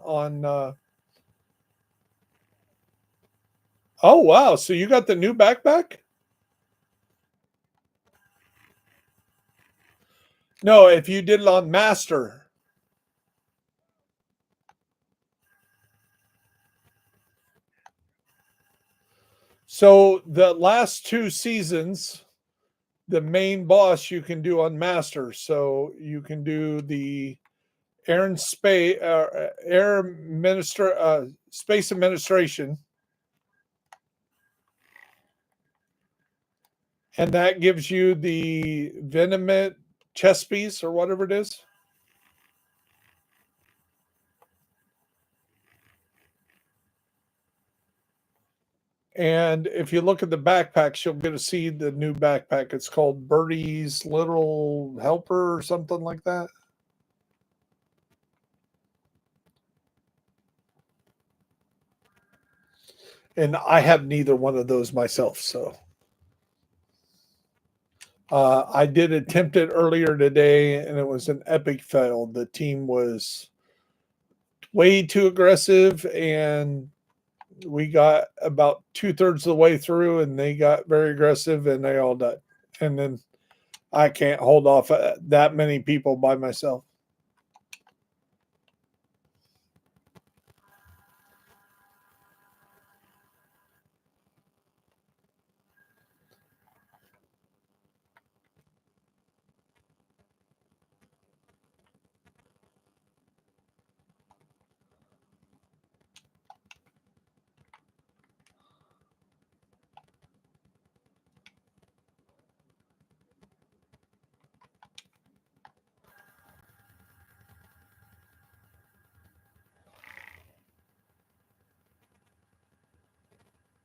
Speaker 1: Oh wow! So you got the new backpack? No, if you did it on master. So the last two seasons, the main boss you can do on master. So you can do the space administration, and that gives you the venomate chest piece or whatever it is. And if you look at the backpacks, you'll get to see the new backpack. It's called Birdie's Little Helper or something like that. And I have neither one of those myself. So I did attempt it earlier today, and it was an epic fail. The team was way too aggressive, and we got about 2/3 of the way through, and they got very aggressive, and they all died. And then I can't hold off that many people by myself.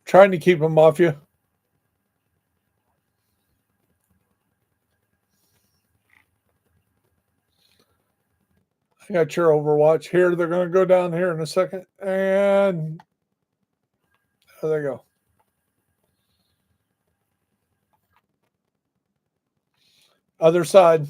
Speaker 1: Trying to keep them off you. I got your Overwatch here. They're going to go down here in a second. And there they go. Other side.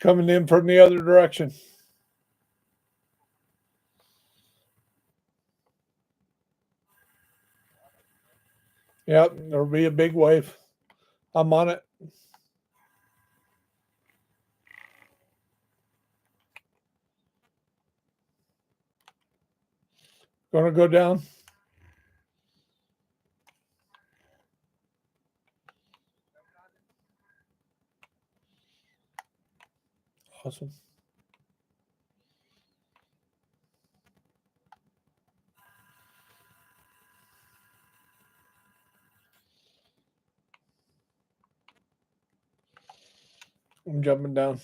Speaker 1: Coming in from the other direction. Yep, there'll be a big wave. I'm on it. Going to go down. Awesome. I'm jumping down.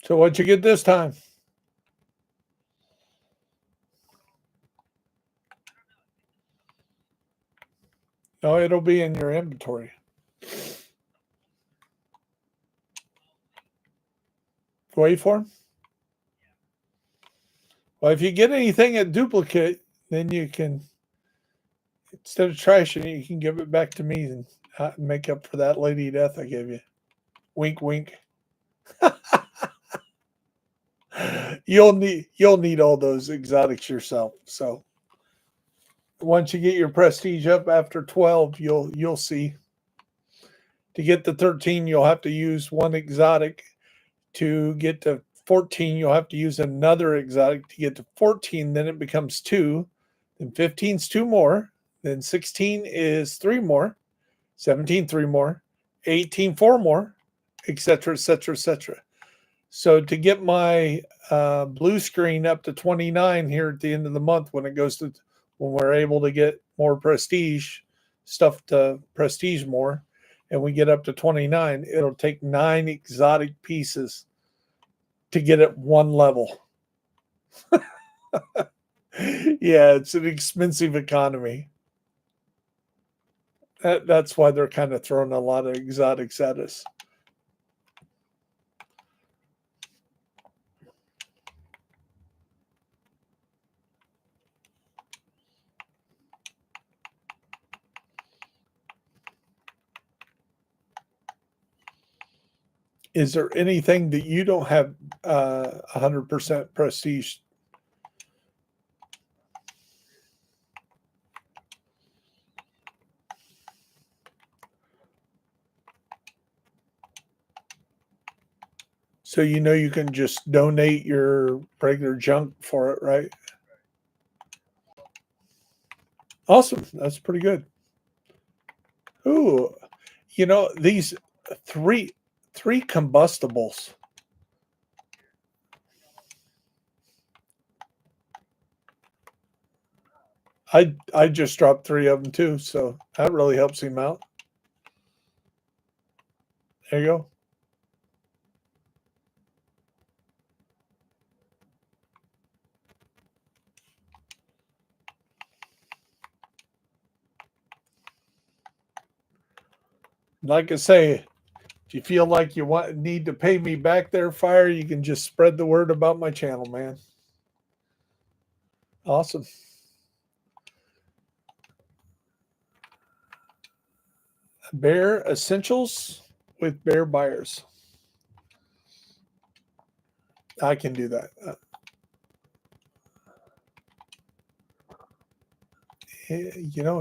Speaker 1: So what'd you get this time? No, it'll be in your inventory. Waveform? Well, if you get anything at duplicate, then you can, instead of trashing it, you can give it back to me and make up for that Lady Death I gave you. Wink, wink. You'll need all those exotics yourself. So once you get your prestige up after 12, you'll see. To get to 13, you'll have to use one exotic. To get to 14, you'll have to use another exotic. To get to 14, then it becomes 2. Then 15 is 2 more. Then 16 is 3 more. 17, 3 more. 18, 4 more, etc., etc., etc. So to get my blue screen up to 29 here at the end of the month, when we're able to get more prestige, stuff to prestige more, and we get up to 29, it'll take 9 exotic pieces to get at one level. Yeah, it's an expensive economy. That's why they're kind of throwing a lot of exotics at us. Is there anything that you don't have 100% prestige? So you know you can just donate your regular junk for it, right? Awesome. That's pretty good. Ooh, these three three combustibles. I just dropped three of them too, so that really helps him out. There you go. Like I say, if you feel like you need to pay me back there, Fire, you can just spread the word about my channel, man. Awesome. Bear Essentials with Bear Buyers. I can do that.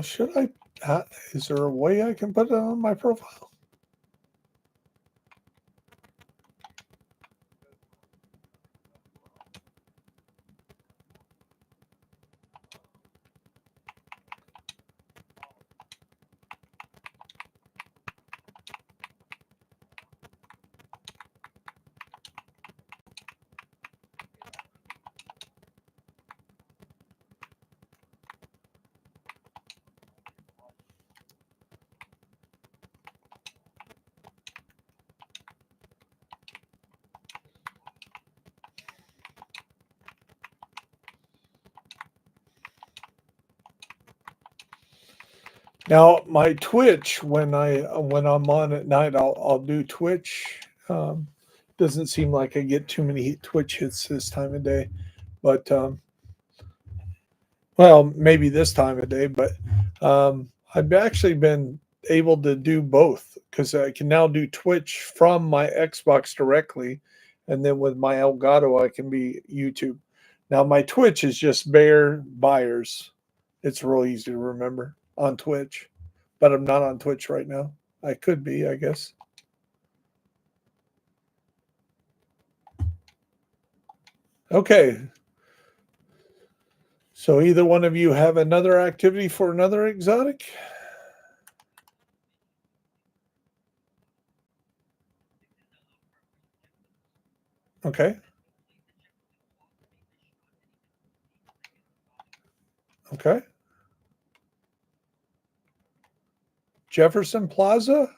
Speaker 1: Should I? Is there a way I can put it on my profile? Now, my Twitch, when I'm on at night, I'll do Twitch. Doesn't seem like I get too many Twitch hits this time of day, but well, maybe this time of day. But I've actually been able to do both because I can now do Twitch from my Xbox directly, and then with my Elgato, I can be YouTube. Now, my Twitch is just Bear Buyers. It's real easy to remember on Twitch, but I'm not on Twitch right now. I could be, I guess. Okay. So either one of you have another activity for another exotic? Okay. Okay. Jefferson Plaza?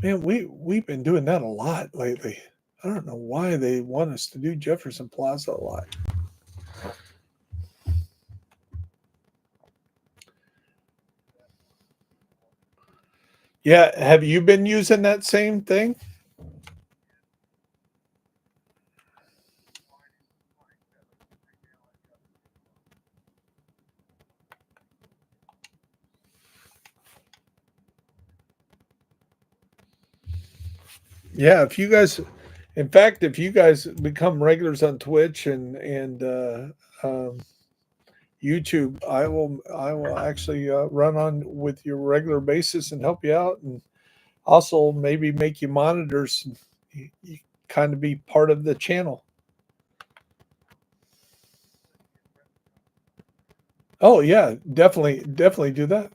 Speaker 1: Man, we've been doing that a lot lately. I don't know why they want us to do Jefferson Plaza a lot. Yeah, have you been using that same thing? Yeah, in fact, if you guys become regulars on Twitch and um, YouTube, I will actually run on with your regular basis and help you out, and also maybe make you monitors. You kind of be part of the channel. Oh yeah, definitely do that.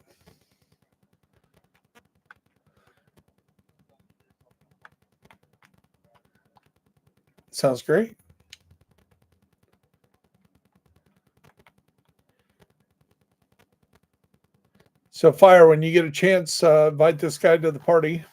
Speaker 1: Sounds great. So, Fire, when you get a chance, invite this guy to the party.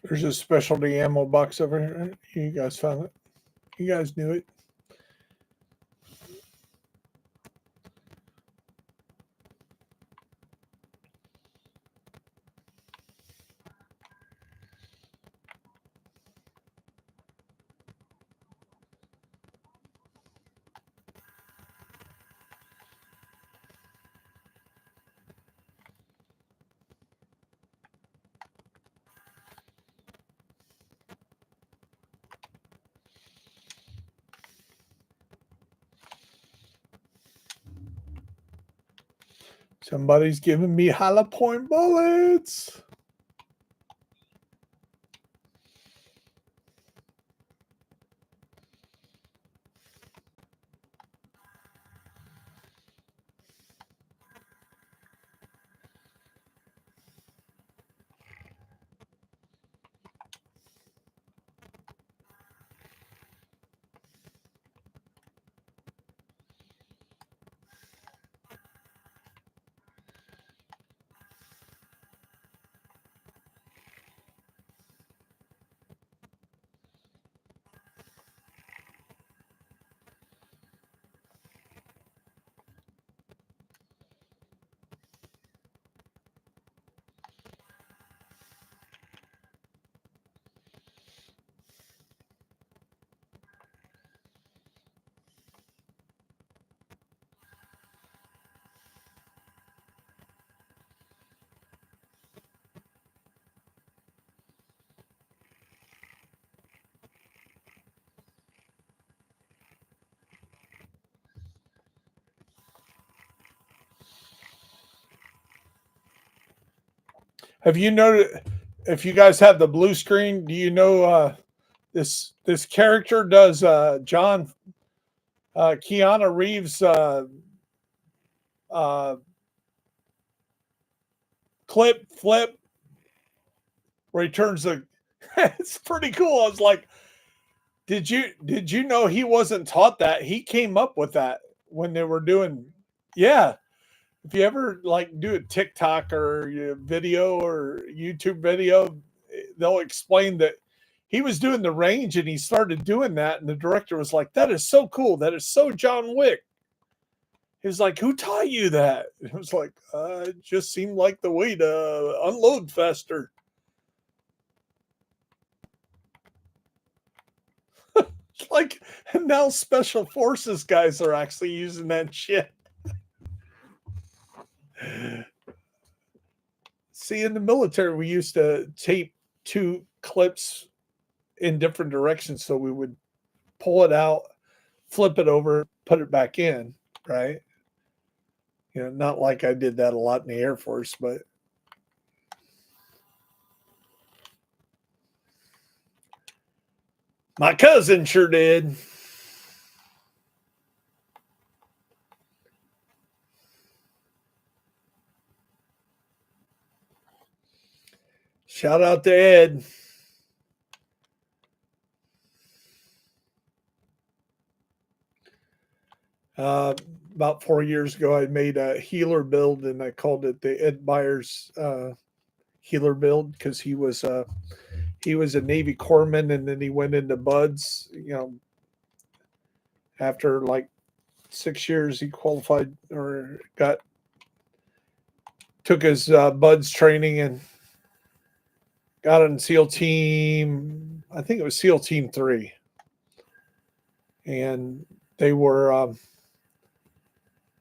Speaker 1: There's a specialty ammo box over here. You guys found it. You guys knew it. Somebody's giving me hollow point bullets. Have you noticed? If you guys have the blue screen, do you know this character does John Keanu Reeves uh, clip flip where he turns the? It's pretty cool. I was like, did you know he wasn't taught that? He came up with that when they were doing. Yeah, if you ever like do a TikTok or video or YouTube video, they'll explain that he was doing the range and he started doing that, and the director was like, "That is so cool. That is so John Wick." He was like, "Who taught you that?" It was like, "It just seemed like the way to unload faster." Like, and now special forces guys are actually using that shit. See, in the military, we used to tape two clips in different directions, so we would pull it out, flip it over, put it back in, right? Not like I did that a lot in the Air Force, but my cousin sure did. Shout out to Ed. Uh, about 4 years ago, I made a healer build, and I called it the Ed Byers healer build because he was a Navy corpsman, and then he went into Buds. After like 6 years, he qualified or took his Buds training and got on SEAL team. I think it was SEAL Team 3, and they were.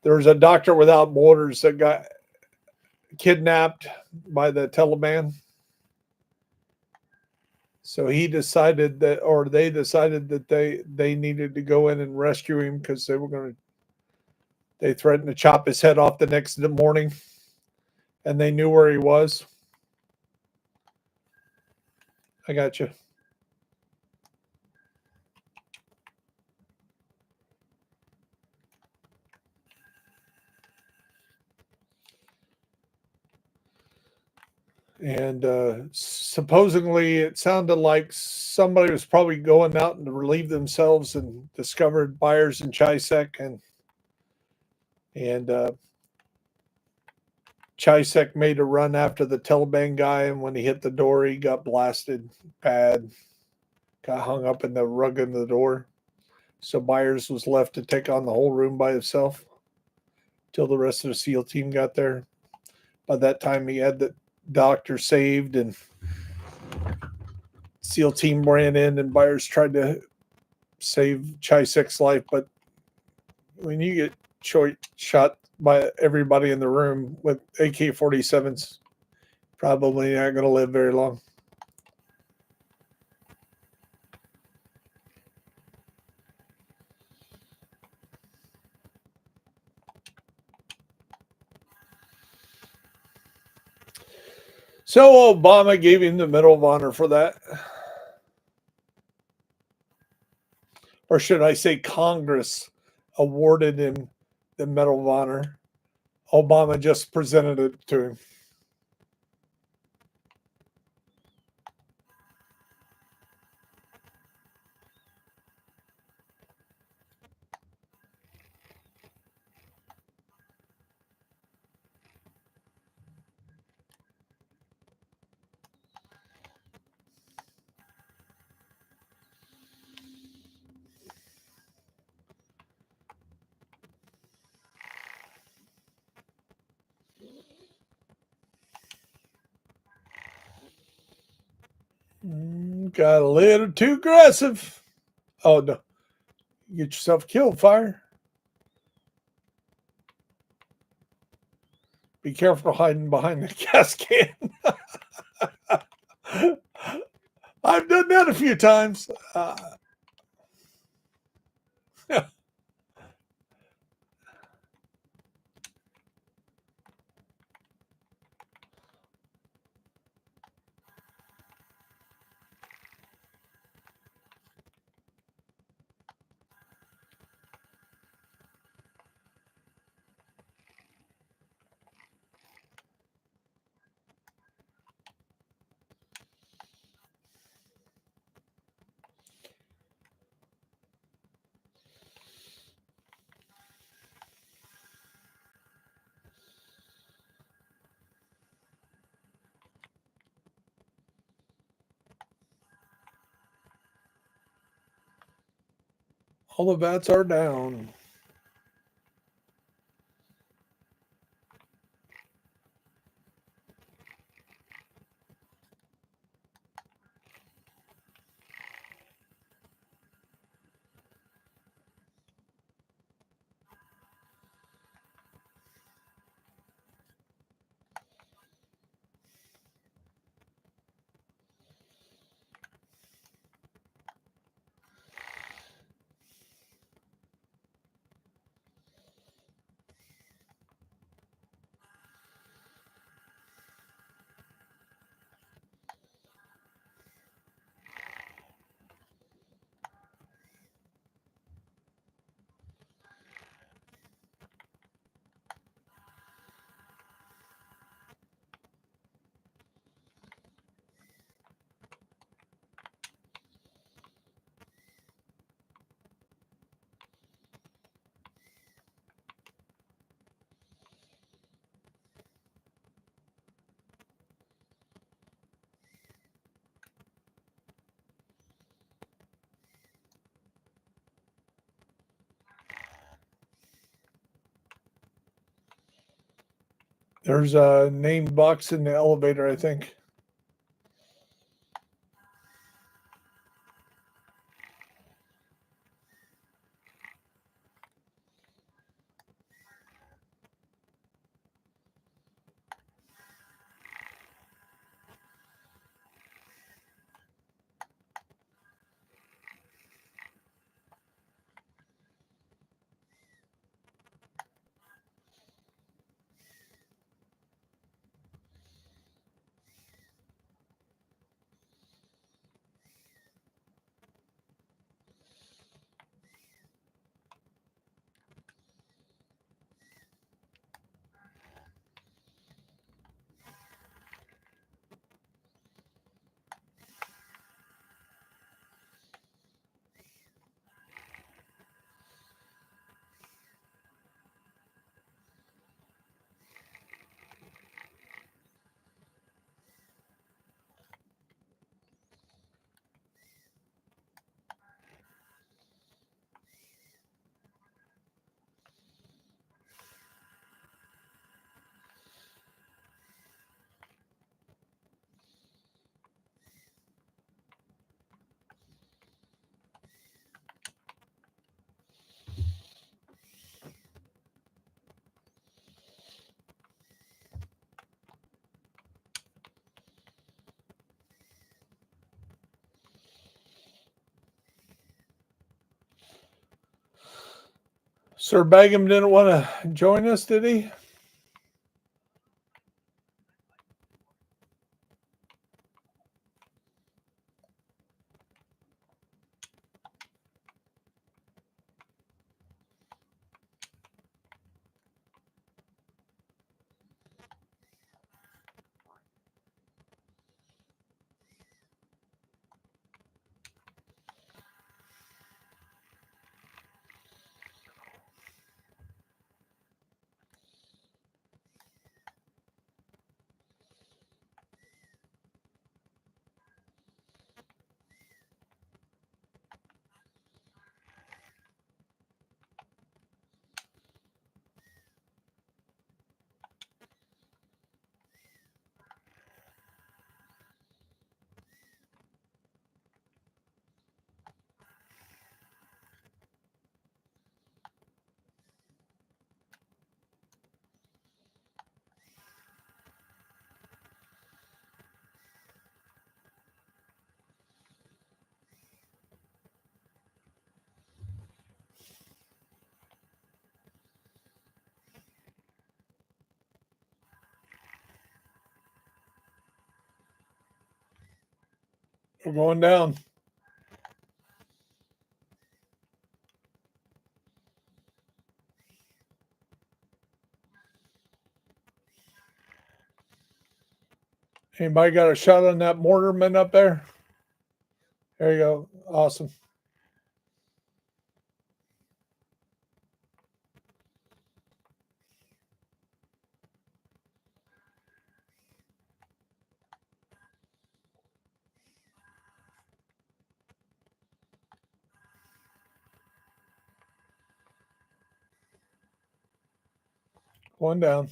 Speaker 1: There was a doctor without borders that got kidnapped by the Taliban. So he decided that, or they decided that they needed to go in and rescue him because they threatened to chop his head off the next morning, and they knew where he was. I got you. And supposedly it sounded like somebody was probably going out and to relieve themselves and discovered Byers and Chisek, and Chisek made a run after the Taliban guy, and when he hit the door, he got blasted bad, got hung up in the rug in the door. So Byers was left to take on the whole room by himself till the rest of the SEAL team got there. By that time, he had the doctor saved, and SEAL team ran in, and Byers tried to save Chisek's life. But when you get shot by everybody in the room with AK-47s, probably not going to live very long. So Obama gave him the Medal of Honor for that. Or should I say Congress awarded him the Medal of Honor. Obama just presented it to him. Got a little too aggressive. Oh, no. Get yourself killed, fire. Be careful hiding behind the gas can. I've done that a few times. All the bats are down. There's a name box in the elevator, I think. Sir Bagum didn't want to join us, did he? We're going down. Anybody got a shot on that mortarman up there? There you go. Awesome. One down.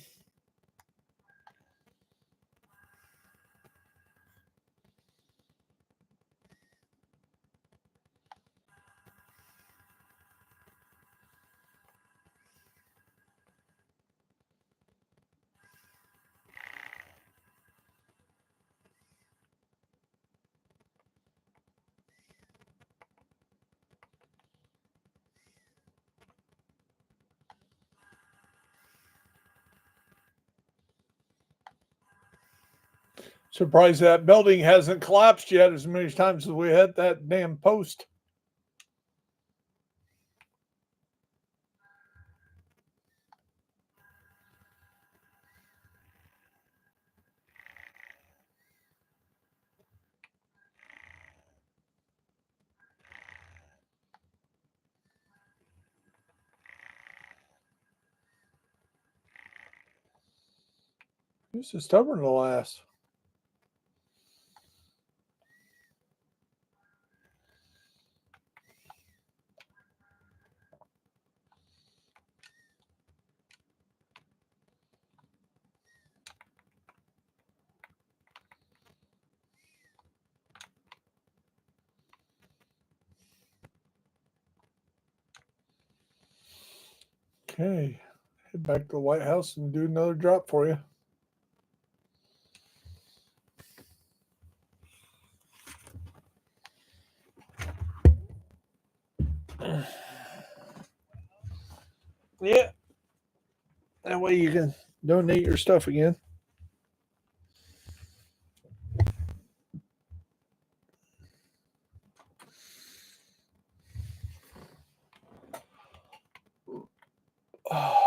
Speaker 1: Surprised that building hasn't collapsed yet as many times as we hit that damn post. This is stubborn to last. Okay. Head back to the White House and do another drop for you. Yeah. That way you can donate your stuff again. Oh.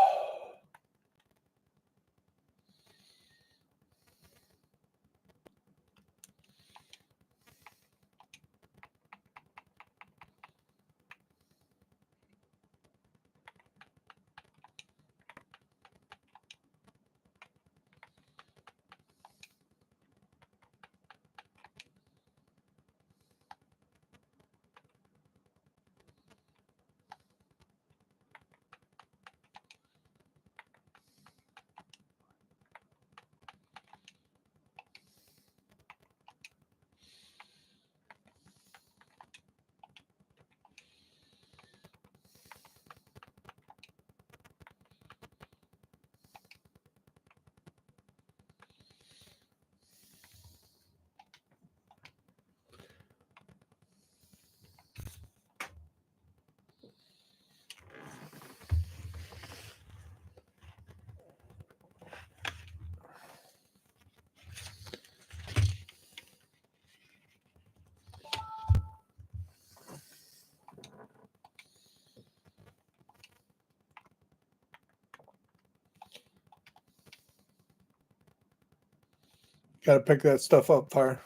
Speaker 1: Got to pick that stuff up, Fire.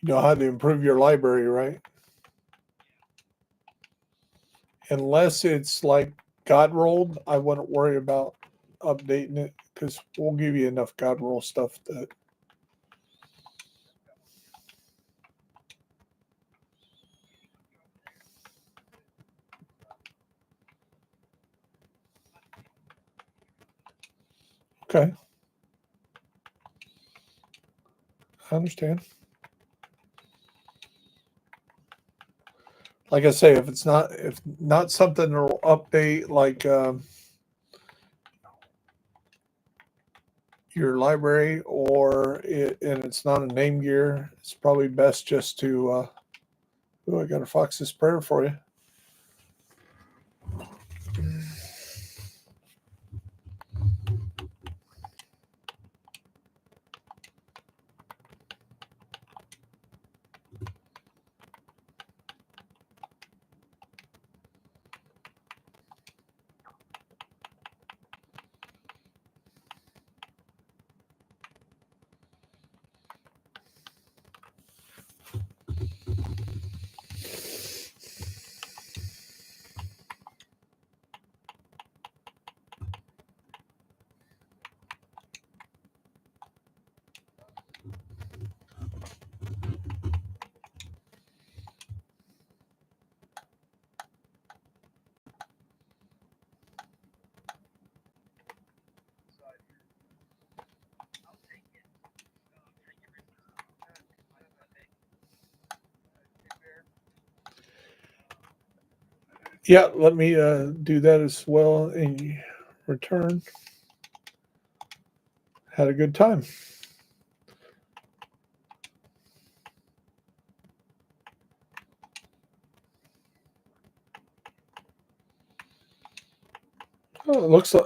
Speaker 1: You know how to improve your library, right? Unless it's like God rolled, I wouldn't worry about updating it because we'll give you enough God roll stuff that. Okay. I understand. Like I say, if not something that'll update like your library and it's not a name gear, it's probably best just to. I got a Fox's prayer for you. Yeah, let me do that as well in return. Had a good time. Oh, it looks like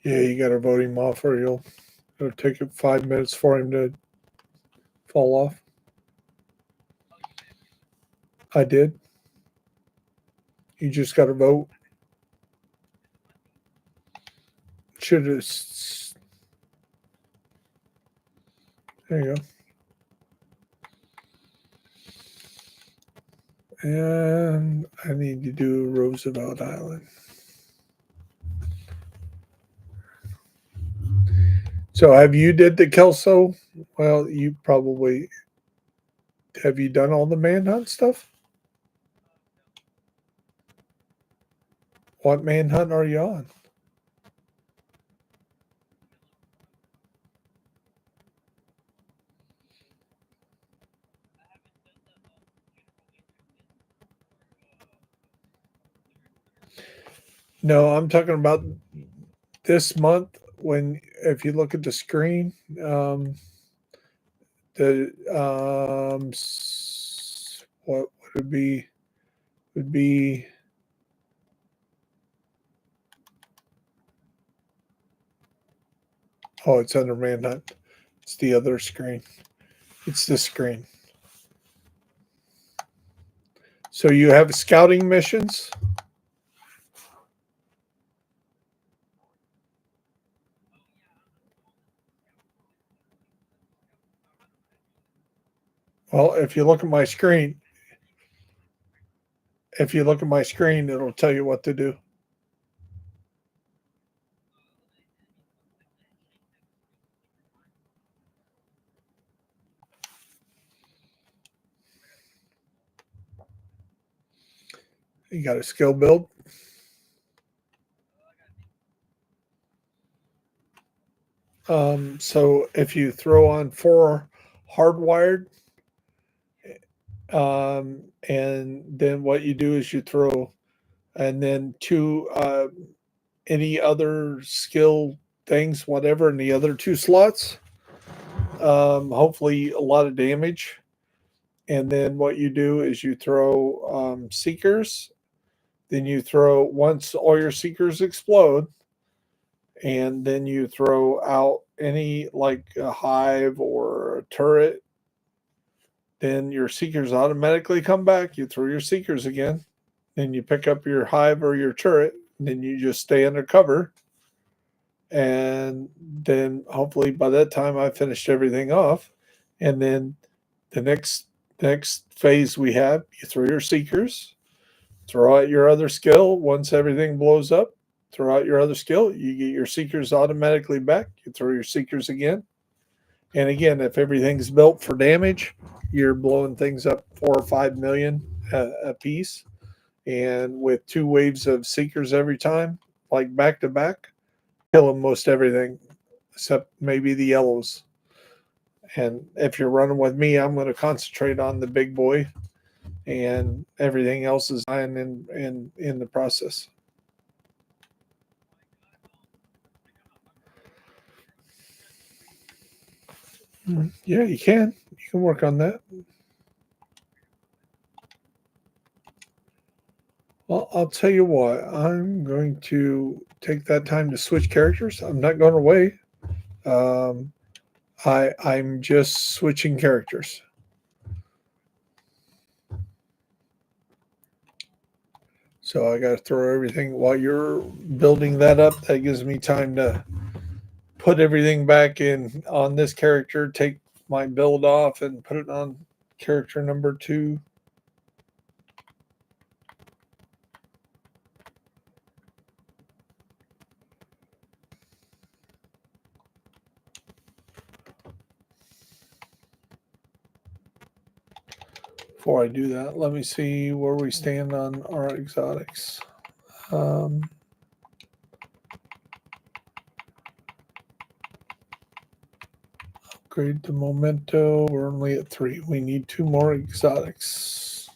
Speaker 1: yeah, you got to vote him off, or it'll take it 5 minutes for him to fall off. I did. You just got to vote. Should have. There you go. And I need to do Roosevelt Island. So have you did the Kelso? Well, you probably have you done all the manhunt stuff? What manhunt are you on? No, I'm talking about this month. When if you look at the screen, the what would be would be oh, it's under manhunt. It's the other screen. It's this screen. So you have scouting missions. Well, if you look at my screen, it'll tell you what to do. You got a skill build. So if you throw on 4 hardwired, and then what you do is you throw, and then 2 any other skill things, whatever, in the other 2 slots. Hopefully, a lot of damage. And then what you do is you throw seekers. Then you throw once all your seekers explode, and then you throw out any like a hive or a turret. Then your seekers automatically come back. You throw your seekers again. Then you pick up your hive or your turret. And then you just stay under cover. And then hopefully by that time I finished everything off. And then the next phase we have, you throw your seekers, throw out your other skill. Once everything blows up, throw out your other skill. You get your seekers automatically back. You throw your seekers again. And again, if everything's built for damage, you're blowing things up 4 or 5 million a piece. And with 2 waves of seekers every time, like back to back, killing most everything except maybe the yellows. And if you're running with me, I'm going to concentrate on the big boy, and everything else is dying in the process. Yeah, you can. You can work on that. Well, I'll tell you what, I'm going to take that time to switch characters. I'm not going away. Um, I'm just switching characters. So I got to throw everything while you're building that up. That gives me time to put everything back in on this character, take my build off, and put it on character number 2. Before I do that, let me see where we stand on our exotics. Um, Upgrade the memento. We're only at 3. We need 2 more exotics.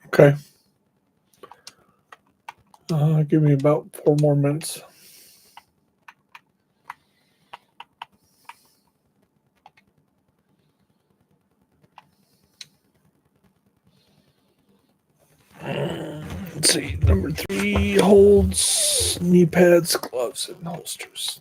Speaker 1: Okay. Give me about 4 more minutes. Let's see. Number 3 holds knee pads, gloves, and holsters.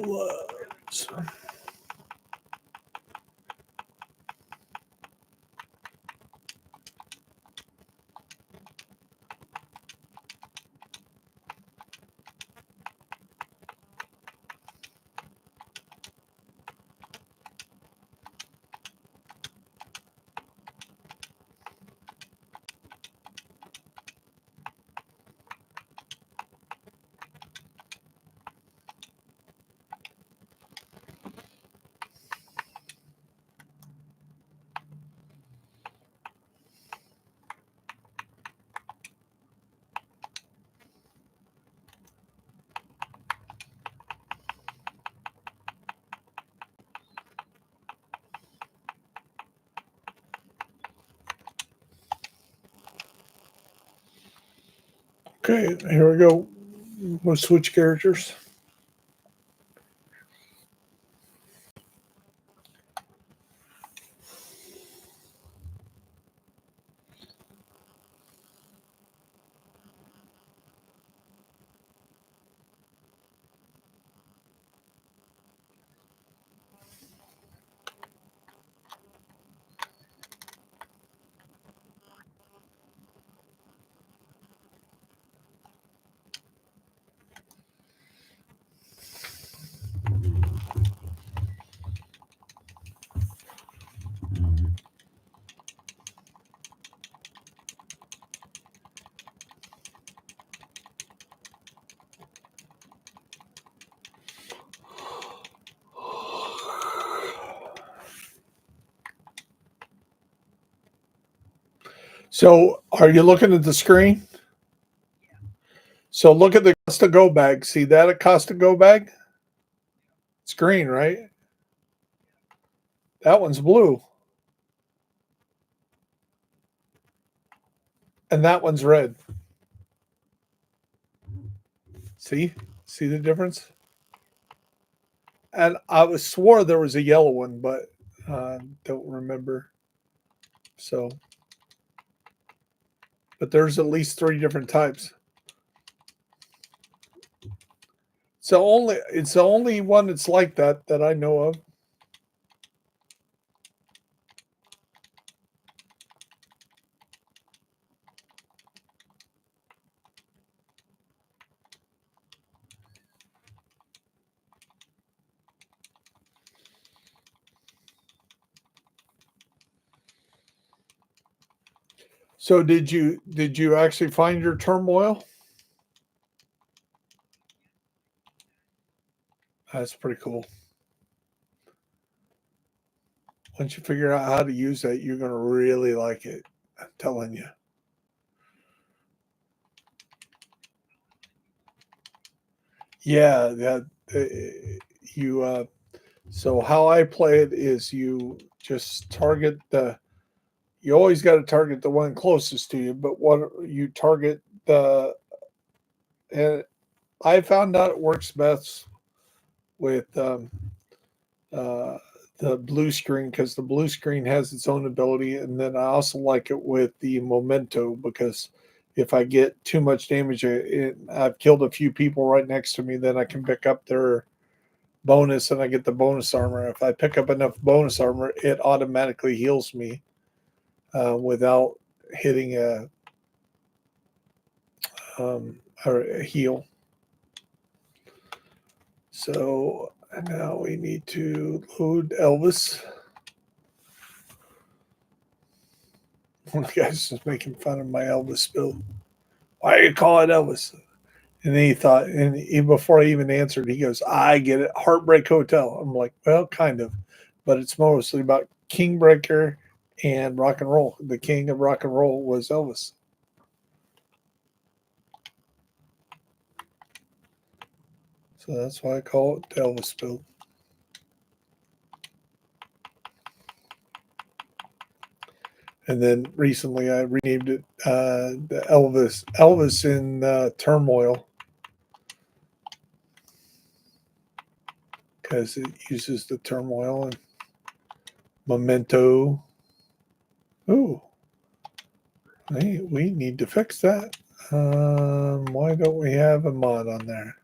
Speaker 1: gloves. Okay, here we go. We'll switch characters. So, are you looking at the screen? So, look at the Costa Go bag. See that at Costa Go bag? It's green, right? That one's blue. And that one's red. See? See the difference? And I was swore there was a yellow one, but don't remember. So, but there's at least 3 different types. It's the only one that's like that I know of. So did you actually find your turmoil? That's pretty cool. Once you figure out how to use that, you're going to really like it. I'm telling you. Yeah, that you. So how I play it is you just target the. You always got to target the one closest to you, but what you target the. And I found out it works best with uh, the blue screen because the blue screen has its own ability, and then I also like it with the memento because if I get too much damage, I've killed a few people right next to me, then I can pick up their bonus and I get the bonus armor. If I pick up enough bonus armor, it automatically heals me without hitting a heal. So now we need to load Elvis. One guy's just making fun of my Elvis build. Why do you call it Elvis? And then he thought, before I even answered, he goes, I get it. Heartbreak Hotel. I'm like, well, kind of. But it's mostly about King Breaker and rock and roll. The king of rock and roll was Elvis. So that's why I call it the Elvis build. And then recently I renamed it the Elvis in Turmoil, because it uses the turmoil and memento. Ooh, hey, we need to fix that. Why don't we have a mod on there?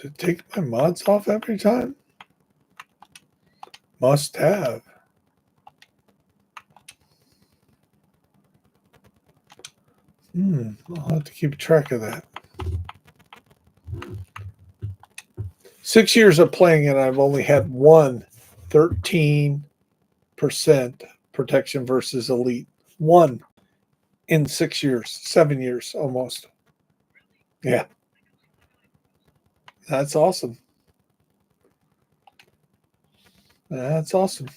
Speaker 1: Did it take my mods off every time? Must have. I'll have to keep track of that. 6 years of playing and I've only had one 13% protection versus elite. One in 6 years, 7 years almost. Yeah, that's awesome. That's awesome.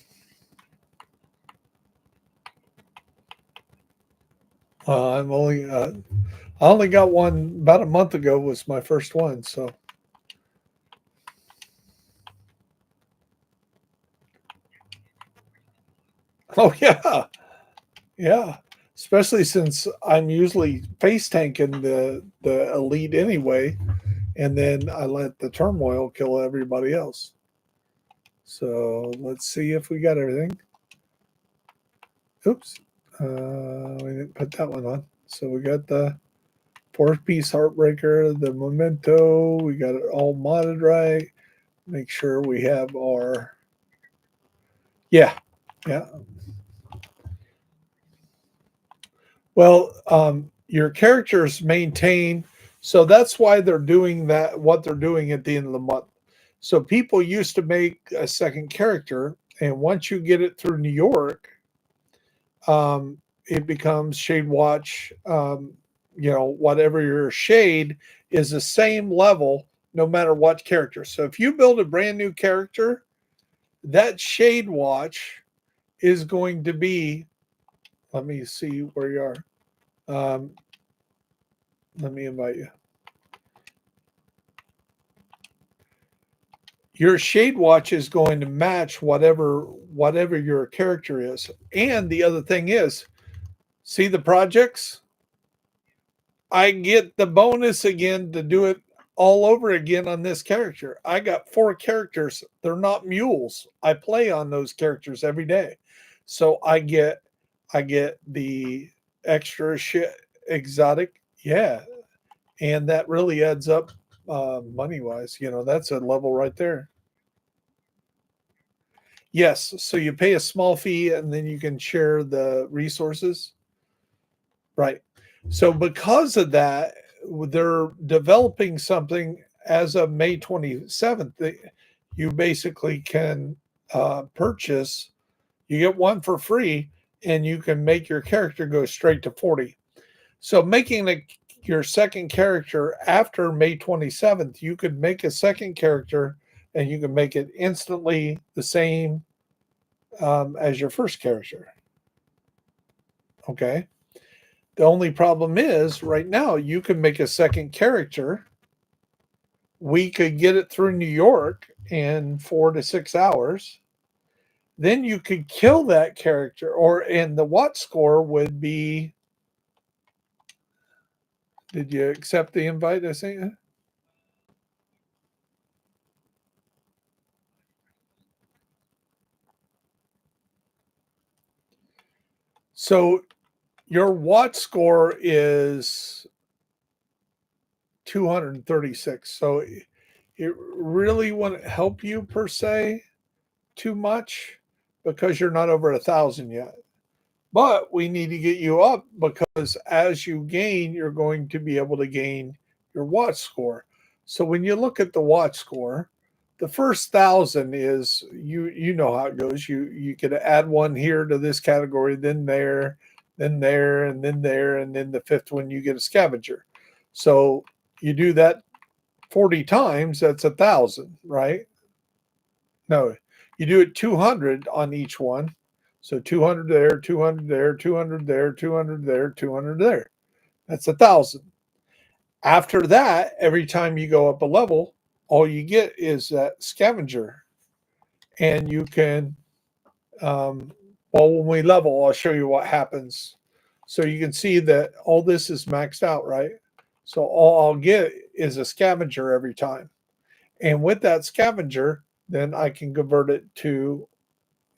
Speaker 1: I only got one about a month ago. Was my first one. So, oh yeah, yeah. Especially since I'm usually face tanking the elite anyway, and then I let the turmoil kill everybody else. So let's see if we got everything. Oops, we didn't put that one on. So we got the 4-piece heartbreaker, the memento. We got it all modded right. Make sure we have our yeah, yeah. Well, your characters maintain, so that's why they're doing that. What they're doing at the end of the month. So people used to make a second character, and once you get it through New York, it becomes Shade Watch. Whatever your shade is the same level no matter what character. So if you build a brand new character, that Shade Watch is going to be. Let me see where you are. Let me invite you. Your shade watch is going to match whatever your character is. And the other thing is, see the projects? I get the bonus again to do it all over again on this character. I got 4 characters. They're not mules. I play on those characters every day. So I get the extra shit exotic. Yeah. And that really adds up money wise. That's a level right there. Yes. So you pay a small fee and then you can share the resources. Right. So because of that, they're developing something as of May 27th that you basically can purchase. You get one for free and you can make your character go straight to 40. So making your second character after May 27th, you could make a second character and you can make it instantly the same as your first character. Okay. The only problem is right now you can make a second character. We could get it through New York in 4 to 6 hours. Then you could kill that character, and the Watt score would be. Did you accept the invite I sent you? So your Watt score is 236. So it really wouldn't help you per se too much because you're not over 1,000 yet. But we need to get you up because as you gain, you're going to be able to gain your watch score. So when you look at the watch score, the first 1,000 is you know how it goes. You could add one here to this category, then there, and then there, and then the fifth one you get a scavenger. So you do that 40 times, that's 1,000, right? No, you do it 200 on each one. So 200 there, 200 there, 200 there, 200 there, 200 there. That's 1,000. After that, every time you go up a level, all you get is that scavenger. And you can, when we level, I'll show you what happens. So you can see that all this is maxed out, right? So all I'll get is a scavenger every time. And with that scavenger, then I can convert it to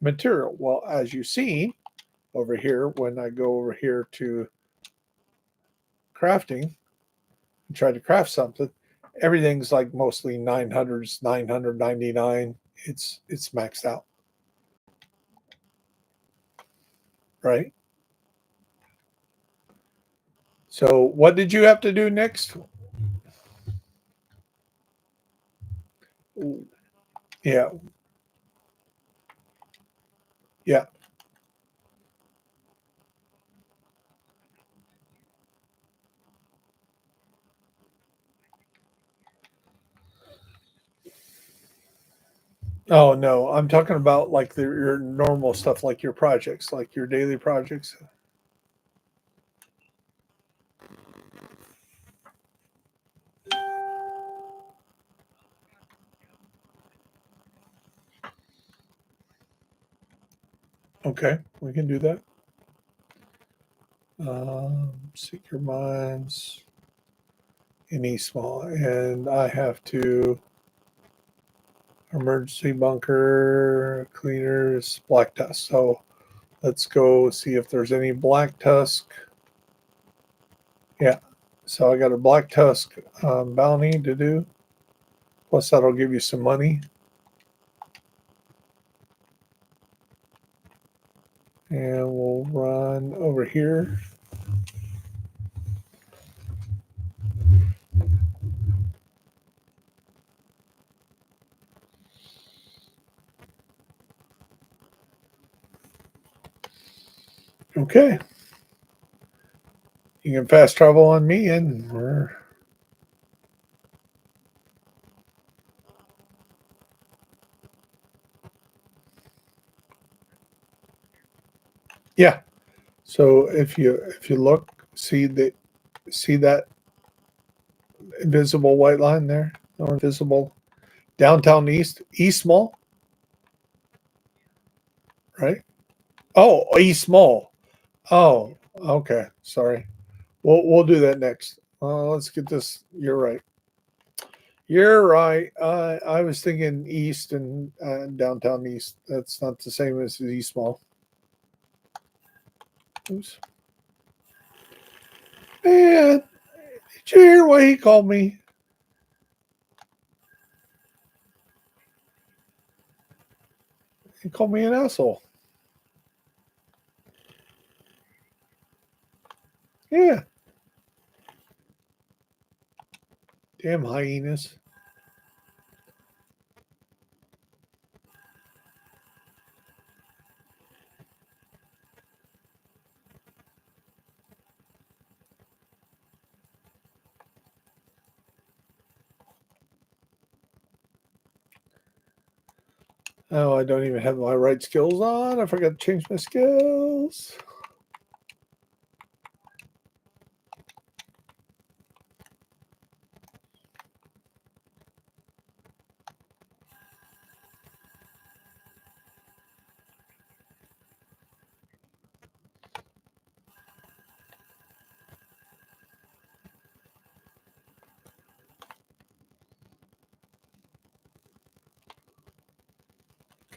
Speaker 1: material. Well, as you see over here, when I go over here to crafting and try to craft something, Everything's like mostly 900s, 999. It's maxed out, right? So what did you have to do next? Yeah, yeah. Oh no, I'm talking about like your normal stuff, like your projects, like your daily projects. Okay, we can do that. Secure mines, any small, and I have to emergency bunker cleaners, black tusk. So let's go see if there's any black tusk. Yeah. So I got a black tusk bounty to do. Plus that'll give you some money. And we'll run over here. Okay. You can fast travel on me and we're yeah. So if you look, see that invisible white line there? Or invisible downtown East Mall, right? Oh, East Mall. Oh, okay. Sorry. We'll do that next. Let's get this. You're right. You're right. I was thinking East and downtown East. That's not the same as the East Mall. Oops. Man, did you hear what he called me? He called me an asshole. Yeah, damn hyenas. Oh, I don't even have my right skills on. I forgot to change my skills.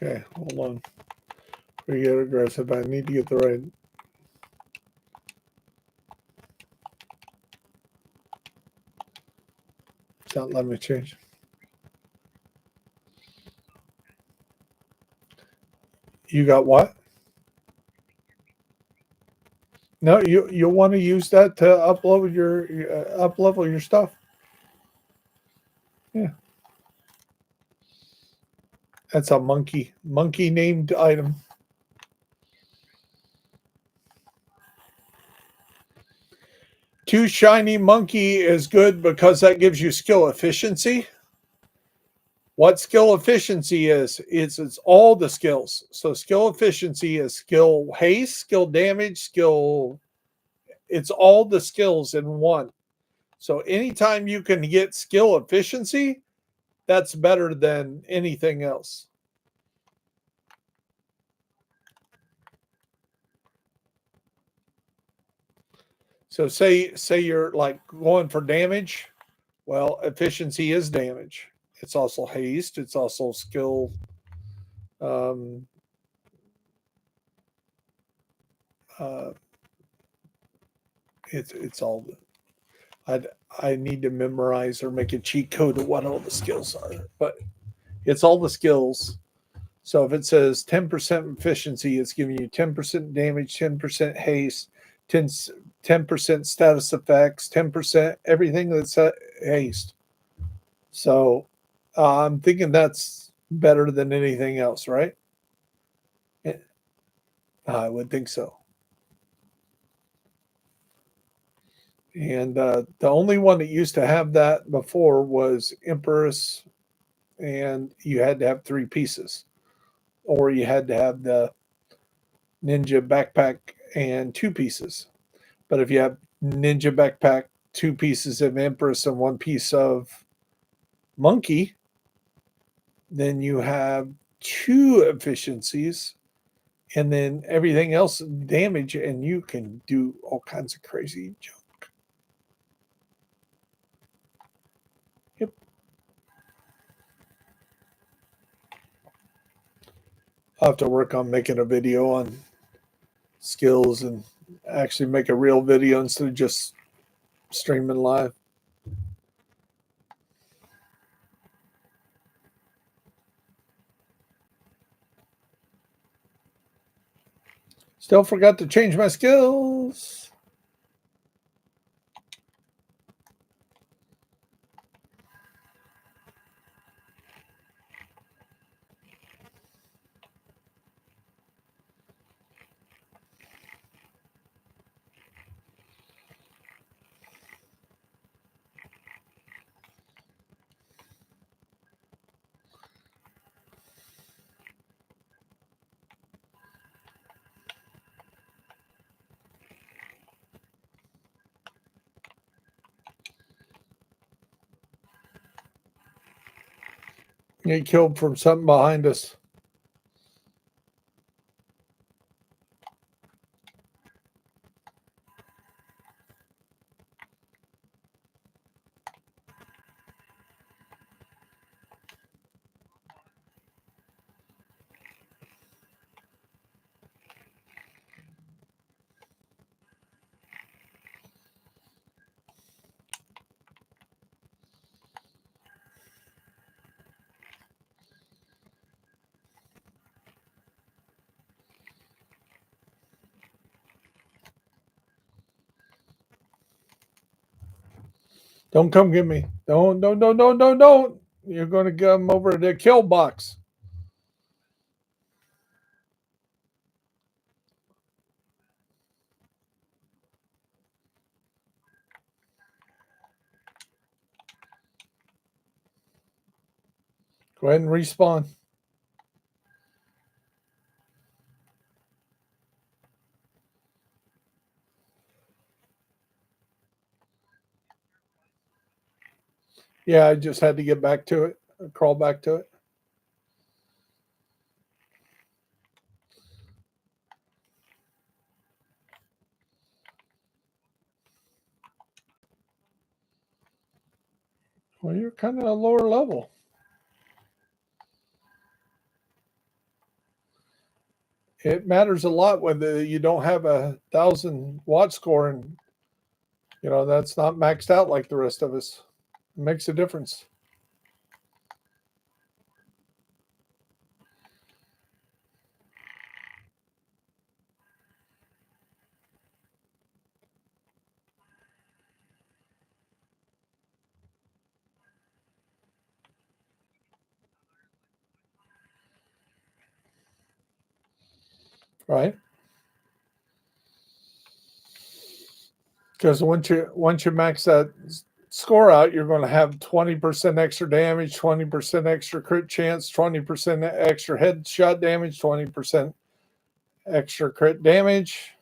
Speaker 1: Okay, hold on. We get aggressive. I need to get the right. It's not letting me change. You got what? No, you want to use that to upload your up level your stuff. Yeah, that's a monkey named item. Two shiny monkey is good because that gives you skill efficiency. What skill efficiency is it's all the skills. So skill efficiency is skill haste, skill damage, skill. It's all the skills in one. So anytime you can get skill efficiency, that's better than anything else. So say you're like going for damage. Well, efficiency is damage. It's also haste. It's also skill. Um, uh, it's all. I I need to memorize or make a cheat code of what all the skills are, but it's all the skills. So if it says 10% efficiency, it's giving you 10% damage, 10% haste, 10% status effects, 10% everything that's haste. So I'm thinking that's better than anything else, right? Eh, I would think so. And the only one that used to have that before was Empress, and you had to have three pieces, or you had to have the Ninja backpack and two pieces. But if you have Ninja backpack, two pieces of Empress, and one piece of Monkey, then you have two efficiencies, and then everything else damage, and you can do all kinds of crazy junk. Yep. I'll have to work on making a video on skills and actually make a real video instead of just streaming live. Still forgot to change my skills. Get killed from something behind us. Don't come get me. Don't. You're going to come over to the kill box. Go ahead and respawn. Yeah, I just had to get back to it, crawl back to it. Well, you're kind of a lower level. It matters a lot whether you don't have 1,000 watt score, and that's not maxed out like the rest of us. It makes a difference. Right? Because once you max that score out, you're going to have 20% extra damage, 20% extra crit chance, 20% extra headshot damage, 20% extra crit damage.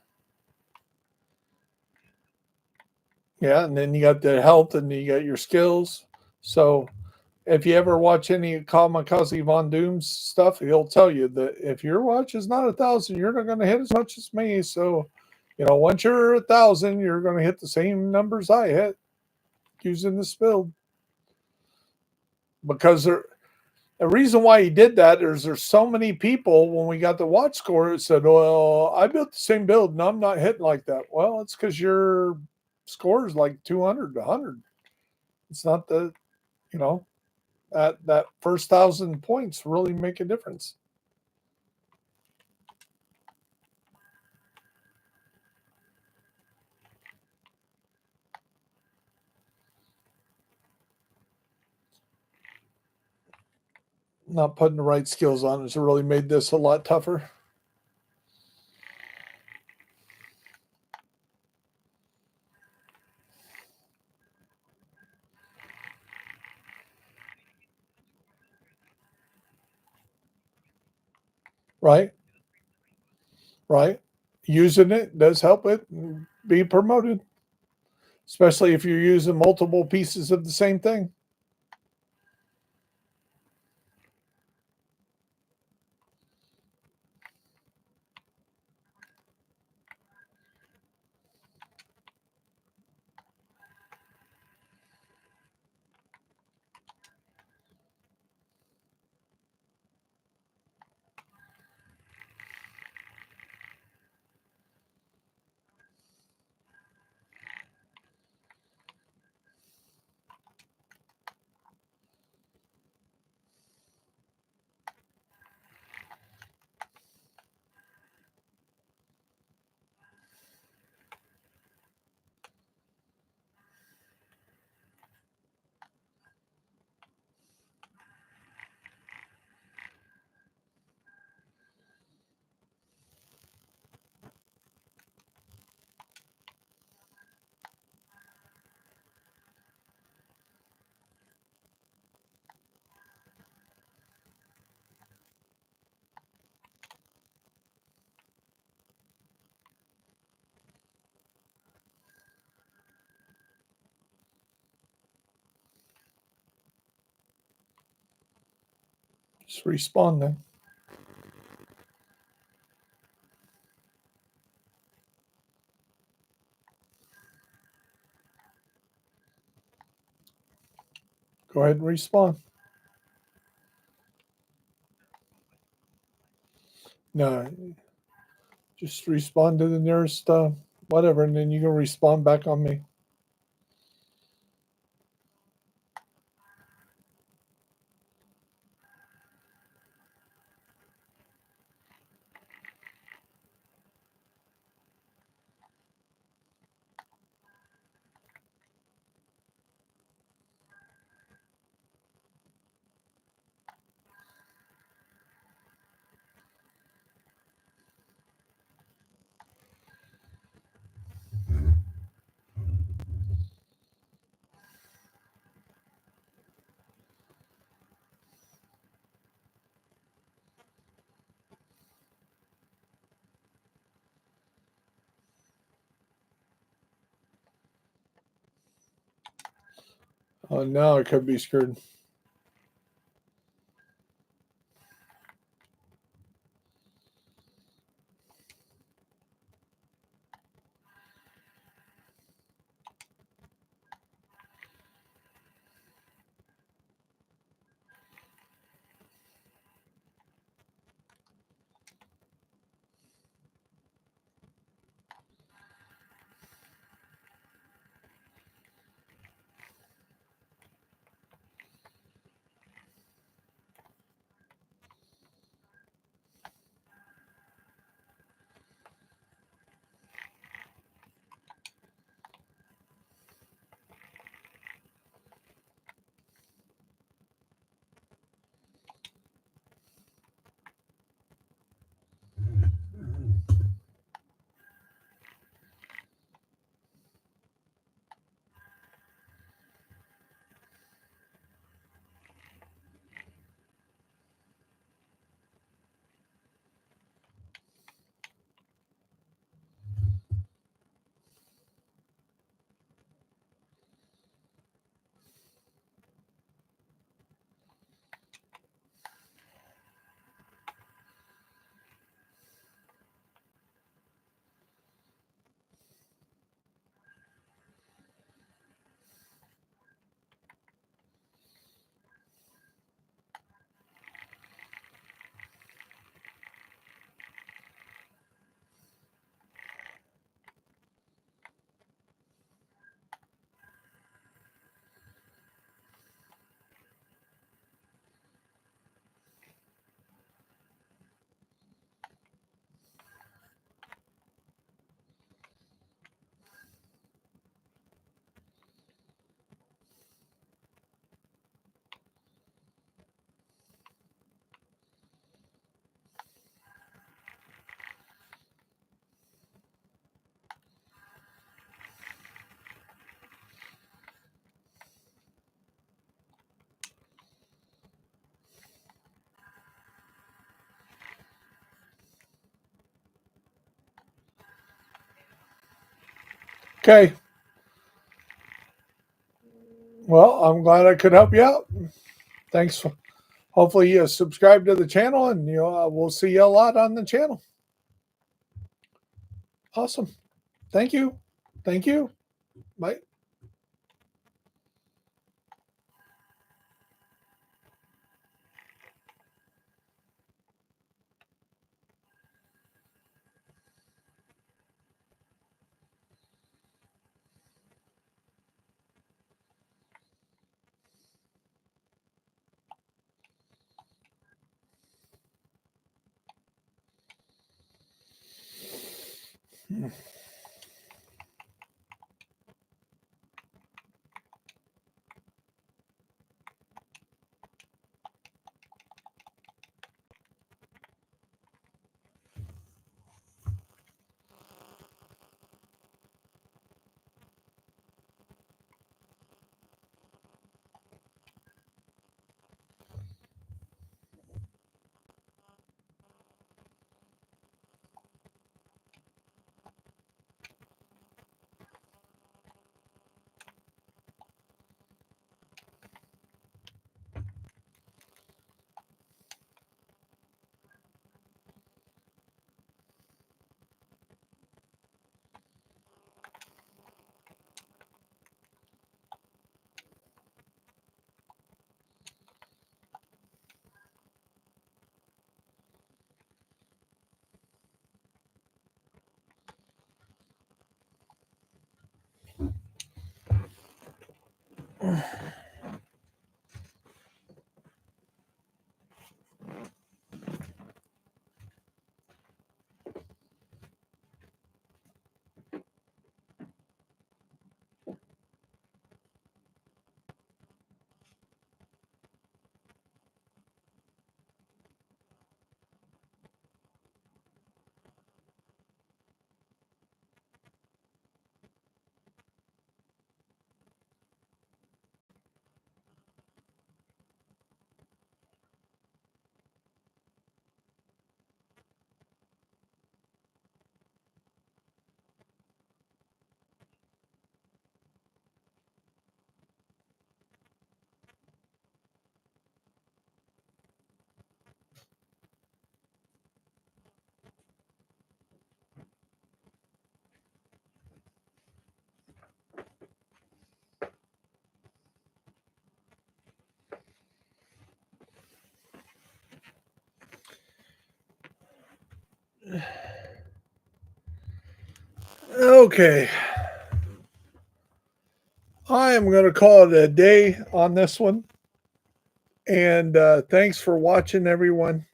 Speaker 1: Yeah, and then you got the health, and you got your skills. So if you ever watch any Kamikaze Von Doom's stuff, he'll tell you that if your watch is not 1,000, you're not going to hit as much as me. So, once you're 1,000, you're going to hit the same numbers I hit using this build. Because the reason why he did that is there's so many people when we got the watch score that said, well, I built the same build and I'm not hitting like that. Well, it's because you're scores like 200, 100. It's not the, you know, that first 1,000 points really make a difference. Not putting the right skills on has really made this a lot tougher. Right? Right? Using it does help it be promoted, especially if you're using multiple pieces of the same thing. Just respawn then. Go ahead and respawn. No, just respawn to the nearest whatever, and then you can respawn back on me. Now I could be screwed. Okay. Well, I'm glad I could help you out. Thanks. Hopefully you subscribe to the channel, and we'll see you a lot on the channel. Awesome. Thank you. Thank you. Bye. Okay. I am going to call it a day on this one. And thanks for watching, everyone.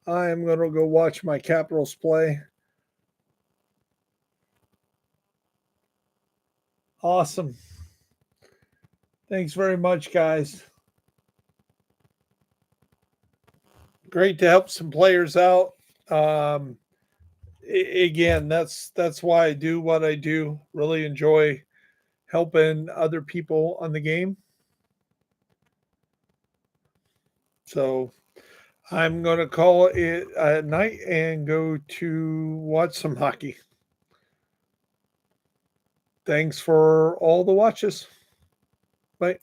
Speaker 1: I am going to go watch my Capitals play. Awesome. Thanks very much, guys. Great to help some players out. Again, that's why I do what I do. Really enjoy helping other people on the game. So I'm going to call it a night and go to watch some hockey. Thanks for all the watches. Bye.